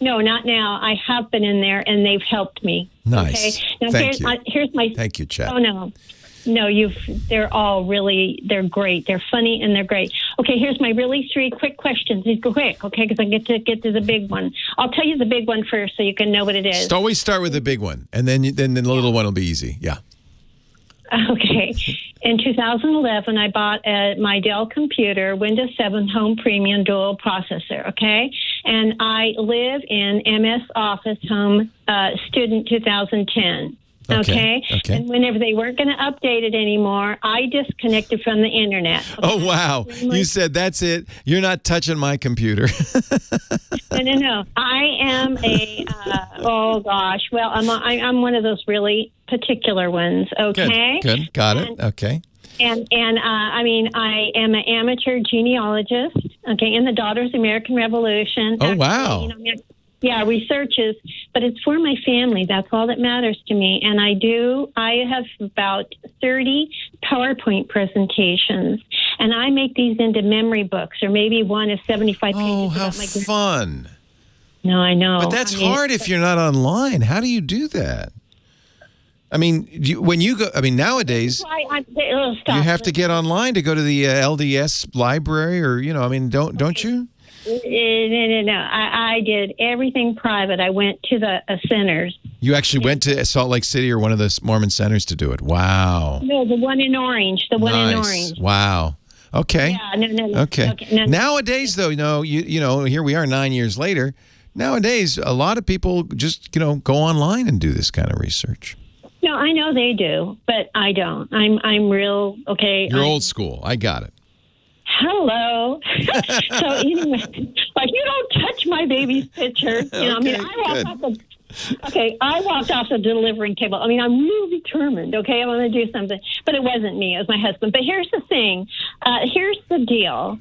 S13: No, not now. I have been in there, and they've helped me.
S3: Nice.
S13: Okay? Now,
S3: Thank you.
S13: Here's my...
S3: Thank you, chat.
S13: Oh, no. No, they're all really, they're great. They're funny, and they're great. Okay, here's my really 3 quick questions. These go quick, okay, because I get to the big one. I'll tell you the big one first so you can know what it is.
S3: Always start with the big one, and then the little one will be easy. Yeah.
S13: Okay. In 2011, I bought my Dell computer, Windows 7 Home Premium Dual Processor, okay? And I live in MS Office Home Student 2010. Okay. And whenever they weren't going to update it anymore, I disconnected from the internet. Okay?
S3: Oh, wow. You said, that's it. You're not touching my computer.
S13: No. I am oh gosh. Well, I'm one of those really particular ones. Okay.
S3: Good. Got it. Okay.
S13: And I mean, I am an amateur genealogist. Okay. In the Daughters of the American Revolution.
S3: Oh, wow.
S13: Yeah, researches, but it's for my family. That's all that matters to me. And I have about 30 PowerPoint presentations, and I make these into memory books, or maybe one is 75 pages.
S3: Oh, how fun.
S13: No, I know.
S3: But that's hard if you're not online. How do you do that? I mean, when you go, nowadays, you have to get online to go to the LDS library, or, don't you?
S13: No. I did everything private. I went to the centers.
S3: You actually went to Salt Lake City or one of the Mormon centers to do it. Wow.
S13: No, the one in Orange. The one in Orange.
S3: Wow. Okay.
S13: Yeah, no.
S3: Okay. Nowadays, though, here we are 9 years later. Nowadays, a lot of people just, go online and do this kind of research.
S13: No, I know they do, but I don't. I'm real, okay.
S3: You're old school. I got it.
S13: Hello. So anyway, you don't touch my baby's picture. I walked off the delivering table. I'm really determined. Okay, I want to do something, but it wasn't me. It was my husband. But here's the thing. Here's the deal.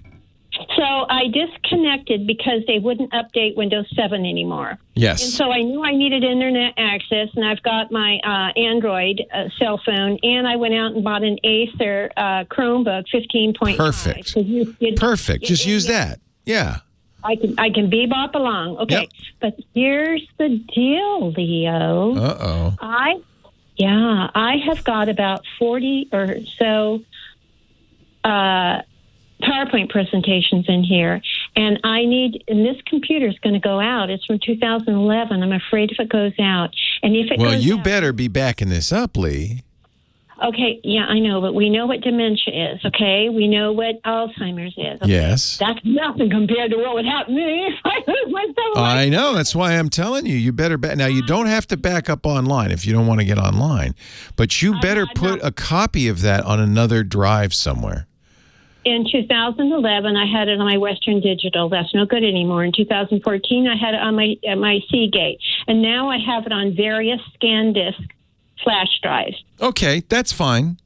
S13: So I disconnected because they wouldn't update Windows 7 anymore.
S3: Yes.
S13: And so I knew I needed internet access, and I've got my Android cell phone, and I went out and bought an Acer Chromebook 15.5.
S3: Perfect. Perfect. Just use that. Yeah.
S13: I can bebop along. Okay. Yep. But here's the deal, Leo.
S3: Uh-oh.
S13: I have got about 40 or so PowerPoint presentations in here, and this computer is going to go out. It's from 2011. I'm afraid if it goes out, and if it goes
S3: you
S13: out,
S3: better be backing this up, Lee.
S13: Okay, yeah, I know, but we know what dementia is, okay? We know what Alzheimer's is. Okay?
S3: Yes.
S13: That's nothing compared to what would happen to me if I lose my cell.
S3: I know. That's why I'm telling you. You better Now, you don't have to back up online if you don't want to get online, but you better put a copy of that on another drive somewhere.
S13: In 2011, I had it on my Western Digital. That's no good anymore. In 2014, I had it on my Seagate. And now I have it on various ScanDisk flash drives.
S3: Okay, that's fine.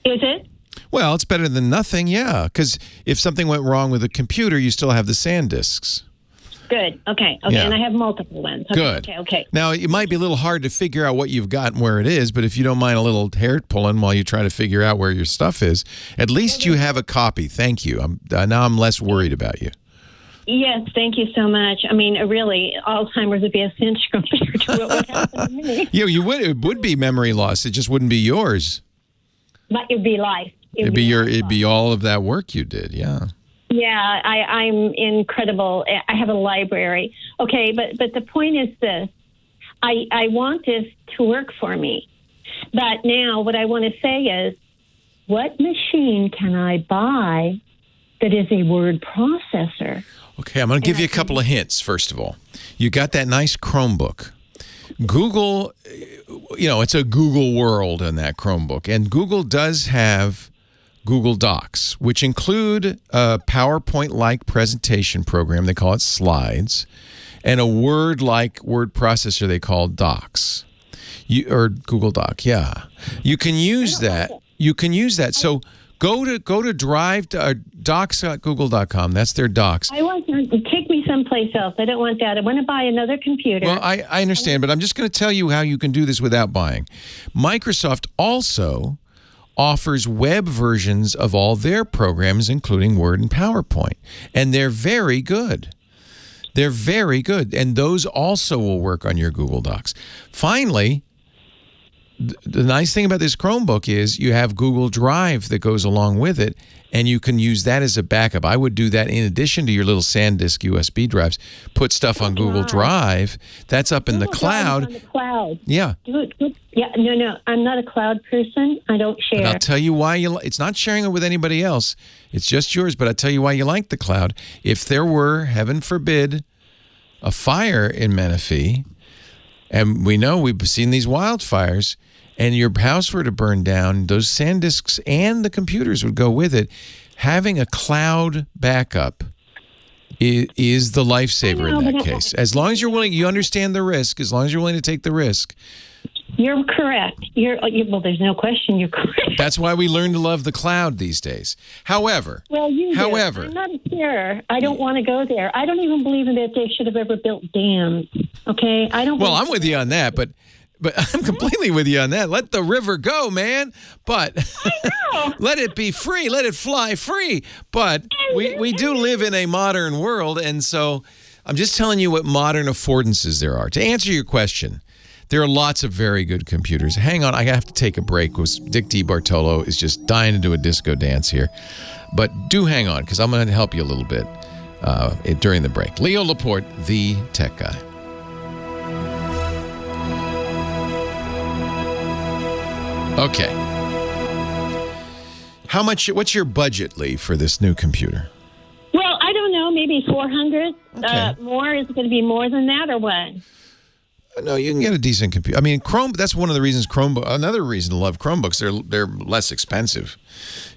S13: Is it?
S3: Well, it's better than nothing, yeah. Because if something went wrong with a computer, you still have the SanDisks.
S13: Good. Okay.
S3: Yeah.
S13: And I have multiple ones. Okay.
S3: Good.
S13: Okay.
S3: Now, it might be a little hard to figure out what you've got and where it is, but if you don't mind a little hair pulling while you try to figure out where your stuff is, at least you have a copy. Thank you. Now I'm less worried about you.
S13: Yes, thank you so much. I mean, really, Alzheimer's would be a cinch compared to what would happen to me.
S3: It would be memory loss. It just wouldn't be yours.
S13: But it'd be life.
S3: It'd be all of that work you did. Yeah.
S13: Yeah, I'm incredible. I have a library. Okay, but the point is this. I want this to work for me. But now what I want to say is, what machine can I buy that is a word processor?
S3: Okay, I'm going to give you a couple of hints, first of all. You got that nice Chromebook. Google, it's a Google world in that Chromebook. And Google does have Google Docs, which include a PowerPoint-like presentation program. They call it Slides. And a Word-like word processor they call Docs. Or Google Doc, yeah. You can use that. So go to drive docs.google.com. That's their docs.
S13: I want to take me someplace else. I don't want that. I want to buy another computer.
S3: Well, I understand, but I'm just going to tell you how you can do this without buying. Microsoft also offers web versions of all their programs, including Word and PowerPoint, and they're very good. They're very good, and those also will work on your Google Docs. Finally, the nice thing about this Chromebook is you have Google Drive that goes along with it, and you can use that as a backup. I would do that in addition to your little SanDisk USB drives. Put stuff on Google Drive. That's up in the cloud.
S13: On the cloud.
S3: Yeah.
S13: Yeah. No. I'm not a cloud person. I don't share.
S3: But I'll tell you why it's not sharing it with anybody else. It's just yours. But I'll tell you why you like the cloud. If there were, heaven forbid, a fire in Menifee, and we know we've seen these wildfires, and your house were to burn down, those SanDisks and the computers would go with it. Having a cloud backup is the lifesaver in that case. As long as you're willing, you understand the risk, as long as you're willing to take the risk.
S13: You're correct. Well, there's no question you're correct.
S3: That's why we learn to love the cloud these days. However,
S13: I'm not a sharer. I don't want to go there. I don't even believe that they should have ever built dams. Okay, I don't.
S3: Well, I'm with you on that, but I'm completely with you on that. Let the river go, man. But let it be free. Let it fly free. But we do live in a modern world, and so I'm just telling you what modern affordances there are. To answer your question, there are lots of very good computers. Hang on, I have to take a break because Dick DeBartolo is just dying to do a disco dance here. But do hang on, because I'm going to help you a little bit during the break. Leo Laporte, the tech guy. Okay. What's your budget, Lee, for this new computer?
S13: Well, I don't know, maybe 400.
S3: Okay.
S13: More? Is it going to be more than that or what?
S3: No, you can get a decent computer. I mean, that's one of the reasons another reason to love Chromebooks, they're less expensive.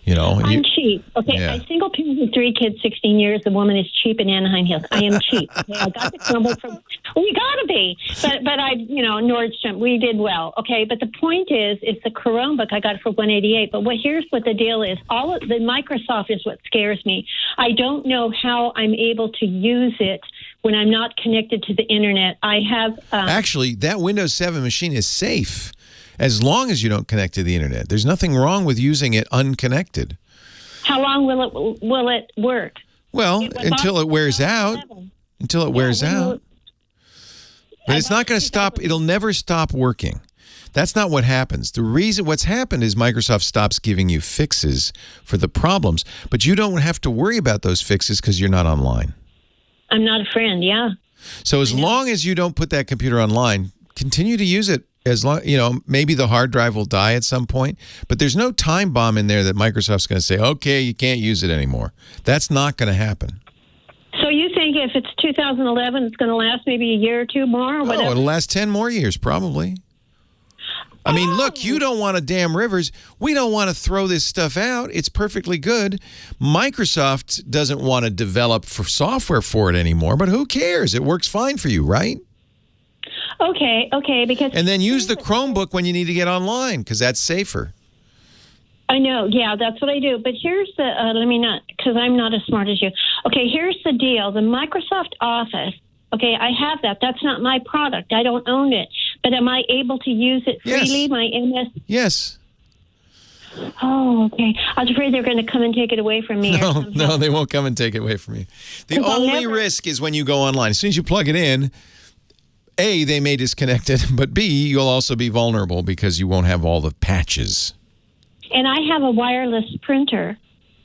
S13: I'm cheap. Okay,
S3: Yeah.
S13: I single parent with 3 kids, 16 years. The woman is cheap in Anaheim Hills. I am cheap. Okay, I got the Chromebook from. We gotta be. But I, Nordstrom. We did well. Okay, but the point is, it's the Chromebook I got for $188. But here's what the deal is. All of the Microsoft is what scares me. I don't know how I'm able to use it when I'm not connected to the internet. I have
S3: actually, that Windows 7 machine is safe as long as you don't connect to the internet. There's nothing wrong with using it unconnected.
S13: How long will it work?
S3: Well, until it wears out. Until it wears out. But it's not going to stop. It'll never stop working. That's not what happens. What's happened is Microsoft stops giving you fixes for the problems, but you don't have to worry about those fixes because you're not online.
S13: I'm not a friend, yeah.
S3: So as long as you don't put that computer online, continue to use it. As long, maybe the hard drive will die at some point, but there's no time bomb in there that Microsoft's going to say, okay, you can't use it anymore. That's not going to happen.
S13: So you think if it's 2011, it's going to last maybe a year or two more or whatever?
S3: Oh, it'll last 10 more years, probably. I mean, look, you don't want to dam rivers. We don't want to throw this stuff out. It's perfectly good. Microsoft doesn't want to develop software for it anymore, but who cares? It works fine for you, right?
S13: Okay, because...
S3: And then use the Chromebook when you need to get online, because that's safer.
S13: I know, yeah, that's what I do. But here's the, because I'm not as smart as you. Okay, here's the deal. The Microsoft Office, okay, I have that. That's not my product. I don't own it. But am I able to use it freely,
S3: Yes.
S13: my MS?
S3: Yes.
S13: Oh, okay. I was afraid they were going to come and take it away from me.
S3: No, they won't come and take it away from you. The only risk is when you go online. As soon as you plug it in, A, they may disconnect it, but B, you'll also be vulnerable because you won't have all the patches.
S13: And I have a wireless printer.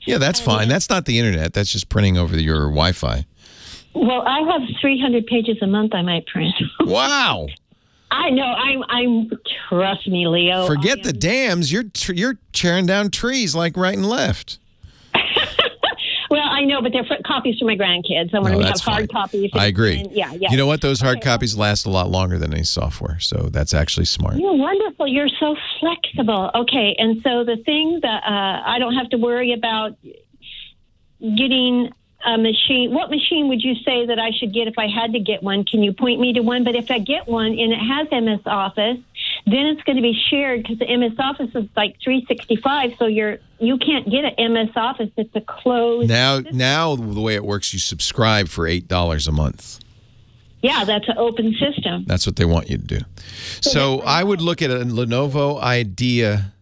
S3: Yeah, that's fine. That's not the internet. That's just printing over your Wi-Fi.
S13: Well, I have 300 pages a month I might print.
S3: Wow.
S13: I know. I'm. Trust me, Leo.
S3: Forget the dams. You're tearing down trees like right and left.
S13: Well, I know, but they're copies for my grandkids. I want to have hard copies.
S3: I agree.
S13: Yeah.
S3: You know what? Those hard copies last a lot longer than any software, so that's actually smart.
S13: You're wonderful. You're so flexible. Okay, and so the thing that I don't have to worry about getting a machine. What machine would you say that I should get if I had to get one? Can you point me to one? But if I get one and it has MS Office, then it's going to be shared because the MS Office is like $365. So you can't get an MS Office. It's a closed.
S3: Now the way it works, you subscribe for $8 a month.
S13: Yeah, that's an open system.
S3: That's what they want you to do. So I would look at a Lenovo Idea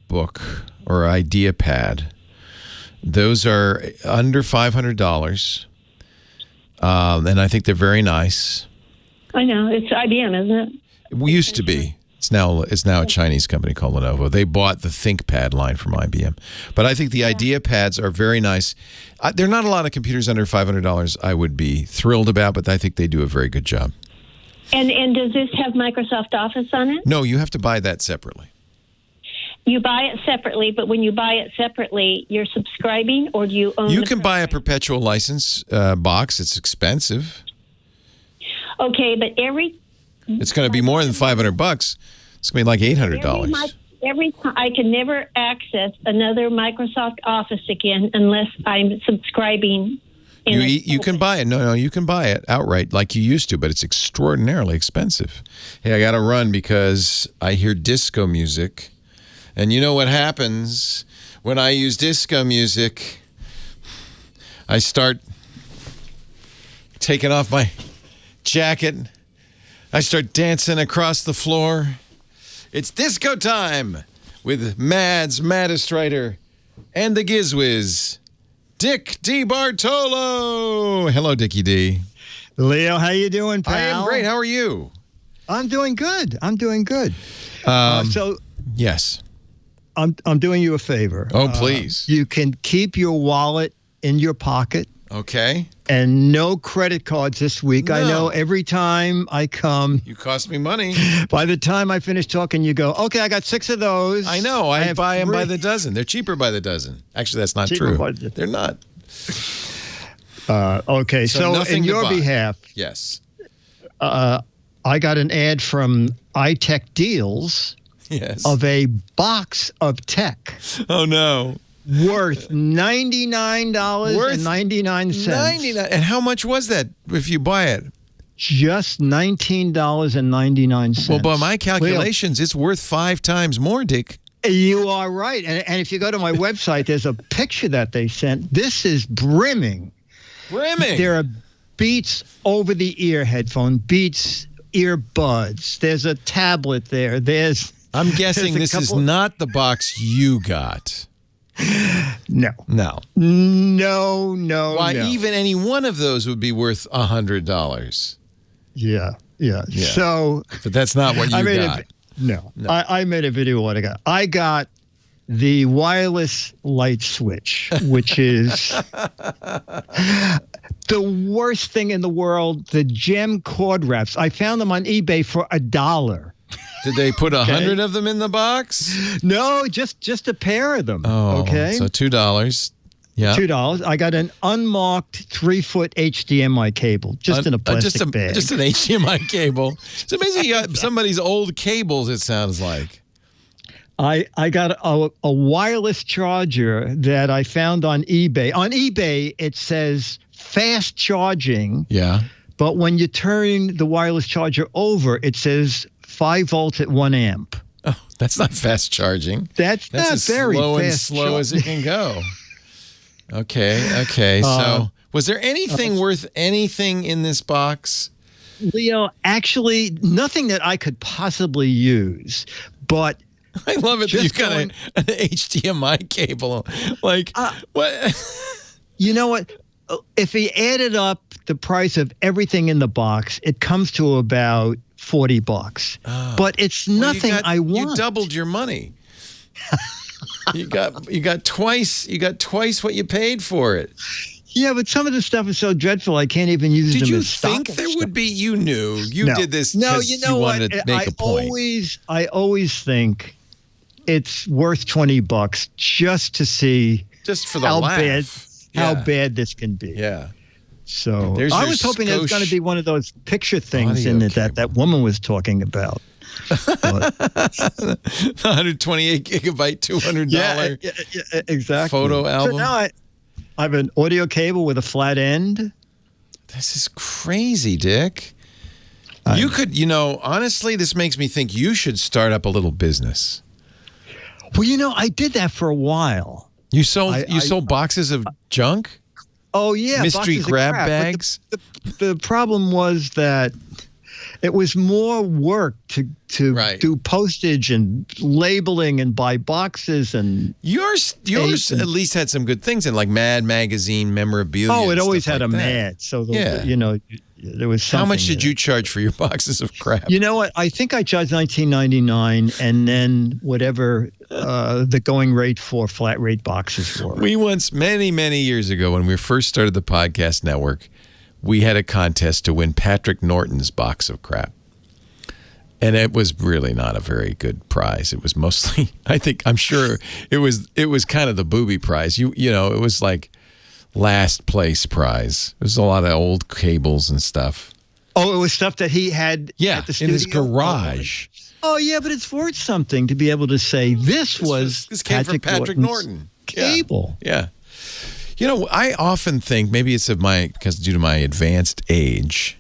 S3: book or Idea Pad. Those are under $500, and I think they're very nice.
S13: I know. It's IBM, isn't it?
S3: It used to be. It's now a Chinese company called Lenovo. They bought the ThinkPad line from IBM. But I think the Idea Pads are very nice. There are not a lot of computers under $500 I would be thrilled about, but I think they do a very good job.
S13: And does this have Microsoft Office on it?
S3: No, you have to buy that separately.
S13: You buy it separately, but when you buy it separately, you're subscribing, or do you own
S3: You can buy a perpetual license box. It's expensive.
S13: Okay, but
S3: it's going to be more than $500. It's going to be like $800.
S13: Every time I can never access another Microsoft Office again unless I'm subscribing.
S3: You can buy it. No, you can buy it outright like you used to, but it's extraordinarily expensive. Hey, I got to run because I hear disco music. And you know what happens when I use disco music? I start taking off my jacket. I start dancing across the floor. It's disco time with Mads Maddestrider and the Gizwiz. Dick DeBartolo. Hello, Dickie D.
S14: Leo, how you doing, pal?
S3: I am great. How are you?
S14: I'm doing good.
S3: Yes.
S14: I'm doing you a favor.
S3: Oh, please.
S14: You can keep your wallet in your pocket.
S3: Okay.
S14: And no credit cards this week.
S3: No.
S14: I know every time I come.
S3: You cost me money.
S14: By the time I finish talking, you go, okay, I got 6 of those.
S3: I know. I buy them by the dozen. They're cheaper by the dozen. Actually, that's not true. They're not.
S14: Okay. So in your behalf.
S3: Yes.
S14: I got an ad from iTech Deals.
S3: Yes.
S14: Of a box of tech.
S3: Oh, no.
S14: Worth $99.99.
S3: $99. And how much was that if you buy it?
S14: Just $19.99.
S3: Well, by my calculations, it's worth 5 times more, Dick.
S14: You are right. And if you go to my website, there's a picture that they sent. This is brimming. There are Beats over-the-ear headphone, Beats earbuds. There's a tablet there.
S3: I'm guessing this is not the box you got.
S14: No.
S3: Why, even any one of those would be worth $100.
S14: Yeah. So,
S3: but that's not what you got.
S14: No. I made a video what I got. I got the wireless light switch, which is the worst thing in the world. The gem cord wraps. I found them on eBay for $1.
S3: Did they put 100 of them in the box?
S14: No, just a pair of them.
S3: Oh,
S14: okay.
S3: So $2. Yeah.
S14: $2. I got an unmarked 3-foot HDMI cable, just in a plastic bag.
S3: Just an HDMI cable. It's amazing you got somebody's old cables, it sounds like.
S14: I got a wireless charger that I found on eBay. On eBay, it says fast charging.
S3: Yeah.
S14: But when you turn the wireless charger over, it says 5 volts at 1 amp.
S3: Oh, that's not fast charging.
S14: That's not
S3: as
S14: very
S3: slow
S14: fast
S3: and slow as it can go. Okay. So, was there anything worth anything in this box?
S14: Leo, actually, nothing that I could possibly use. But
S3: I love it that you got an HDMI cable. Like, what?
S14: You know what? If he added up the price of everything in the box, it comes to about $40. But it's nothing I want.
S3: You doubled your money. You got twice what you paid for it.
S14: Yeah, but some of the stuff is so dreadful I can't even use them as
S3: Did you think there would be? You knew you did this. No, you know what? Wanted to make a point.
S14: I always think it's worth $20 just to see
S3: for the laugh.
S14: How bad this can be.
S3: Yeah.
S14: So I was hoping there was going to be one of those picture things in it that woman was talking about.
S3: 128 gigabyte, $200.
S14: Yeah, exactly.
S3: Photo album.
S14: So now I have an audio cable with a flat end.
S3: This is crazy, Dick. You could, honestly, this makes me think you should start up a little business.
S14: Well, I did that for a while.
S3: You sold boxes of junk?
S14: Oh, yeah.
S3: Mystery grab bags?
S14: The problem was that it was more work to do postage and labeling and buy boxes and
S3: yours at least had some good things in, like Mad Magazine memorabilia.
S14: Oh, it always had a Mad. So there was something.
S3: How much did you charge for your boxes of crap?
S14: You know what? I think I charged $19.99, and then whatever the going rate for flat rate boxes were.
S3: We once, many years ago, when we first started the podcast network, we had a contest to win Patrick Norton's box of crap. And it was really not a very good prize. It was mostly, I'm sure it was kind of the booby prize. It was like last place prize. It was a lot of old cables and stuff.
S14: Oh, it was stuff that he had at the studio?
S3: In his garage.
S14: Oh, yeah, but it's worth something to be able to say this
S3: came from Patrick Norton.
S14: Cable.
S3: Yeah. I often think, maybe it's because due to my advanced age,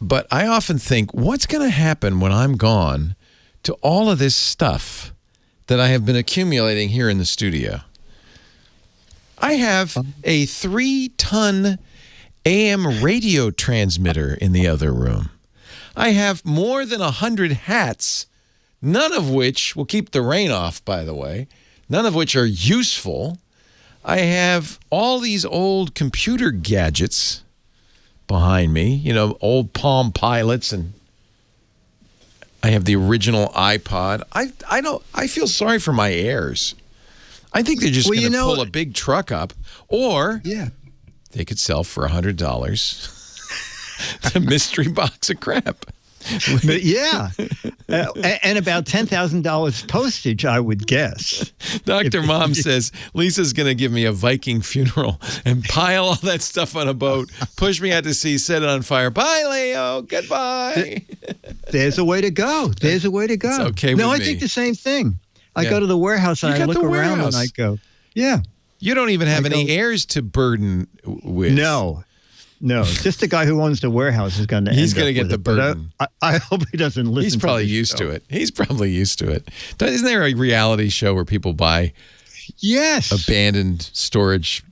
S3: but I often think, what's going to happen when I'm gone to all of this stuff that I have been accumulating here in the studio? I have a 3-ton AM radio transmitter in the other room. I have more than 100 hats, none of which will keep the rain off, by the way, none of which are useful. I have all these old computer gadgets behind me, old Palm Pilots, and I have the original iPod. I feel sorry for my heirs. I think they're just going to pull a big truck up, or they could sell for $100 the mystery box of crap.
S14: Yeah. And about $10,000 postage, I would guess.
S3: Dr. Mom says, Lisa's going to give me a Viking funeral and pile all that stuff on a boat, push me out to sea, set it on fire. Bye, Leo. Goodbye.
S14: There's a way to go. It's
S3: okay with me.
S14: I think the same thing. I go to the warehouse and I look around and I go, yeah.
S3: You don't even have any heirs to burden with.
S14: No, just the guy who owns the warehouse is going to.
S3: He's going to get the burden.
S14: I hope he doesn't listen.
S3: He's probably used to it. Isn't there a reality show where people buy?
S14: Yes.
S3: Abandoned storage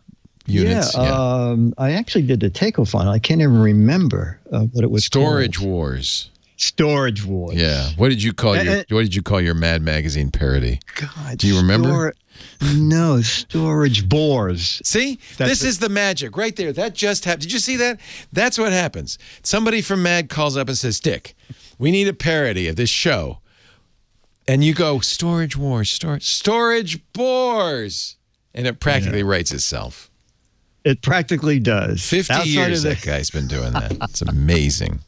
S3: units.
S14: Yeah. I actually did the takeoff-on. I can't even remember what it was.
S3: Storage
S14: called.
S3: Wars.
S14: Storage Wars.
S3: Yeah. What did you call your Mad Magazine parody?
S14: God.
S3: Do you remember?
S14: No, Storage Bores.
S3: See? This is the magic right there. That just happened. Did you see that? That's what happens. Somebody from Mad calls up and says, Dick, we need a parody of this show. And you go, Storage Wars, Storage Bores. And it practically writes itself.
S14: It practically does.
S3: 50 years that guy's been doing that. It's amazing.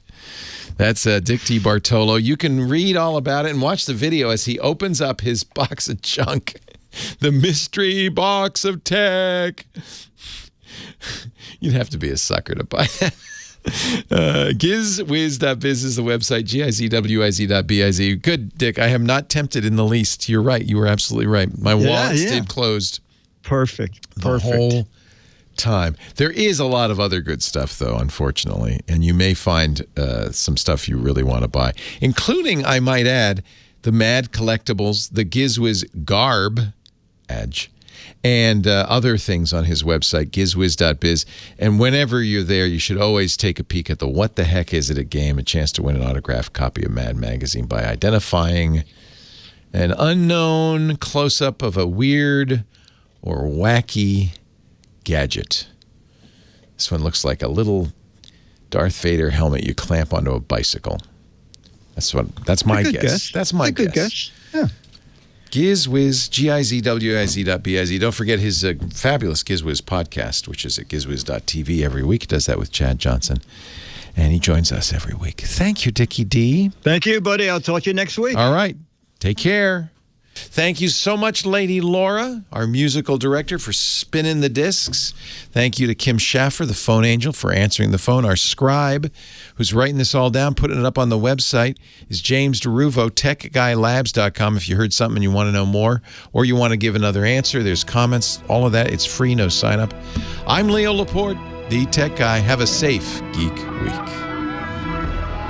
S3: That's Dick DeBartolo. You can read all about it and watch the video as he opens up his box of junk. The mystery box of tech. You'd have to be a sucker to buy that. Gizwiz.biz is the website. GIZWIZ.biz. Good, Dick. I am not tempted in the least. You're right. You were absolutely right. My wallet stayed closed.
S14: Perfect.
S3: The whole time. There is a lot of other good stuff, though, unfortunately. And you may find some stuff you really want to buy, including, I might add, the Mad Collectibles, the Gizwiz Garb Edge, and other things on his website, gizwiz.biz. And whenever you're there, you should always take a peek at the What the Heck Is It a game, a chance to win an autographed copy of Mad Magazine by identifying An unknown close-up of a weird or wacky gadget. This one looks like a little Darth Vader helmet you clamp onto a bicycle. That's my guess. That's my guess.
S14: Good guess. Yeah.
S3: GizWiz, GIZWIZ.biz. Don't forget his fabulous GizWiz podcast, which is at gizwiz.tv every week. He does that with Chad Johnson. And he joins us every week. Thank you, Dickie D.
S14: Thank you, buddy. I'll talk to you next week.
S3: All right. Take care. Thank you so much, Lady Laura, our musical director, for spinning the discs. Thank you to Kim Schaffer, the phone angel, for answering the phone. Our scribe, who's writing this all down, putting it up on the website, is James DeRuvo, techguylabs.com. If you heard something and you want to know more, or you want to give another answer, there's comments, all of that. It's free, no sign up. I'm Leo Laporte, the Tech Guy. Have a safe Geek Week.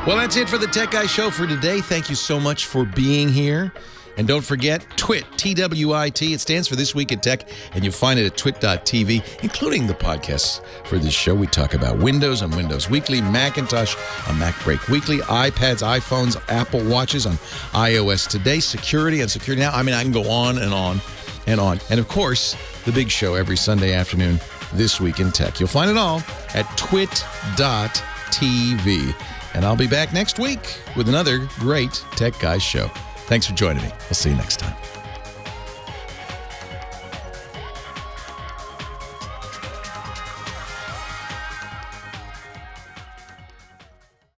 S3: Well, that's it for the Tech Guy Show for today. Thank you so much for being here. And don't forget, TWiT, TWiT. It stands for This Week in Tech, and you'll find it at twit.tv, including the podcasts for this show. We talk about Windows on Windows Weekly, Macintosh on MacBreak Weekly, iPads, iPhones, Apple Watches on iOS Today, security on Security Now. I mean, I can go on and on and on. And, of course, the big show every Sunday afternoon, This Week in Tech. You'll find it all at twit.tv. And I'll be back next week with another great Tech Guys show. Thanks for joining me. We'll see you next time.